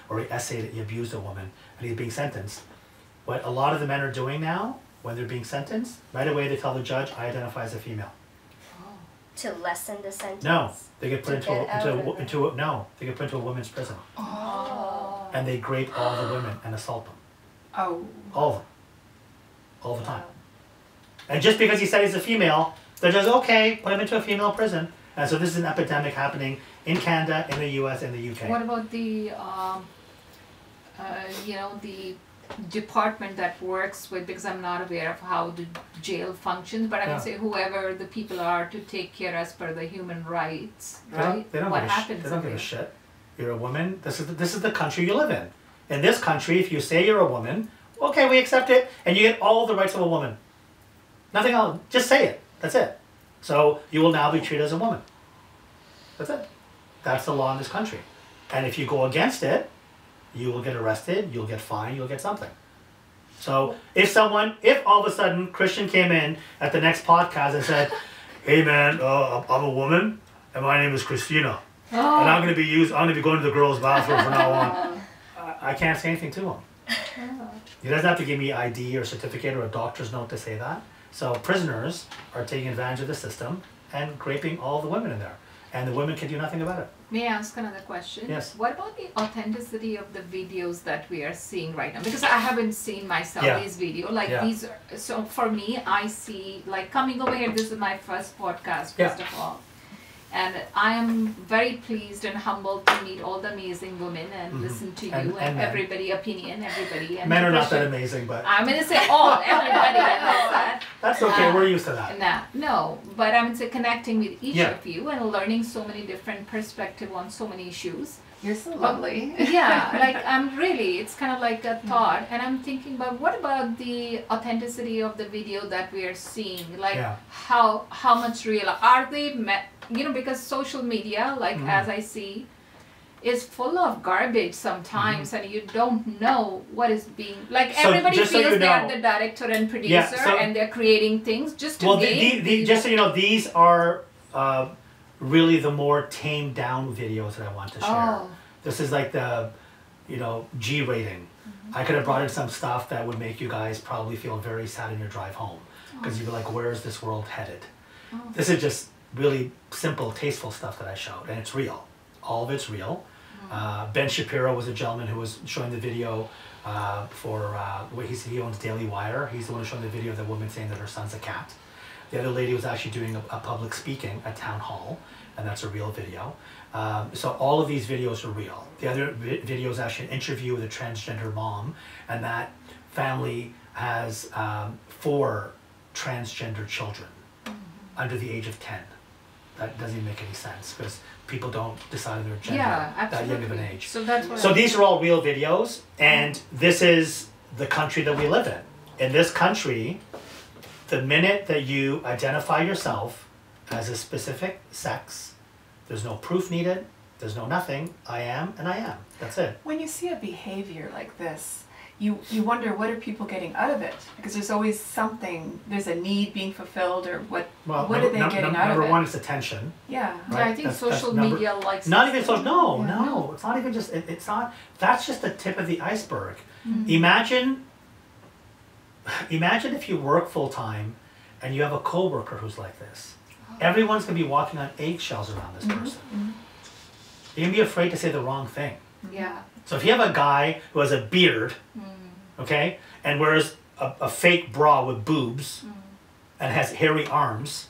Or he essayed it, he abused a woman, and he's being sentenced. What a lot of the men are doing now, when they're being sentenced, right away they tell the judge, I identify as a female. To lessen the sentence. No, they get put To get out of it. they get put into a women's prison. Oh. And they grape all the women and assault them. Oh. All of them. All the time. And just because he said he's a female, they're just, okay, put him into a female prison. And so this is an epidemic happening in Canada, in the US, and the UK. What about the, the department that works with, because I'm not aware of how the jail functions, but I Yeah. would say whoever the people are to take care as per the human rights, right? They don't What give happens? They don't give a there? shit. You're a woman. This is the country you live in. In this country, if you say you're a woman, okay, we accept it, and you get all the rights of a woman. Nothing else. Just say it. That's it. So you will now be treated as a woman. That's it. That's the law in this country. And if you go against it, you will get arrested, you'll get fined, you'll get something. So if all of a sudden Christian came in at the next podcast and said, hey man, I'm a woman and my name is Christina. And I'm gonna be going to the girls' bathroom from now on. I can't say anything to him. He doesn't have to give me ID or certificate or a doctor's note to say that. So prisoners are taking advantage of the system and raping all the women in there. And the women can do nothing about it. May I ask another question? Yes. What about the authenticity of the videos that we are seeing right now? Because I haven't seen myself Yeah. these videos. Like Yeah. these are, so for me, I see, like coming over here, this is my first podcast, Yeah. first of all. And I am very pleased and humbled to meet all the amazing women and listen to you And and, men. everybody opinion, everybody. And Men are not Christian- that amazing, but I'm gonna say all, everybody. that. that's okay, we're used to that. No, but I'm connecting with each Yeah. of you and learning so many different perspectives on so many issues. You're so lovely. Yeah, like it's kind of like a thought, and I'm thinking about what about the authenticity of the video that we are seeing, like Yeah. how much real are they? Because social media, like as I see, is full of garbage sometimes, and you don't know what is being like. So, Everybody just so feels you they are know- the director and producer, so- and they're creating things just to Well, gain. just so you know, these are really the more tamed down videos that I want to share. Oh. This is like the, G rating. I could have brought in some stuff that would make you guys probably feel very sad in your drive home. Because you'd be like, where is this world headed? This is just really simple, tasteful stuff that I showed, and it's real. All of it's real. Ben Shapiro was a gentleman who was showing the video he owns Daily Wire. He's the one showing the video of the woman saying that her son's a cat. The other lady was actually doing a public speaking at town hall, and that's a real video. So all of these videos are real. The other video is actually an interview with a transgender mom, and that family has 4 transgender children under the age of 10. That doesn't even make any sense because people don't decide their gender that young of an age. So that's what So these are all real videos, and this is the country that we live in. In this country, the minute that you identify yourself as a specific sex, there's no proof needed, there's no nothing. I am and I am. That's it. When you see a behavior like this, you wonder what are people getting out of it, because there's always something, there's a need being fulfilled, or what are they getting out of it? Number one is attention. Yeah. Right? Yeah, I think social media likes. Not even social. No, it's not even just. It's not. That's just the tip of the iceberg. Imagine if you work full time, and you have a coworker who's like this. Everyone's gonna be walking on eggshells around this person. You're gonna be afraid to say the wrong thing. Yeah. So if you have a guy who has a beard, okay, and wears a fake bra with boobs, and has hairy arms,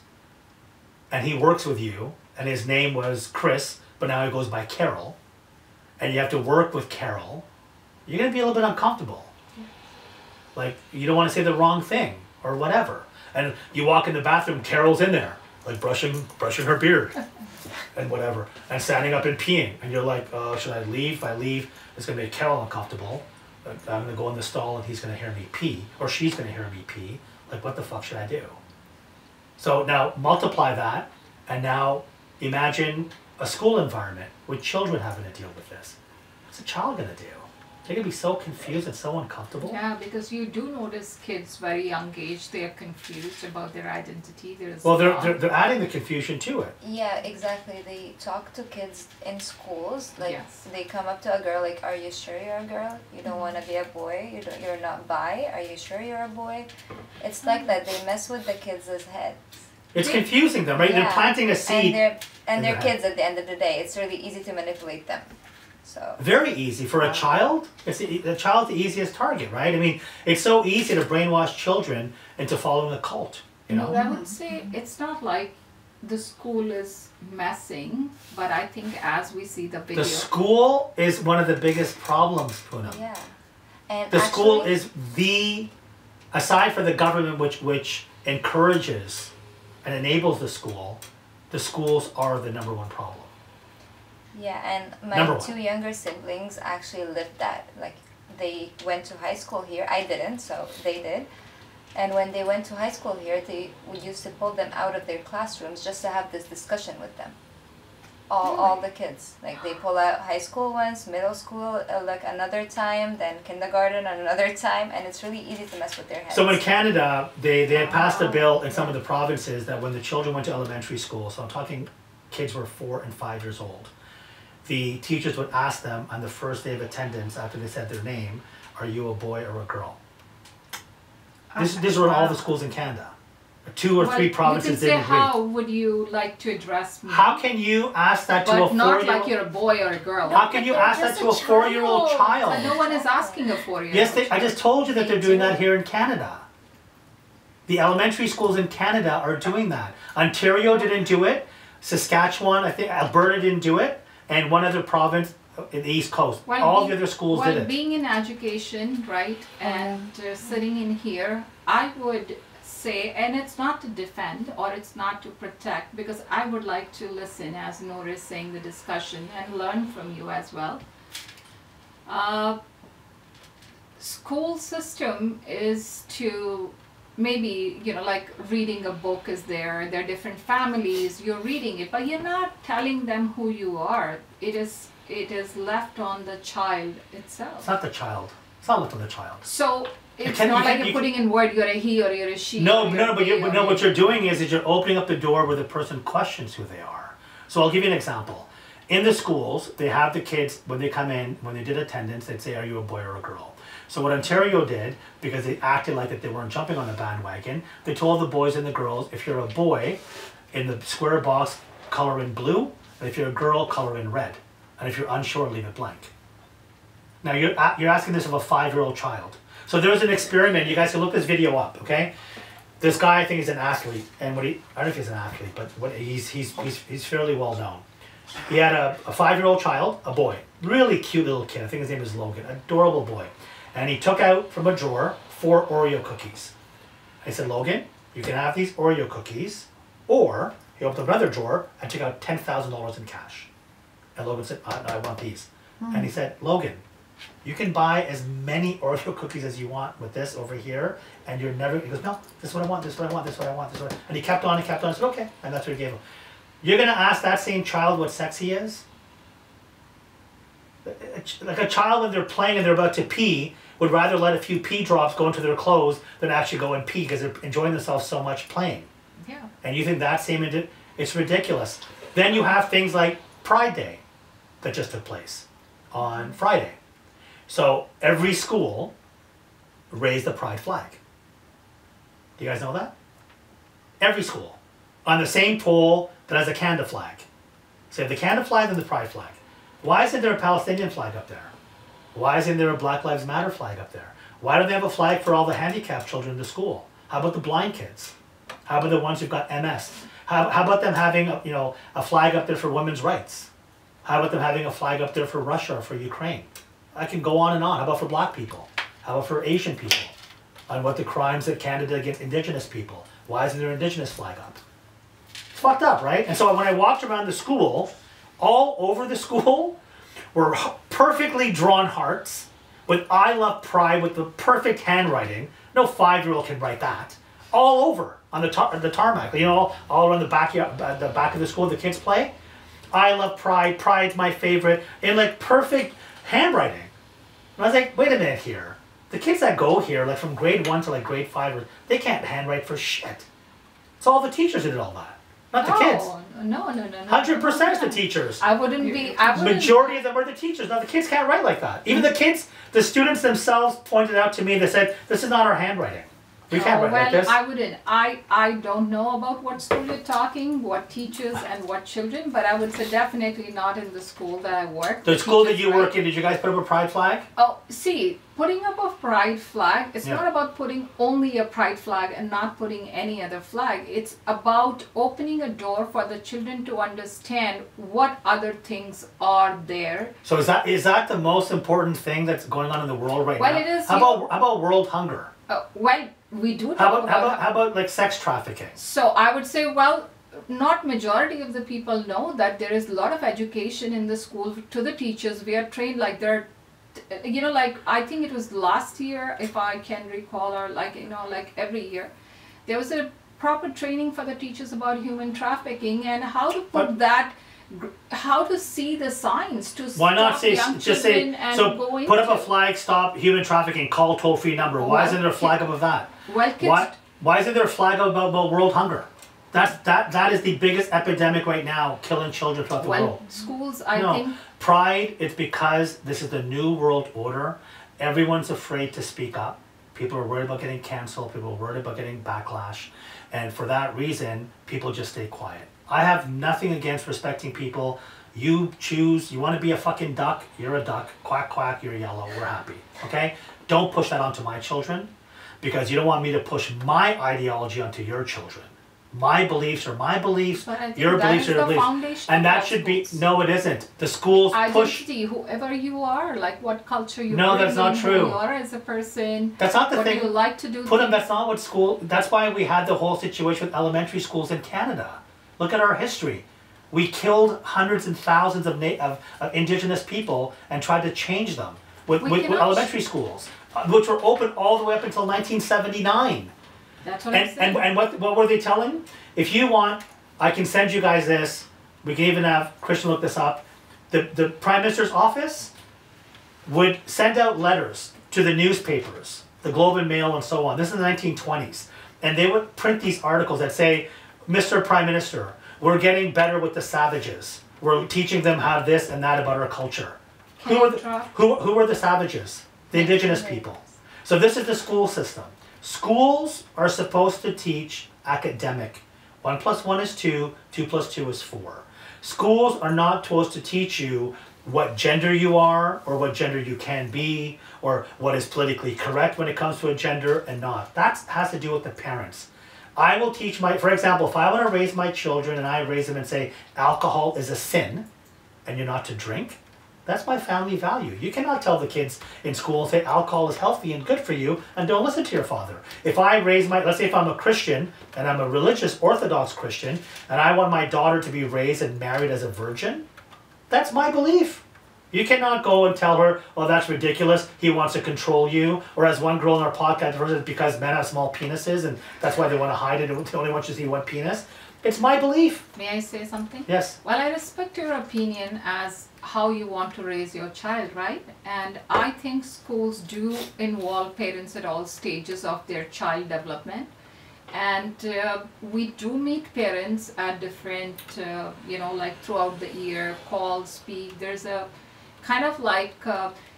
and he works with you, and his name was Chris, but now he goes by Carol, and you have to work with Carol, you're gonna be a little bit uncomfortable. Like, you don't want to say the wrong thing, or whatever. And you walk in the bathroom, Carol's in there, like brushing her beard, and whatever, and standing up and peeing, and you're like, should I leave? If I leave, it's gonna make Carol uncomfortable. I'm gonna go in the stall and he's gonna hear me pee, or she's gonna hear me pee. Like, what the fuck should I do? So now multiply that, and now imagine a school environment with children having to deal with this. What's a child gonna do? They're gonna be so confused and so uncomfortable. Yeah, because you do notice kids very young age, they are confused about their identity. Well, they're adding the confusion to it. Yeah, exactly. They talk to kids in schools. Like, Yes. they come up to a girl like, "Are you sure you're a girl? You don't want to be a boy? You're not bi? Are you sure you're a boy?" It's like that. They mess with the kids' heads. It's confusing them, right? Yeah. They're planting a seed. And they're kids at the end of the day. It's really easy to manipulate them. So. Very easy for a child. The child's the easiest target, right? I mean, it's so easy to brainwash children into following a cult. You know. I would say it's not like the school is messing, but I think as we see the video. The school is one of the biggest problems, Poonam. Yeah. And the school is aside from the government, which encourages and enables the schools are the number one problem. Yeah, and my two younger siblings actually lived that. Like, they went to high school here. I didn't, so they did. And when they went to high school here, we used to pull them out of their classrooms just to have this discussion with them. All the kids. Like, they pull out high school once, middle school like another time, then kindergarten another time, and it's really easy to mess with their heads. So in Canada, they had passed a bill in some of the provinces that when the children went to elementary school, so I'm talking kids were 4 and 5 years old, the teachers would ask them on the first day of attendance after they said their name, "Are you a boy or a girl?" These were all the schools in Canada. 2 or 3 provinces didn't agree. How would you like to address me? How can you ask that to a 4-year-old? But not like you're a boy or a girl. How can you ask that to a 4-year-old child? But no one is asking a 4-year-old. Yes, I just told you that they're doing that here in Canada. The elementary schools in Canada are doing that. Ontario didn't do it. Saskatchewan, I think Alberta didn't do it. And one other province in the East Coast. All the other schools did it. Being in education, right, and sitting in here, I would say, and it's not to defend or it's not to protect, because I would like to listen, as Nora is saying, the discussion and learn from you as well. School system is to maybe, like reading a book is there are different families, you're reading it, but you're not telling them who you are. It is left on the child itself. It's not the child. It's not left on the child. So it's not like you're putting in word, you're a he or you're a she. But what you're doing is you're opening up the door where the person questions who they are. So I'll give you an example. In the schools, they have the kids, when they come in, when they did attendance, they'd say, "Are you a boy or a girl?" So what Ontario did, because they acted like that they weren't jumping on the bandwagon, they told the boys and the girls, if you're a boy, in the square box, color in blue, and if you're a girl, color in red. And if you're unsure, leave it blank. Now you're asking this of a 5-year-old child. So there was an experiment, you guys can look this video up, okay? This guy, I think he's an athlete, and I don't know if he's an athlete, but he's fairly well known. He had a 5-year-old child, a boy, really cute little kid, I think his name is Logan, adorable boy. And he took out from a drawer 4 Oreo cookies. I said, "Logan, you can have these Oreo cookies," or he opened another drawer and took out $10,000 in cash. And Logan said, I want these. And he said, "Logan, you can buy as many Oreo cookies as you want with this over here, and you're never," he goes, "No, this is what I want, this is what I want, this is what I want, this is what I want." And he kept on and kept on. I said, "Okay." And that's what he gave him. You're going to ask that same child what sex he is? Like a child when they're playing and they're about to pee, would rather let a few pee drops go into their clothes than actually go and pee because they're enjoying themselves so much playing. Yeah. And you think that same, it's ridiculous. Then you have things like Pride Day that just took place on Friday. So every school raised the pride flag. Do you guys know that? Every school. On the same pole that has a Canada flag. So you have the Canada flag and the pride flag. Why isn't there a Palestinian flag up there? Why isn't there a Black Lives Matter flag up there? Why don't they have a flag for all the handicapped children in the school? How about the blind kids? How about the ones who've got MS? How about them having a flag up there for women's rights? How about them having a flag up there for Russia or for Ukraine? I can go on and on. How about for black people? How about for Asian people? On what the crimes that Canada against Indigenous people? Why isn't there an Indigenous flag up? It's fucked up, right? And so when I walked around the school, all over the school were perfectly drawn hearts with I love pride with the perfect handwriting. No 5-year-old can write that. All over on the tarmac, all around the back of the school the kids play. I love pride, pride's my favorite, in like perfect handwriting. And I was like, wait a minute here. The kids that go here, like from grade 1 to like grade 5, they can't handwrite for shit. It's all the teachers who did all that, not the kids. No. 100% is the teachers. I wouldn't. Majority of them are the teachers. Now the kids can't write like that. Even the kids, the students themselves pointed out to me, they said, this is not our handwriting. We can't write like this. I wouldn't. I don't know about what school you're talking, what teachers and what children, but I would say definitely not in the school that I work. The school that you work in, did you guys put up a pride flag? Oh, see, putting up a pride flag, it's not about putting only a pride flag and not putting any other flag. It's about opening a door for the children to understand what other things are there. So is that the most important thing that's going on in the world right now? Well, it is. How about world hunger? Well, we do talk how about like sex trafficking? So I would say, well, not majority of the people know that there is a lot of education in the school to the teachers. We are trained like they're, like I think it was last year, if I can recall, or like every year, there was a proper training for the teachers about human trafficking and how to put how to see the signs to why not stop say young just say children and so go put up into- a flag, stop human trafficking, call toll-free number. Why isn't there a flag up of that? Well, kids, why isn't there a flag up about world hunger? That is the biggest epidemic right now, killing children throughout the world. Schools, I think. Pride, it's because this is the new world order. Everyone's afraid to speak up. People are worried about getting canceled. People are worried about getting backlash. And for that reason, people just stay quiet. I have nothing against respecting people. You choose, you want to be a fucking duck, you're a duck. Quack, quack, you're yellow, we're happy. Okay? Don't push that onto my children because you don't want me to push my ideology onto your children. My beliefs are my beliefs, your beliefs are your beliefs. And that should be, no it isn't. The schools push. Identity, whoever you are, like what culture you No, that's not true. Who you are as a person. That's not the thing. What you like to do. That's not what school, that's why we had the whole situation with elementary schools in Canada. Look at our history. We killed hundreds and thousands of indigenous people and tried to change them with elementary schools, which were open all the way up until 1979. That's what I'm saying. And what were they telling? If you want, I can send you guys this. We can even have Christian look this up. The Prime Minister's office would send out letters to the newspapers, the Globe and Mail and so on. This is the 1920s. And they would print these articles that say, Mr. Prime Minister, we're getting better with the savages. We're teaching them how this and that about our culture. Who are the savages? The indigenous people. So this is the school system. Schools are supposed to teach academic. 1 + 1 is 2, 2 + 2 is 4. Schools are not supposed to teach you what gender you are or what gender you can be or what is politically correct when it comes to a gender and not. That has to do with the parents. I will teach for example, if I want to raise my children and I raise them and say alcohol is a sin and you're not to drink, that's my family value. You cannot tell the kids in school and say alcohol is healthy and good for you and don't listen to your father. If I raise let's say if I'm a Christian and I'm a religious Orthodox Christian and I want my daughter to be raised and married as a virgin, that's my belief. You cannot go and tell her, oh, that's ridiculous, he wants to control you. Or as one girl in our podcast, it's because men have small penises and that's why they want to hide it, they only want you to see one penis. It's my belief. May I say something? Yes. Well, I respect your opinion as how you want to raise your child, right? And I think schools do involve parents at all stages of their child development. And we do meet parents at different, like throughout the year, call, speak. There's a kind of like,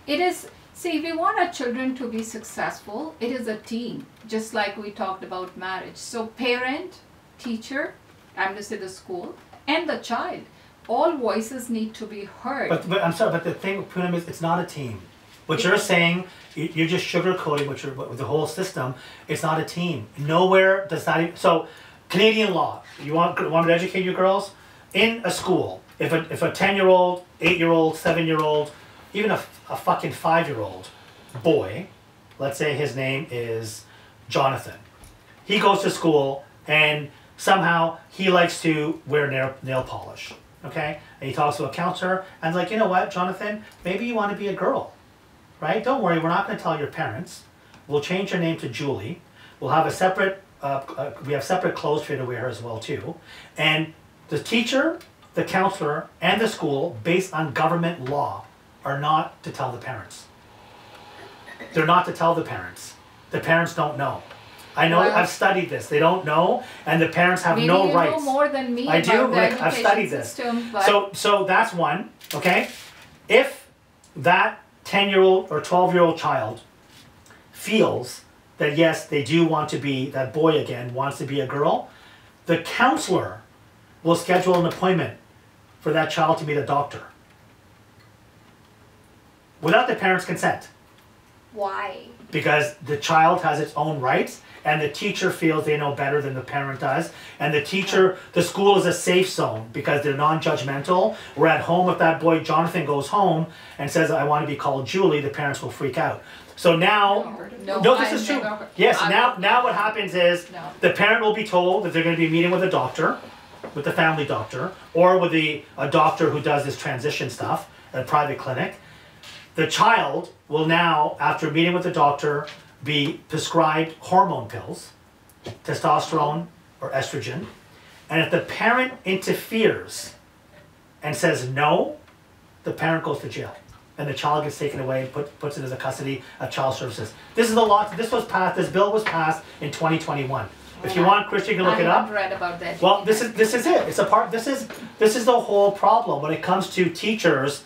it is, see, if we want our children to be successful, it is a team, just like we talked about marriage. So parent, teacher, I'm going to say the school, and the child, all voices need to be heard. But I'm sorry, but the thing with Poonam is it's not a team. What you're saying, you're just sugarcoating with the whole system. It's not a team. Nowhere does that even, so Canadian law, you want me to educate you girls? In a school, if a 10-year-old, 8-year-old, 7-year-old, even a fucking 5-year-old boy, let's say his name is Jonathan. He goes to school and somehow he likes to wear nail polish, okay? And he talks to a counselor and is like, you know what, Jonathan, maybe you want to be a girl, right? Don't worry, we're not going to tell your parents. We'll change your name to Julie. We'll have a separate, we have separate clothes for you to wear as well too. And the teacher, the counselor, and the school, based on government law, are not to tell the parents. They're not to tell the parents. The parents don't know. I know, Well, I've studied this. They don't know, and the parents have maybe no you rights. know more than me I do, about the like, I've education studied this. system, but So that's one, okay? If that 10-year-old or 12-year-old child feels that yes, they do want to be, that boy again wants to be a girl, the counselor will schedule an appointment for that child to meet a doctor. Without the parents' consent. Why? Because the child has its own rights and the teacher feels they know better than the parent does. And the teacher, the school is a safe zone because they're non-judgmental. We're at home, if that boy Jonathan goes home and says, I want to be called Julie, the parents will freak out. So now, no, this is true. Yes, now what happens is the parent will be told that they're going to be meeting with a doctor, with the family doctor, or with a doctor who does this transition stuff at a private clinic. The child will now, after meeting with the doctor, be prescribed hormone pills, testosterone or estrogen. And if the parent interferes and says no, the parent goes to jail. And the child gets taken away and puts into the custody of child services. This is the law. This bill was passed in 2021. If you want, Christian, you can look it up. I haven't read about that. Well, this is it. It's a part. This is the whole problem when it comes to teachers.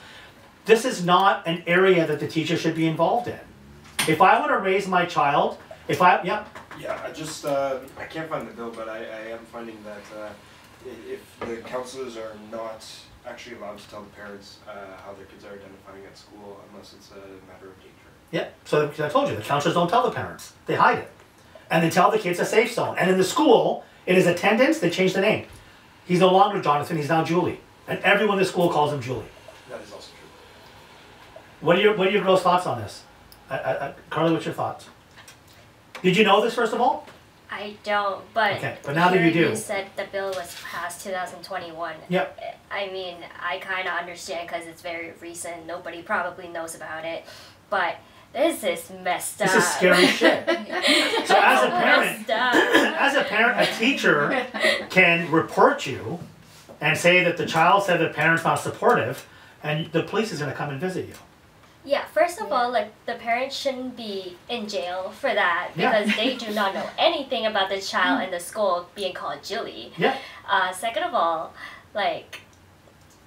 This is not an area that the teacher should be involved in. If I want to raise my child, Yeah, I just, I can't find the bill, but I am finding that if the counselors are not actually allowed to tell the parents how their kids are identifying at school unless it's a matter of danger. Yeah, so I told you, the counselors don't tell the parents. They hide it. And they tell the kids a safe zone. And in the school, in his attendance, they change the name. He's no longer Jonathan, he's now Julie. And everyone in the school calls him Julie. That is also true. What are your girls' thoughts on this? Carly, what's your thoughts? Did you know this, first of all? I don't, but okay, but now that you do. You said the bill was passed 2021. Yep. I mean, I kind of understand because it's very recent. Nobody probably knows about it, but this is messed up. This is scary shit. So as a parent, a teacher can report you and say that the child said the parent's not supportive, and the police is going to come and visit you. Yeah, first of all, like, the parents shouldn't be in jail for that because they do not know anything about the child in the school being called Julie. Yeah. Second of all, like,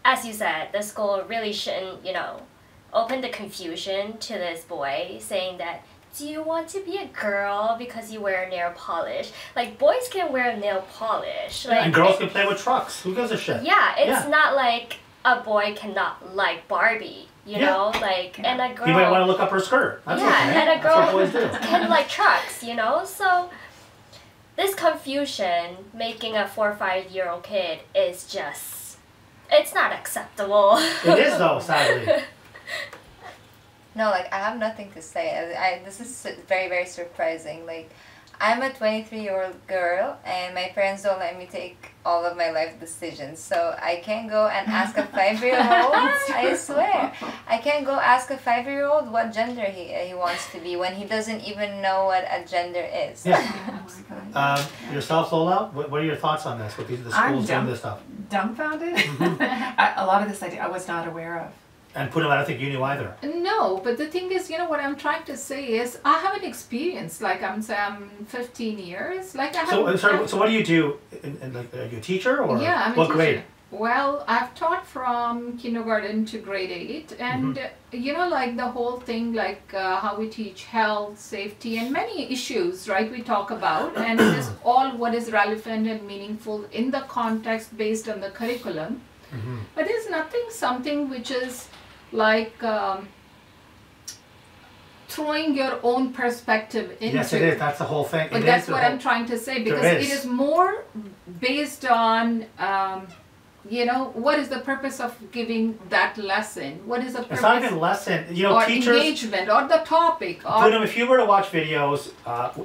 as you said, the school really shouldn't, open the confusion to this boy saying that, do you want to be a girl because you wear nail polish? Like, boys can wear nail polish. Like, and girls can play with trucks. Who gives a shit? Yeah, it's not like a boy cannot like Barbie. You know, like, and a girl... You might want to look up her skirt. That's okay. And a girl That's what boys do. can like trucks, So, this confusion making a 4 or 5-year-old kid is just... It's not acceptable. It is, though, sadly. No, like, I have nothing to say. This is very, very surprising. Like, I'm a 23-year-old girl, and my parents don't let me take all of my life decisions. So I can't go and ask a 5-year-old, I swear. I can't go ask a 5-year-old what gender he wants to be when he doesn't even know what a gender is. Yeah. Yourself, Lola, what are your thoughts on this? What the schools doing this stuff? Dumbfounded. A lot of this I was not aware of. And Poonam, I don't think you knew either. No, but the thing is, what I'm trying to say is I haven't experienced, like I'm 15 years. Like I haven't. So what do you do? Like, are you a teacher or yeah, I'm what a teacher. grade? Well, I've taught from kindergarten to grade 8, and like the whole thing, like how we teach health, safety, and many issues, right? We talk about, and it is all what is relevant and meaningful in the context based on the curriculum. But there's something which is like throwing your own perspective into. Yes, it is. That's the whole thing. But that's what I'm trying to say, because it is more based on what is the purpose of giving that lesson? What is the purpose? It's not even lesson. Or teachers, engagement, or the topic. Or Poonam, if you were to watch videos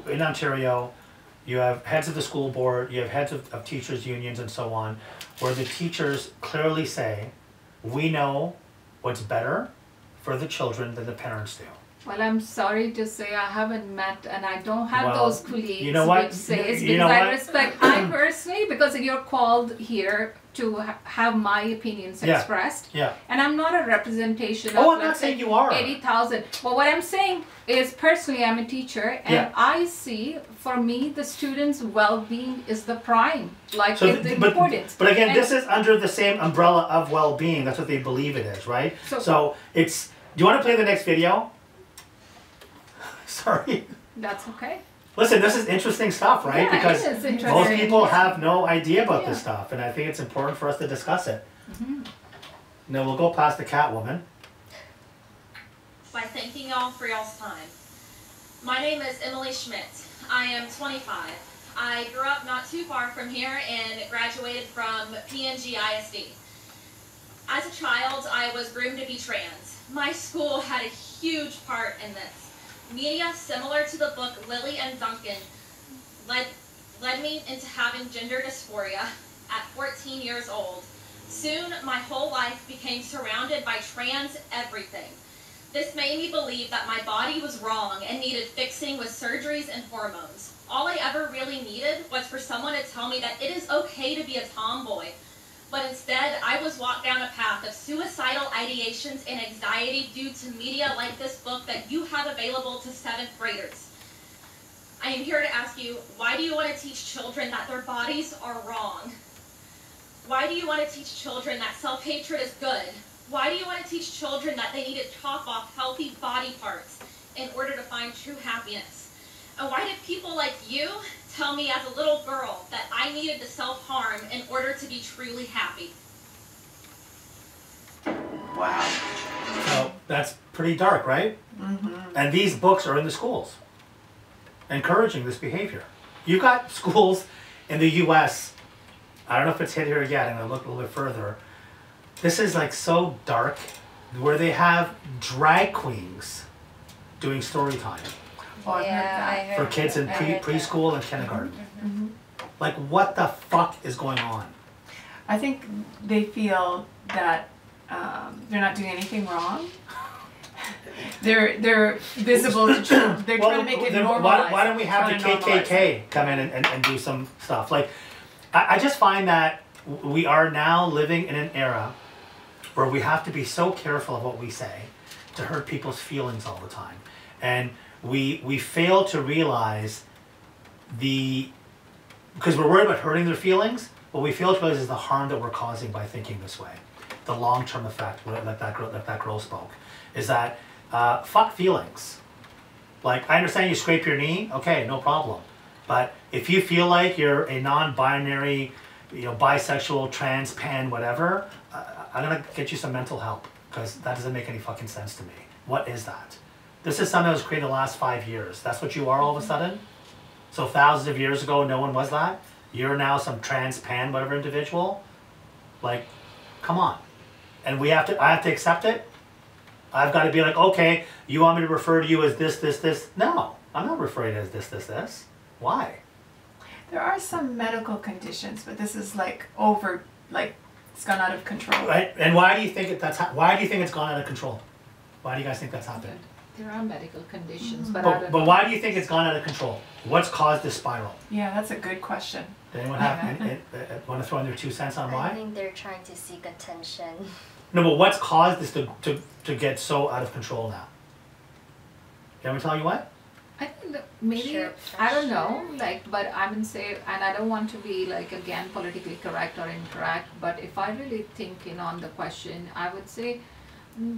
in Ontario, you have heads of the school board, you have heads of teachers' unions and so on, where the teachers clearly say, we know what's better for the children than the parents do. Well, I'm sorry to say I haven't met, and I don't have those colleagues. You know what? Which says, because I respect, I personally, because you're called here to have my opinions expressed. Yeah. And I'm not a representation of, I'm not saying you are. 80,000. But what I'm saying is, personally, I'm a teacher, and I see, for me, the students' well-being is the prime, is the importance. But again, this is under the same umbrella of well-being. That's what they believe it is, right? So it's. Do you want to play the next video? Sorry. That's okay. Listen, this is interesting stuff, right? Yeah, because it is interesting. most people have no idea about this stuff, and I think it's important for us to discuss it. Now we'll go past the Catwoman. By thanking y'all for y'all's time. My name is Emily Schmidt. I am 25. I grew up not too far from here and graduated from PNG ISD. As a child, I was groomed to be trans. My school had a huge part in this. Media similar to the book Lily and Duncan led me into having gender dysphoria at 14 years old. Soon, my whole life became surrounded by trans everything. This made me believe that my body was wrong and needed fixing with surgeries and hormones. All I ever really needed was for someone to tell me that it is okay to be a tomboy. But instead, I was walked down a path of suicidal ideations and anxiety due to media like this book that you have available to 7th graders. I am here to ask you, why do you want to teach children that their bodies are wrong? Why do you want to teach children that self-hatred is good? Why do you want to teach children that they need to chop off healthy body parts in order to find true happiness? And why did people like you tell me as a little girl that I needed to self-harm in order to be truly happy? Wow. So that's pretty dark, right? And these books are in the schools, encouraging this behavior. You've got schools in the U.S., I don't know if it's hit here yet, I'm going to look a little bit further. This is like so dark, where they have drag queens doing story time. Oh, I heard for kids in preschool and kindergarten. Like, what the fuck is going on? I think they feel that they're not doing anything wrong. They're visible to children. They're trying to make it normalized. Why don't we have the KKK come in and do some stuff? Like, I just find that we are now living in an era where we have to be so careful of what we say to hurt people's feelings all the time. And we fail to realize because we're worried about hurting their feelings, what we fail to realize is the harm that we're causing by thinking this way. The long-term effect, like that girl spoke, is that fuck feelings. Like, I understand you scrape your knee, okay, no problem. But if you feel like you're a non-binary, bisexual, trans, pan, whatever, I'm gonna get you some mental help, because that doesn't make any fucking sense to me. What is that? This is something that was created the last 5 years. That's what you are all of a sudden? So thousands of years ago, no one was that? You're now some trans, pan, whatever individual? Like, come on. And I have to accept it? I've got to be like, okay, you want me to refer to you as this, this, this? No, I'm not referring to as this, this, this. Why? There are some medical conditions, but this is like it's gone out of control. Right? And why do you think why do you think it's gone out of control? Why do you guys think that's happened? There are medical conditions, but I But, don't but know. why do you think it's gone out of control? What's caused this spiral? Yeah, that's a good question. Does anyone want to throw in their 2 cents on I why? think they're trying to seek attention. No, but what's caused this to get so out of control now? Can we tell you what? I think that maybe, Peer I don't know, pressure. like, but I'm gonna say, and I don't want to be like, again, politically correct or incorrect, but if I really think in on the question, I would say,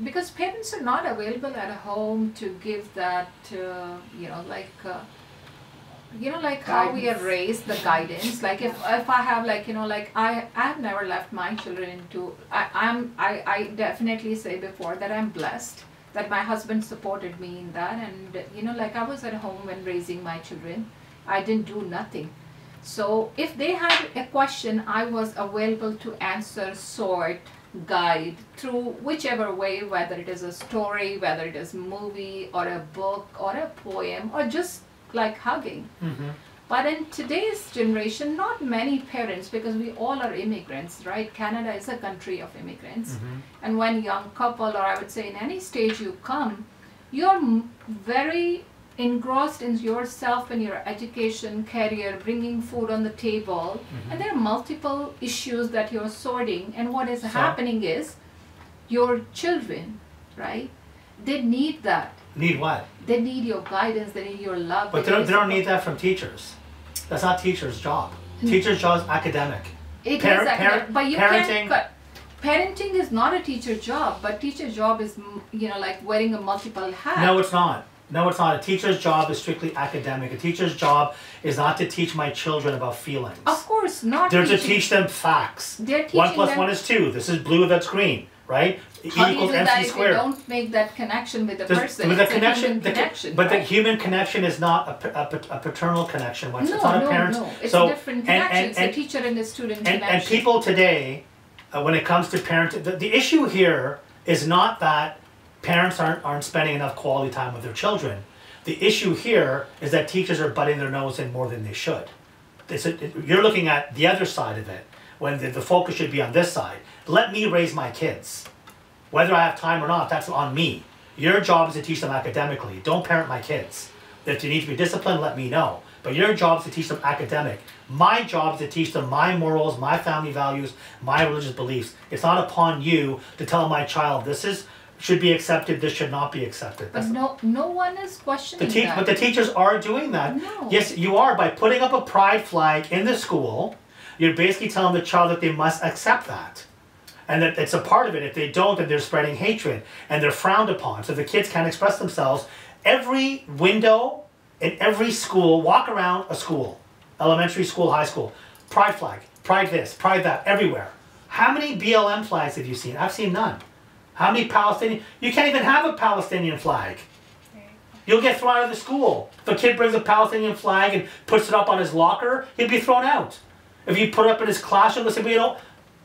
because parents are not available at home to give that, how we are raised, the guidance, like if I have like, I've never left my children to, I definitely say before that I'm blessed that my husband supported me in that, and I was at home when raising my children. I didn't do nothing. So if they had a question, I was available to answer, sort, guide through whichever way, whether it is a story, whether it is a movie or a book or a poem or just like hugging. Mm-hmm. But in today's generation, not many parents, because we all are immigrants, right? Canada is a country of immigrants. Mm-hmm. And when young couple, or I would say in any stage you come, you're very engrossed in yourself and your education, career, bringing food on the table. Mm-hmm. And there are multiple issues that you're sorting. And what is happening is your children, right? They need that. Need what? They need your guidance, they need your love. But they don't need that from teachers. That's not teachers' job. Teachers' job is academic. It is Parent- academic, but you parenting- can't. Parenting is not a teacher job, but teacher job is like wearing a multiple hat. No, it's not. No, it's not. A teacher's job is strictly academic. A teacher's job is not to teach my children about feelings. Of course, not. They're to teaching. teach them facts. They're teaching 1 plus them- 1 is 2. This is blue, that's green, right? How do you equals do MC that if you squared. don't make that connection with the There's- person? with the It's a connection, human connection, but the right? human connection is not a paternal connection. It's No, not a parent. no. It's So- a different and- connection. and- It's and- a teacher and a student and connection. people today, when it comes to parenting, the issue here is not that parents aren't spending enough quality time with their children. The issue here is that teachers are butting their nose in more than they should. You're looking at the other side of it, when the focus should be on this side. Let me raise my kids. Whether I have time or not, that's on me. Your job is to teach them academically. Don't parent my kids. If they need to be disciplined, let me know. But your job is to teach them academic. My job is to teach them my morals, my family values, my religious beliefs. It's not upon you to tell my child this should be accepted, this should not be accepted. But no one is questioning that. But the teachers are doing that. No. Yes, you are. By putting up a pride flag in the school, you're basically telling the child that they must accept that. And that it's a part of it. If they don't, then they're spreading hatred and they're frowned upon. So the kids can't express themselves. Every window in every school, walk around a school, elementary school, high school, pride flag, pride this, pride that, everywhere. How many BLM flags have you seen? I've seen none. How many Palestinian? You can't even have a Palestinian flag. You'll get thrown out of the school. If a kid brings a Palestinian flag and puts it up on his locker, he'll be thrown out. If you put it up in his classroom, they'll say,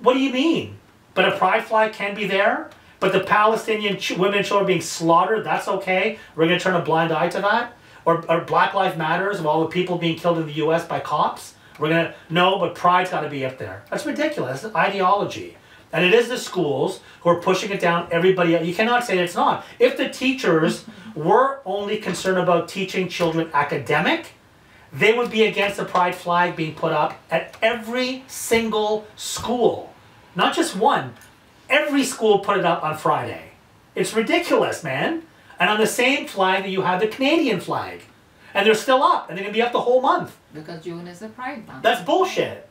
what do you mean? But a pride flag can be there, but the Palestinian women and children being slaughtered, that's okay. We're going to turn a blind eye to that? Or Black Lives Matters of all the people being killed in the US by cops? We're going to, no, but pride's got to be up there. That's ridiculous. It's ideology. And it is the schools who are pushing it down everybody else. You cannot say it's not. If the teachers were only concerned about teaching children academic, they would be against the pride flag being put up at every single school. Not just one. Every school put it up on Friday. It's ridiculous, man. And on the same flag that you have the Canadian flag. And they're still up. And they're going to be up the whole month. Because June is a Pride Month. That's bullshit.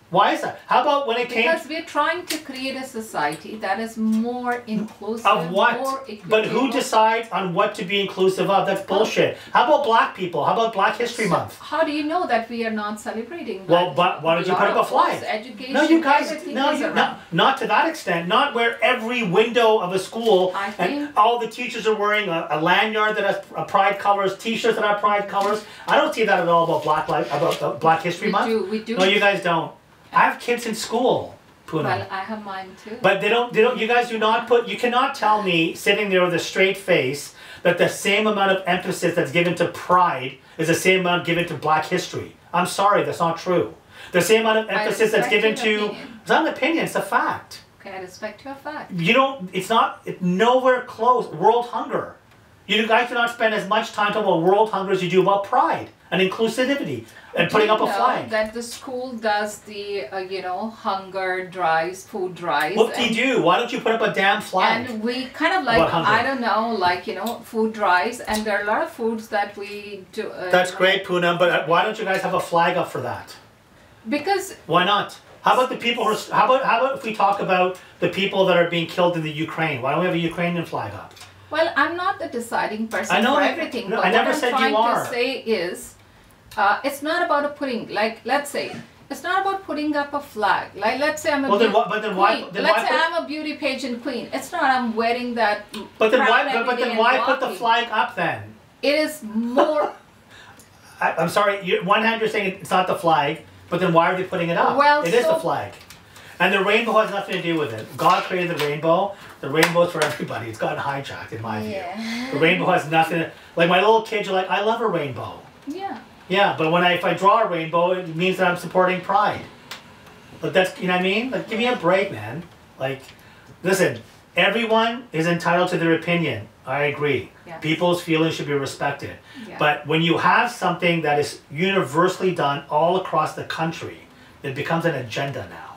Why is that? How about when it came... Because we're trying to create a society that is more inclusive, Of what? more equitable. But who decides on what to be inclusive of? That's bullshit. How about black people? How about Black History Month? How do you know that we are not celebrating Well, that? but why don't you put up a flag? Education, No, you guys, everything no, is you, around. not to that extent. Not where every window of a school I and think- all the teachers are wearing a lanyard that has pride colors, T-shirts that have pride colors. I don't see that at all about Black History Month. We do. No, you guys don't. I have kids in school, Poonam. Well, I have mine too. But they don't, you guys do not put, you cannot tell me sitting there with a straight face that the same amount of emphasis that's given to pride is the same amount given to Black history. I'm sorry, that's not true. The same amount of emphasis that's given to, it's not an opinion, it's a fact. Okay, I respect your fact. You don't, it's nowhere close. World hunger. You guys do not spend as much time talking about world hunger as you do about pride and inclusivity and putting up a flag. That the school does the, hunger drives, food drives. What do you do? Why don't you put up a damn flag? And we kind of like, I don't know, food drives, and there are a lot of foods that we do. That's great, Poonam, but why don't you guys have a flag up for that? Because. Why not? How about the people who are, how about if we talk about the people that are being killed in the Ukraine? Why don't we have a Ukrainian flag up? Well, I'm not the deciding person for everything. No, but I never what said I'm you are. trying to say is, it's not about let's say, it's not about putting up a flag. Like, let's say I'm a queen. Let's say I'm a beauty pageant queen. It's not I'm wearing that. But then why put the flag up then? It is more. I'm sorry. One hand you're saying it's not the flag, but then why are they putting it up? Well, it is the flag. And the rainbow has nothing to do with it. God created the rainbow. The rainbow's for everybody. It's gotten hijacked in my view. The rainbow has nothing. Like my little kids are like, I love a rainbow. Yeah. Yeah, but if I draw a rainbow, it means that I'm supporting pride. But that's, you know what I mean? Like, give me a break, man. Like, listen, everyone is entitled to their opinion. I agree. Yes. People's feelings should be respected. Yeah. But when you have something that is universally done all across the country, it becomes an agenda now.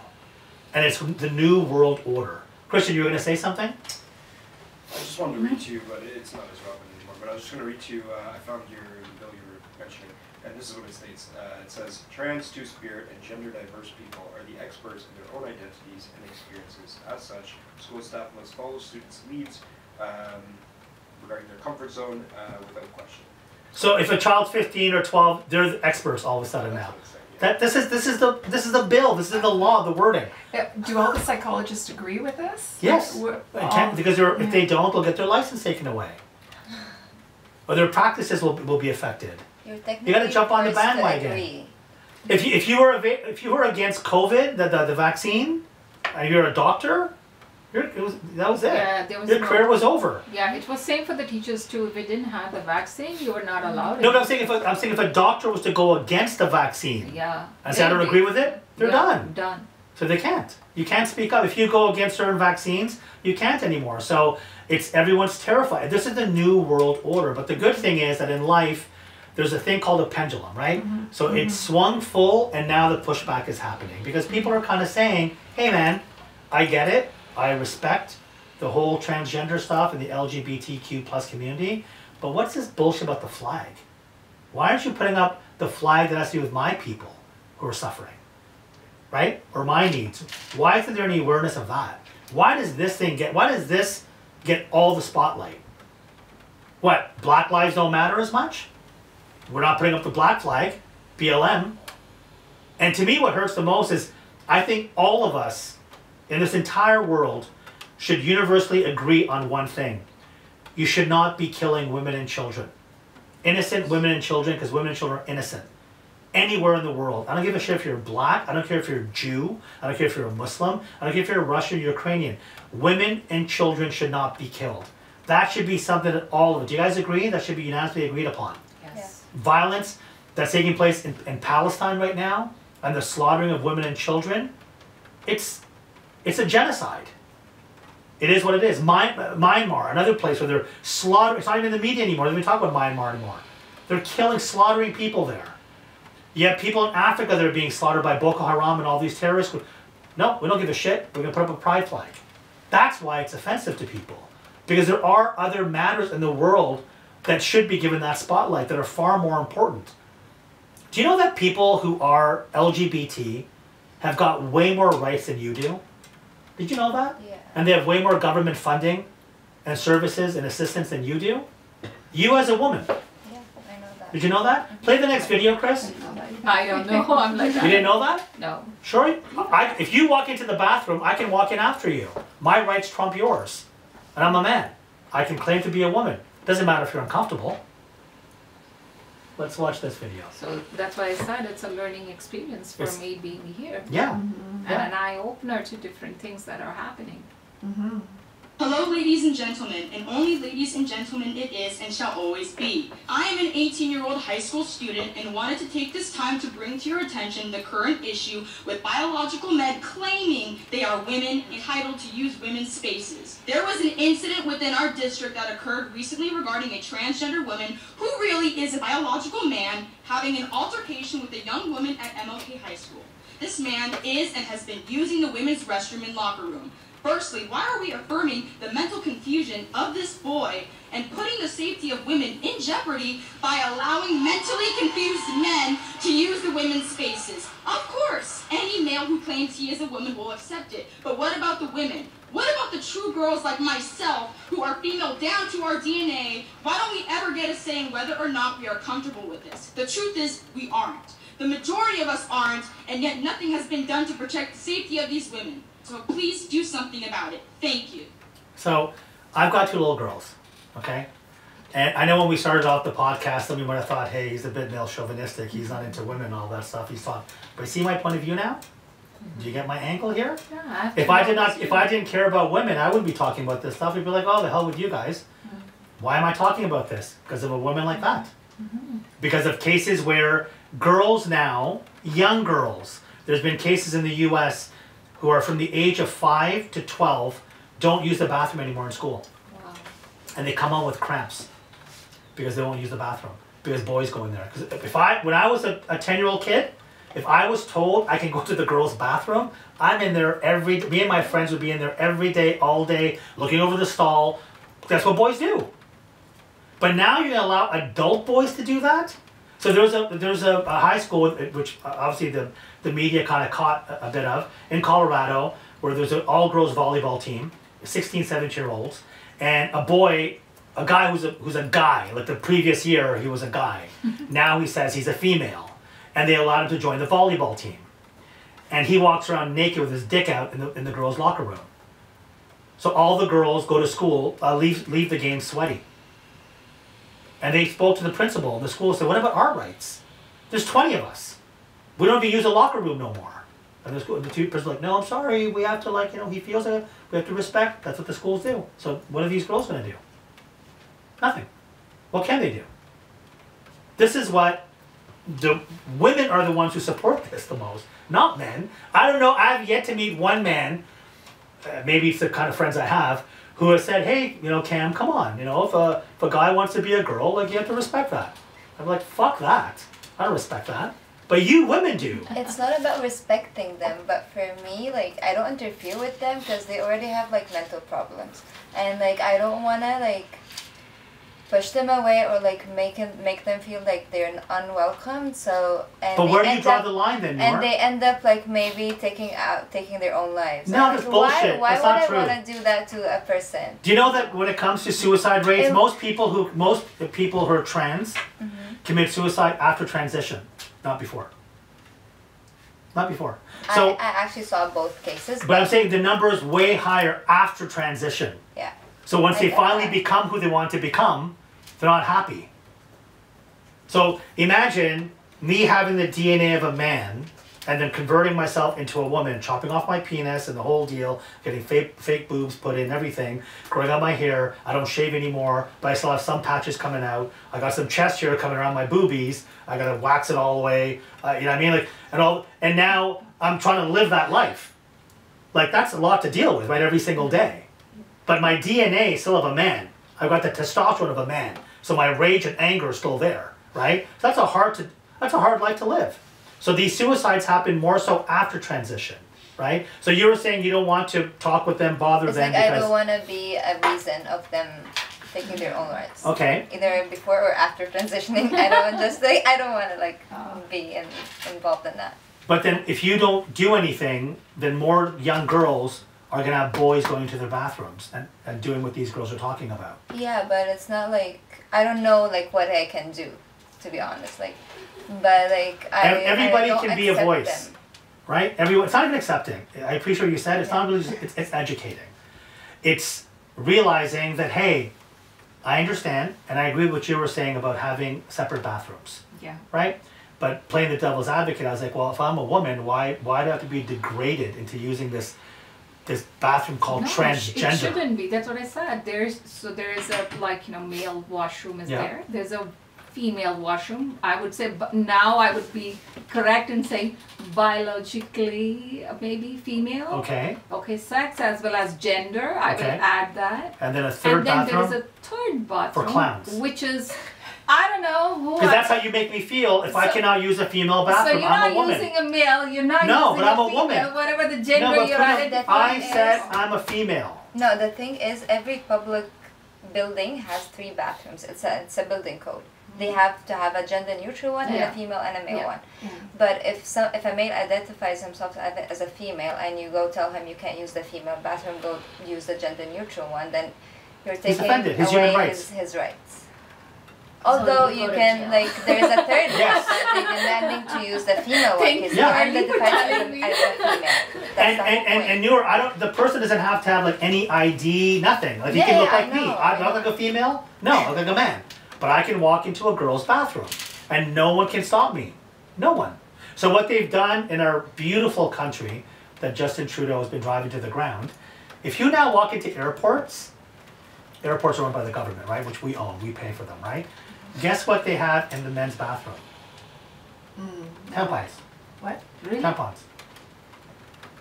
And it's the new world order. Christian, you were going to say something? I just wanted to read to you, but it's not as relevant anymore. But I was just going to read to you, I found the bill you were mentioning, and this is what it states. It says, trans, two-spirit, and gender-diverse people are the experts in their own identities and experiences. As such, school staff must follow students' leads regarding their comfort zone without question. So if a child's 15 or 12, they're the experts all of a sudden now. This is the bill. This is the law. The wording. Do all the psychologists agree with this? Yes. Because if they don't, they'll get their license taken away, or their practices will be affected. You got to jump on the bandwagon. If you were against COVID, the vaccine, and you're a doctor, that was it. Yeah, your career was over. Yeah, it was same for the teachers too. If we didn't have the vaccine, you were not allowed. No, but I'm saying if a doctor was to go against the vaccine, and say I don't agree with it, they're done. Done. So they can't. You can't speak up. If you go against certain vaccines, you can't anymore. So everyone's terrified. This is the new world order. But the good thing is that in life, there's a thing called a pendulum, right? So it swung full, and now the pushback is happening because people are kind of saying, "Hey, man, I get it. I respect the whole transgender stuff and the LGBTQ plus community, but what's this bullshit about the flag? Why aren't you putting up the flag that has to do with my people who are suffering, right? Or my needs? Why isn't there any awareness of that? Why does this get all the spotlight? What, black lives don't matter as much? We're not putting up the black flag, BLM. And to me what hurts the most is I think all of us in this entire world should universally agree on one thing. You should not be killing women and children. Innocent women and children, because women and children are innocent. Anywhere in the world. I don't give a shit if you're black, I don't care if you're a Jew, I don't care if you're a Muslim, I don't care if you're a Russian, Ukrainian. Women and children should not be killed. That should be something that all of it. Do you guys agree? That should be unanimously agreed upon. Yes. Violence that's taking place in Palestine right now, and the slaughtering of women and children, it's a genocide. It is what it is. Myanmar, another place where they're slaughtering, it's not even in the media anymore, they don't even talk about Myanmar anymore. They're slaughtering people there. You have people in Africa that are being slaughtered by Boko Haram and all these terrorists. No, we don't give a shit. We're going to put up a pride flag. That's why it's offensive to people. Because there are other matters in the world that should be given that spotlight that are far more important. Do you know that people who are LGBT have got way more rights than you do? Did you know that? Yeah. And they have way more government funding and services and assistance than you do? You as a woman. Yeah, I know that. Did you know that? Play the next video, Chris. I don't know. I'm like that. You didn't know that? No. Sure. If you walk into the bathroom, I can walk in after you. My rights trump yours. And I'm a man. I can claim to be a woman. Doesn't matter if you're uncomfortable. Let's watch this video. So that's why I said it's a learning experience for me being here. Yeah. And an eye-opener to different things that are happening. Hello, ladies and gentlemen, and only ladies and gentlemen it is and shall always be. I am an 18-year-old high school student and wanted to take this time to bring to your attention the current issue with biological men claiming they are women entitled to use women's spaces. There was an incident within our district that occurred recently regarding a transgender woman who really is a biological man having an altercation with a young woman at MLK High School. This man is and has been using the women's restroom and locker room. Firstly, why are we affirming the mental confusion of this boy and putting the safety of women in jeopardy by allowing mentally confused men to use the women's spaces? Of course, any male who claims he is a woman will accept it. But what about the women? What about the true girls like myself who are female down to our DNA? Why don't we ever get a say in whether or not we are comfortable with this? The truth is, we aren't. The majority of us aren't, and yet nothing has been done to protect the safety of these women. So please do something about it. Thank you. So I've got 2 little girls, okay? And I know when we started off the podcast, some of you might have thought, hey, he's a bit male chauvinistic. He's not into women and all that stuff. He's talking. But see my point of view now? Do you get my angle here? Yeah, if I didn't care about women, I wouldn't be talking about this stuff. We'd be like, oh, the hell with you guys. Why am I talking about this? Because of a woman like that. Because of cases where girls now, young girls, there's been cases in the U.S. who are from the age of 5 to 12 don't use the bathroom anymore in school. Wow. And they come out with cramps because they won't use the bathroom because boys go in there. Because when I was a 10-year-old kid, if I was told I can go to the girls' bathroom, I'm in there me and my friends would be in there every day, all day, looking over the stall. That's what boys do. But now you're going to allow adult boys to do that? So there's a high school, which obviously the media kind of caught a bit of, in Colorado, where there's an all-girls volleyball team, 16, 17-year-olds, and a guy who's a guy, like the previous year he was a guy. Now he says he's a female. And they allowed him to join the volleyball team. And he walks around naked with his dick out in the girls' locker room. So all the girls go to school, leave the game sweaty. And they spoke to the principal, and the school said, what about our rights? There's 20 of us. We don't even use the locker room no more. And the principal's like, no, I'm sorry, we have to he feels that we have to respect, that's what the schools do. So what are these girls gonna do? Nothing. What can they do? This is what the women are the ones who support this the most, not men. I don't know, I've yet to meet one man, maybe it's the kind of friends I have, who has said, hey, Cam, come on, if a guy wants to be a girl, you have to respect that. I'm like, fuck that. I don't respect that. But you women do. It's not about respecting them, but for me, I don't interfere with them because they already have, mental problems. And, I don't want to, push them away or make them feel like they're unwelcome. But where do you draw the line then, Nora? And they end up maybe taking their own lives. No, that's bullshit. Why that's would not I true. want to do that to a person? Do you know that when it comes to suicide rates, most people who are trans commit suicide after transition, not before. Not before. So I actually saw both cases. But I'm saying the number is way higher after transition. Yeah. So once they finally become who they want to become, they're not happy. So imagine me having the DNA of a man and then converting myself into a woman, chopping off my penis and the whole deal, getting fake boobs put in, everything, growing out my hair. I don't shave anymore, but I still have some patches coming out. I got some chest hair coming around my boobies. I gotta wax it all the way. You know what I mean? And now I'm trying to live that life. That's a lot to deal with, right? Every single day. But my DNA is still of a man. I've got the testosterone of a man. So my rage and anger is still there, right? So that's a hard life to live. So these suicides happen more so after transition, right? So you were saying you don't want to talk with them, bother them because... I don't want to be a reason of them taking their own rights. Okay. Either before or after transitioning. I don't want to be involved in that. But then if you don't do anything, then more young girls are going to have boys going to their bathrooms and doing what these girls are talking about. Yeah, but it's not I don't know what I can do, to be honest. Everybody I can be a voice, them. right? It's not even accepting. I appreciate what you said. It's not really, it's educating. It's realizing that, hey, I understand, and I agree with what you were saying about having separate bathrooms. Yeah. Right? But playing the devil's advocate, I was like, well, if I'm a woman, why do I have to be degraded into using this this bathroom called No, transgender. It shouldn't be. That's what I said. There is a male washroom is there. There's a female washroom. I would say, but now I would be correct in saying biologically maybe female. Okay. Okay, sex as well as gender. I will add that. And then a third bathroom. And then there is a third bathroom for clowns. which is, I don't know. Because that's how you make me feel. If I cannot use a female bathroom, I'm a woman. So you're not using a male. You're not no, using but I'm a female, woman. Whatever the gender you're identifying. I said I'm a female. No, the thing is, every public building has 3 bathrooms. It's a building code. They have to have a gender neutral one and a female and a male one. Yeah. But if a male identifies himself as a female and you go tell him you can't use the female bathroom, go use the gender neutral one, then you're taking away his rights. Although you can, like, there's a third Yes. person demanding to use the female one because he identifies as a female. And the person doesn't have to have like any ID, nothing. Like he can look like me. I look like a female? No, I look like a man. But I can walk into a girl's bathroom and no one can stop me. No one. So what they've done in our beautiful country that Justin Trudeau has been driving to the ground, if you now walk into airports are owned by the government, right? Which we own, we pay for them, right? Guess what they have in the men's bathroom? Tampons. What? Really? Tampons.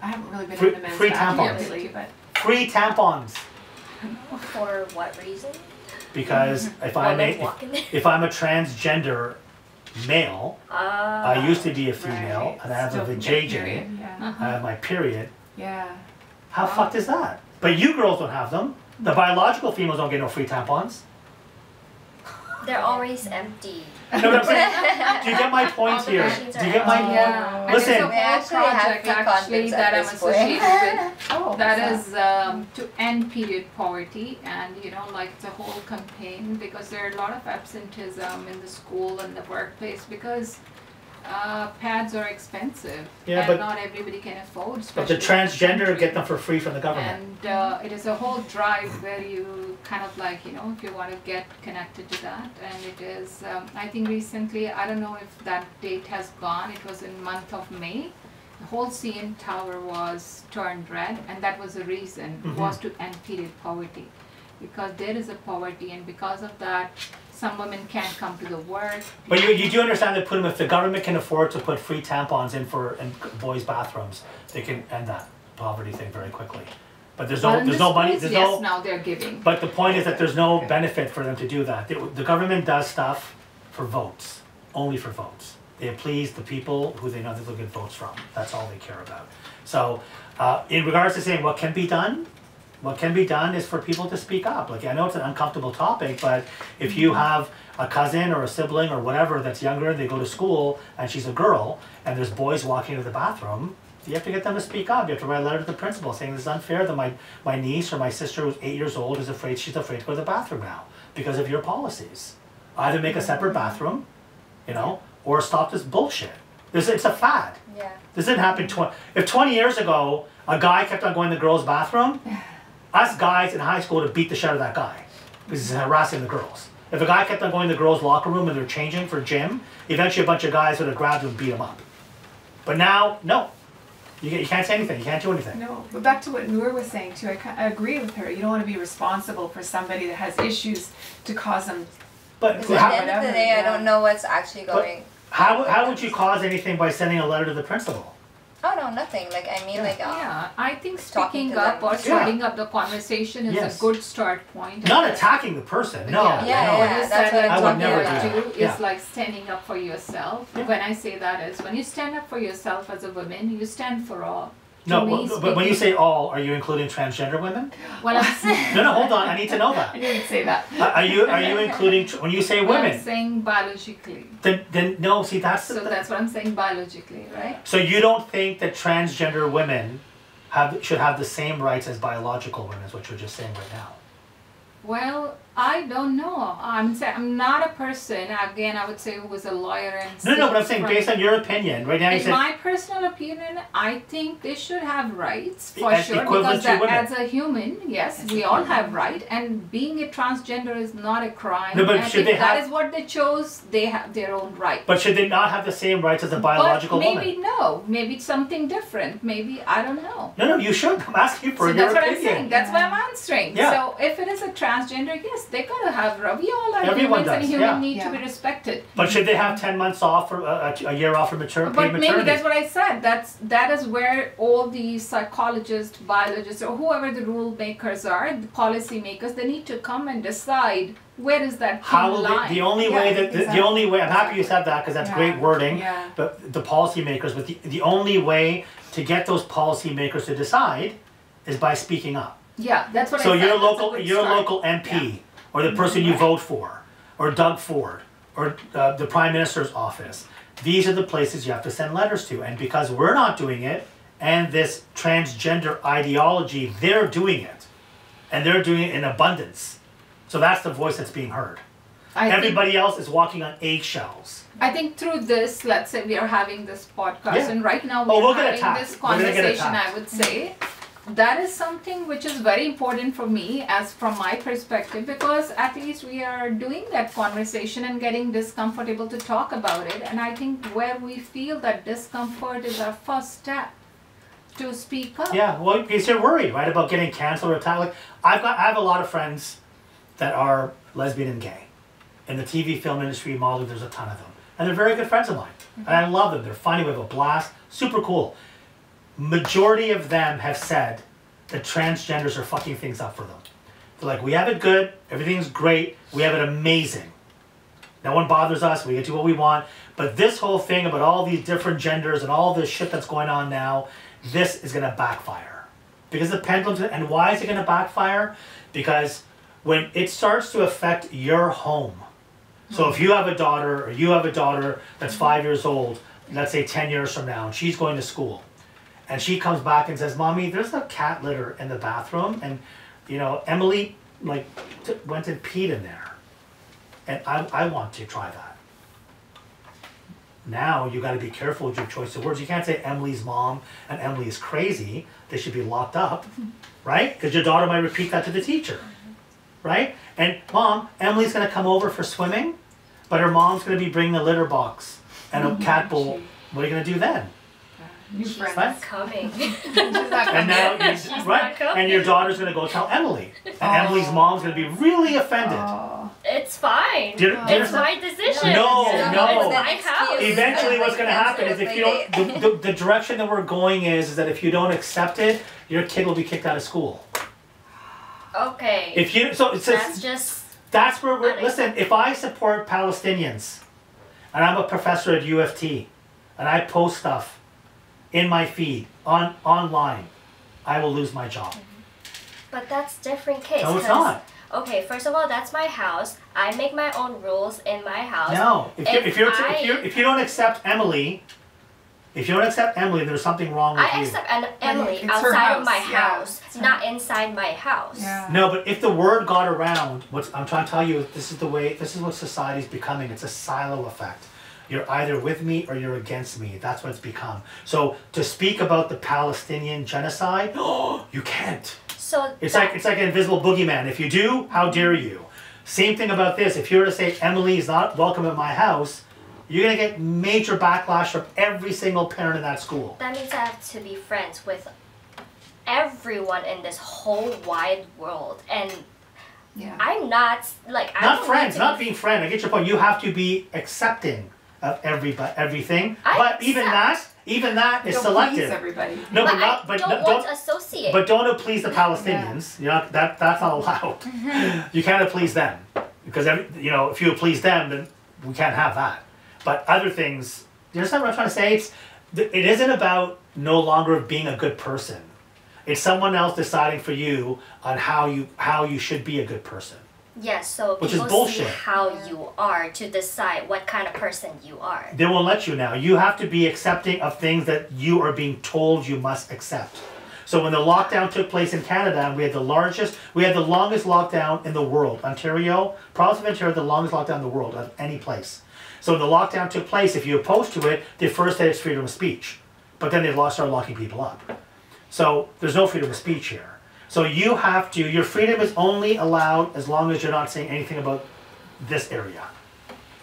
I haven't really been in the men's free bathroom tampons. lately, but... Free tampons. For what reason? Because if I'm a transgender male, I used to be a female, and I have a JJ, I have my period. Yeah. How fucked is that? But you girls don't have them. The biological females don't get no free tampons. They're always empty. No, but I'm saying, do you get my point here? Do you get my point? Listen. We actually that I'm associated with. That is to end period poverty, and it's a whole campaign because there are a lot of absenteeism in the school and the workplace because pads are expensive. Yeah, and but not everybody can afford. But the transgender get them for free from the government. And it is a whole drive where you kind of like, if you want to get connected to that. And it is, I think recently, I don't know if that date has gone, it was in month of May. The whole CN Tower was turned red, and that was the reason, was to end period poverty. Because there is a poverty, and because of that, some women can't come to the work. But you do understand that if the government can afford to put free tampons in boys' bathrooms, they can end that poverty thing very quickly. But there's no money. Now they're giving. But the point is that there's no benefit for them to do that. The government does stuff for votes, only for votes. They please the people who they know they'll get votes from. That's all they care about. So, in regards to saying what can be done. What can be done is for people to speak up. Like, I know it's an uncomfortable topic, but if you have a cousin or a sibling or whatever that's younger, they go to school and she's a girl and there's boys walking into the bathroom, you have to get them to speak up. You have to write a letter to the principal saying this is unfair that my niece or my sister who's 8 years old she's afraid to go to the bathroom now because of your policies. Either make a separate bathroom, or stop this bullshit. It's a fad. Yeah. This didn't happen if 20 years ago a guy kept on going to the girls' bathroom, us guys in high school would beat the shit out of that guy because he's harassing the girls. If a guy kept on going to the girls' locker room and they're changing for gym, eventually a bunch of guys would have grabbed him and beat him up. But now, no. You can't say anything. You can't do anything. No, but back to what Noor was saying too, I agree with her. You don't want to be responsible for somebody that has issues to cause them. But at the end of the day, I don't know what's actually going. How would you cause anything by sending a letter to the principal? Oh no, nothing. Like I mean, yeah, I think speaking up or starting up the conversation is a good start point. Not attacking the person. No. That's what I would never do. Is like standing up for yourself. Yeah. When I say that is when you stand up for yourself as a woman, you stand for all. No, but when you say all, are you including transgender women? Well, I'm no, hold on. I need to know that. I didn't say that. Are you including when you say women? I'm saying biologically. Then no. See, that's that's what I'm saying biologically, right? So you don't think that transgender women should have the same rights as biological women? Is what you're just saying right now? Well, I don't know. I'm not a person, again, I would say, who was a lawyer and No, but I'm saying from- based on your opinion, right now you in said my personal opinion, I think they should have rights for As sure, equivalent because to that, women. as a human, yes, we all have right, and being a transgender is not a crime. No, but and should if they that have- is what they chose, they have their own right. but should they not have the same rights as a biological but maybe woman? no, maybe it's something different. Maybe I don't know. No, you should. I'm asking for So your that's what opinion. I'm saying. That's why I'm answering. Yeah. So if it is a transgender, yes, they gotta have. We all are Everyone humans, and does, humans yeah. need to be respected. But should they have 10 months off for a year off for paid But maternity? maybe that's what I said. That is where all the psychologists, biologists, or whoever the rule makers are, the policy makers, they need to come and decide where is that How will line. the only way that the only way, I'm happy you said that because that's great wording, Yeah. but the policymakers, but the only way to get those policymakers to decide is by speaking up. Yeah, that's what So I said. your That's a local good your start. local MP or the person you vote for or Doug Ford or the Prime Minister's office, these are the places you have to send letters to. And because we're not doing it and this transgender ideology, they're doing it. And they're doing it in abundance. So that's the voice that's being heard. Everybody else is walking on eggshells. I think through this, let's say we are having this podcast, Yeah. and right now Oh, we're we'll get having attacked. this We're gonna get conversation, attacked. I would say. That is something which is very important for me, as from my perspective, because at least we are doing that conversation and getting discomfortable to talk about it. And I think where we feel that discomfort is our first step to speak up. Yeah, well, because you're worried, right, about getting canceled or attacked. Like, I have a lot of friends that are lesbian and gay. In the TV, film industry, modeling, there's a ton of them. And they're very good friends of mine. And I love them. They're funny, we have a blast, super cool. Majority of them have said that transgenders are fucking things up for them. They're like, we have it good, everything's great, we have it amazing. No one bothers us, we get to do what we want. But this whole thing about all these different genders and all this shit that's going on now, this is gonna backfire. Because the pendulum's, and why is it gonna backfire? Because when it starts to affect your home, so if you have a daughter, or you have a daughter that's 5 years old, let's say 10 years from now, and she's going to school, and she comes back and says, Mommy, there's a cat litter in the bathroom, and Emily went and peed in there, and I want to try that. Now you got to be careful with your choice of words. You can't say Emily's mom and Emily is crazy. They should be locked up, right? Because your daughter might repeat that to the teacher, right? And Mom, Emily's going to come over for swimming, but her mom's going to be bringing a litter box and a cat bowl. What are you going to do then? She's Right? not coming. And now, and your daughter's going to go tell Emily, and Emily's mom's going to be really offended. It's fine. Do you It's understand? my decision. No. It's my house. Eventually, what's going to happen is if you don't, the direction that we're going is that if you don't accept it, your kid will be kicked out of school. Okay. If you, so it's That's just. that's where we're. Listen, if I support Palestinians, and I'm a professor at U of T, and I post stuff in my feed online, I will lose my job. But that's different case. No, it's 'cause- not. Okay, first of all, that's my house. I make my own rules in my house. No, if you don't accept Emily, there's something wrong with I you. accept Emily it's her outside of my house, yeah. house, not inside my house. No, but if the word got around, what I'm trying to tell you, this is what society's becoming. It's a silo effect. You're either with me or you're against me. That's what it's become. So to speak about the Palestinian genocide, you can't. So It's like an invisible boogeyman. If you do, how dare you? Same thing about this. If you were to say Emily is not welcome at my house, you're gonna get major backlash from every single parent in that school. that means I have to be friends with everyone in this whole wide world, and I'm not like I Not don't friends, need to not be- being friend. I get your point. You have to be accepting of everything. I But even that is Don't selective. please everybody. No, but but not. I But don't want to associate. But don't please the Palestinians. You know that's not allowed. You can't please them because if you please them, then we can't have that. But other things, you understand what I'm trying to say? It isn't about no longer being a good person. It's someone else deciding for you on how you should be a good person. Yes, so Which is people bullshit. see how you are to decide what kind of person you are. They won't let you now. You have to be accepting of things that you are being told you must accept. So when the lockdown took place in Canada, and we had the longest lockdown in the world. Ontario, province of Ontario, the longest lockdown in the world of any place. So when the lockdown took place, if you opposed to it, they first said it's freedom of speech. But then they started locking people up. So there's no freedom of speech here. So you have to, your freedom is only allowed as long as you're not saying anything about this area.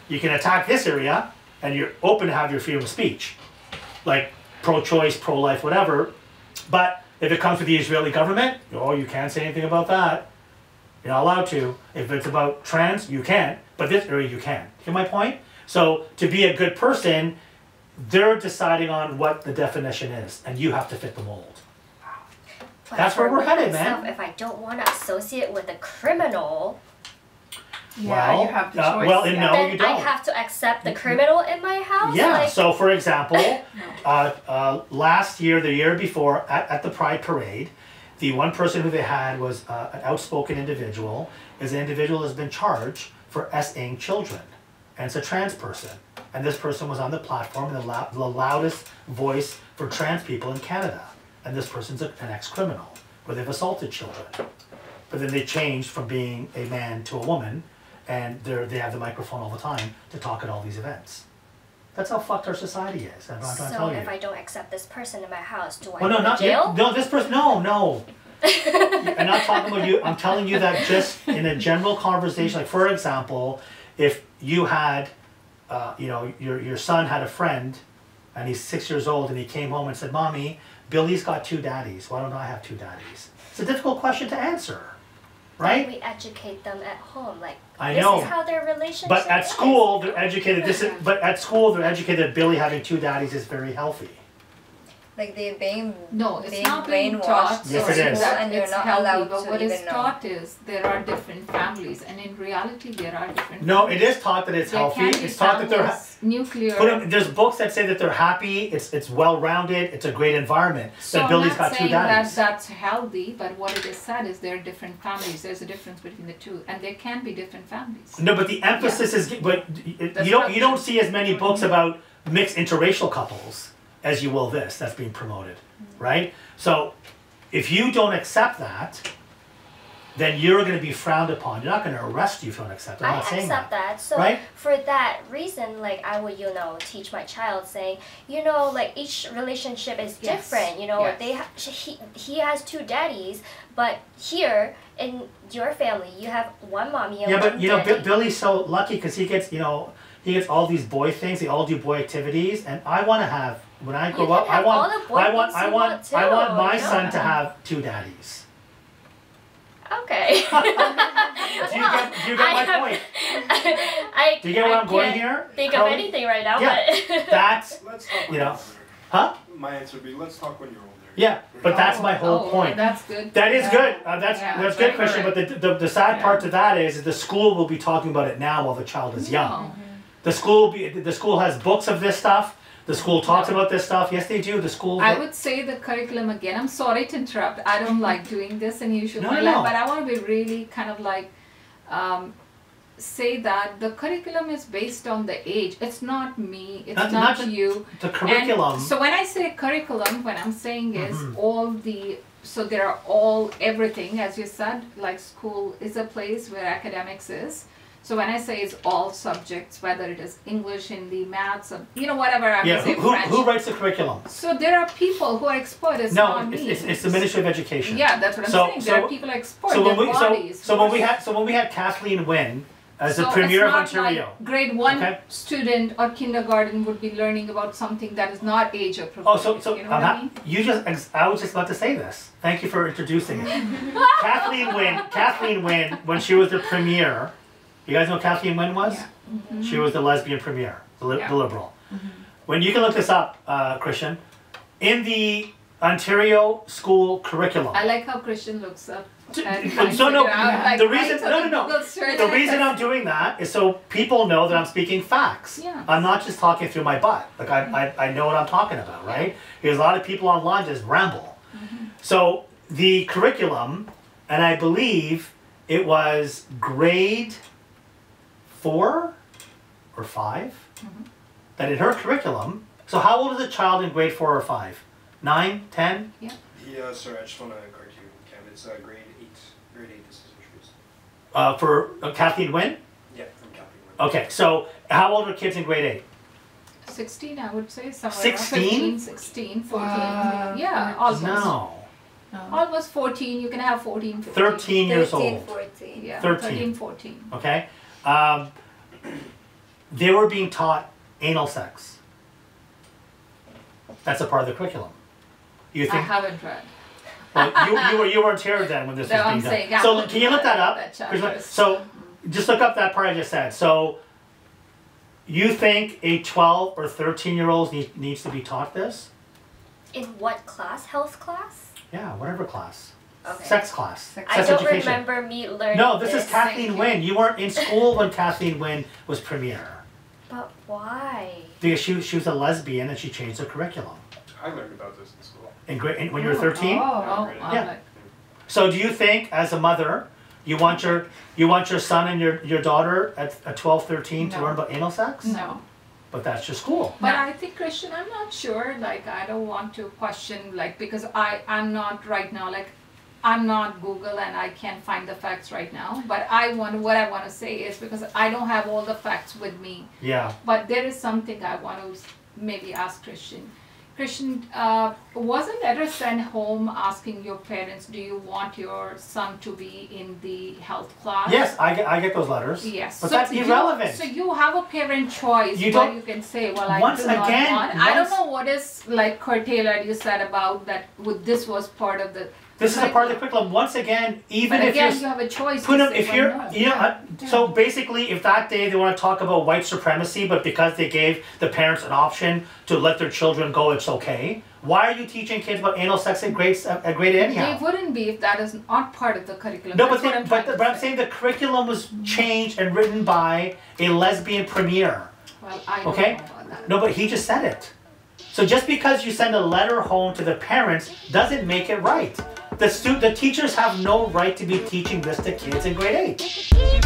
You can attack this area, and you're open to have your freedom of speech. Like pro-choice, pro-life, whatever. But if it comes to the Israeli government, oh, you can't say anything about that. You're not allowed to. If it's about trans, you can. But this area, you can. You get my point? So to be a good person, they're deciding on what the definition is, and you have to fit the mold. But That's where we're headed, myself, man. If I don't want to associate with a criminal, Yeah, you have the choice. Well, yeah. no, then you don't. I have to accept the criminal in my house? Yeah, Like, so for example, last year, the year before, at the Pride Parade, the one person who they had was an outspoken individual, is an individual that's been charged for S-ing children. And it's a trans person. And this person was on the platform, the loudest voice for trans people in Canada. And this person's an ex-criminal, where they've assaulted children. But then they changed from being a man to a woman, and they have the microphone all the time to talk at all these events. That's how fucked our society is. I'm trying to tell you. So if I don't accept this person in my house, do I Well, go to jail? No, this person, no. I'm not talking about you. I'm telling you that just in a general conversation, like for example, if you had, your son had a friend, and he's 6 years old, and he came home and said, "Mommy, Billy's got 2 daddies. Why don't I have 2 daddies?" It's a difficult question to answer, right? We educate them at home, like I this know. is how their relationship But at is. school, they're educated. But at school, they're educated that Billy having 2 daddies is very healthy. Like they're being No, it's being not being brainwashed taught. Yes, it is. That and you're it's not healthy, allowed but to what is even know. taught is there are different families, and in reality there are different. No, it families. is taught that it's There healthy. can be It's taught that they're. families, nuclear. There's books that say that they're happy. It's well rounded. It's a great environment. So that Billy's I'm not got 2 saying that daddies. that's healthy, but what it is said is there are different families. There's a difference between the two, and there can be different families. No, but the emphasis is. But you don't see as many books about mixed interracial couples as you will this that's being promoted, right? So, if you don't accept that, then you're going to be frowned upon. You're not going to arrest you if you don't accept it. I'm I not saying accept that. So right? for that reason, like I would, teach my child saying, like each relationship is Yes. different. Yes. He has 2 daddies, but here in your family, you have one mommy and Yeah, one but daddy. Billy's so lucky because he gets he gets all these boy things. They all do boy activities, and I want to have when I grow You up. can have all the boy I want things you want too, I want my you know? son to have 2 daddies. Okay. Do you get my point? Do you get where I'm going here? Think How- of anything right now, Yeah, but that's Let's talk when you know, you're older. huh? My answer would be, let's talk when you're older. Yeah, but that's my whole point. That's good. That is Yeah. good. That's Yeah, that's very good, Christian. good. But the sad Yeah. part to that is the school will be talking about it now while the child is young. The school has books of this stuff. The school talks about this stuff. Yes, they do. The school. I would say the curriculum again. I'm sorry to interrupt. I don't like doing this in usual No, my no, life, no. but I want to be really kind of like say that the curriculum is based on the age. It's not me. It's not the, you. The curriculum. And so when I say curriculum, what I'm saying is Mhm. all the. So there are all everything, as you said. Like school is a place where academics is. So when I say it's all subjects, whether it is English, Hindi, maths, or, whatever I'm yeah, saying, who French. writes the curriculum? So there are people who are expert. It's No, not me. it's the Ministry of Education. Yeah, that's what I'm saying. There are people expert. So when their we bodies. so when we had Kathleen Wynne as the So Premier of it's not Ontario. like grade 1 Okay. student or kindergarten would be learning about something that is not age appropriate. Oh, so you know what I mean? I was just about to say this. Thank you for introducing it. Kathleen Wynne, when she was the Premier, you guys know who Kathleen Wynne was? Yeah. She was the lesbian Premier, the Yeah. Liberal. When you can look this up, Christian, in the Ontario school curriculum. I like how Christian looks up. and So finds no, it out, like, the reason right on the no. Google search. The reason I'm doing that is so people know that I'm speaking facts. Yeah. I'm not just talking through my butt. Like I know what I'm talking about, right? Because a lot of people online just ramble. So the curriculum, and I believe it was grade 4 or 5 that in her curriculum. So how old is a child in grade 4 or 5? 9, 10? Yeah. Sorry, I just want to correct you, Cam. It's grade 8. Grade 8 decision trees. For Kathleen Wynn? Yeah, from Kathleen Wynn. Okay, so how old are kids in grade 8? 16, I would say, somewhere 16? around 15, 16, 14. Yeah, almost. No. Almost 14, you can have 14, 15. 13 years 13, old. 14. Yeah, 13. 14. Okay? They were being taught anal sex. That's a part of the curriculum. You I think? haven't read. Well, you weren't here then when this was being done. So can you look that up? So just look up that part I just said. So you think a 12 or 13-year-old needs to be taught this? In what class? Health class? Yeah, whatever class. Okay. Sex class. I Sex don't education. remember me learning No, this is Kathleen Wynn. You weren't in school when Kathleen Wynn was premiere. But why? Because she was a lesbian and she changed the curriculum. I learned about this in school. When you were 13? Yeah. So do you think, as a mother, you want your son and your daughter at 12, 13 to learn about anal sex? No. But that's your school. But I think, Christian, I'm not sure, like, I don't want to question, like, because I'm not right now, like, I'm not Google and I can't find the facts right now, but what I want to say is, because I don't have all the facts with me. Yeah. But there is something I want to maybe ask Christian. Christian, was a letter sent home asking your parents, do you want your son to be in the health class? Yes, I get those letters. Yes. But that's irrelevant. So you have a parent choice you where you can say, well, I do not want. I don't know what is, like curtailed you said about that, this was part of the... This is a part of the curriculum. Once again, even if you have a choice. So basically, if that day they want to talk about white supremacy, but because they gave the parents an option to let their children go, it's okay. Why are you teaching kids about anal sex at grade 8 anyhow? They wouldn't be if that is not part of the curriculum. No, but I'm saying the curriculum was changed and written by a lesbian premier. Well, I don't know about that. No, but he just said it. So just because you send a letter home to the parents doesn't make it right. The teachers have no right to be teaching this to kids in grade 8.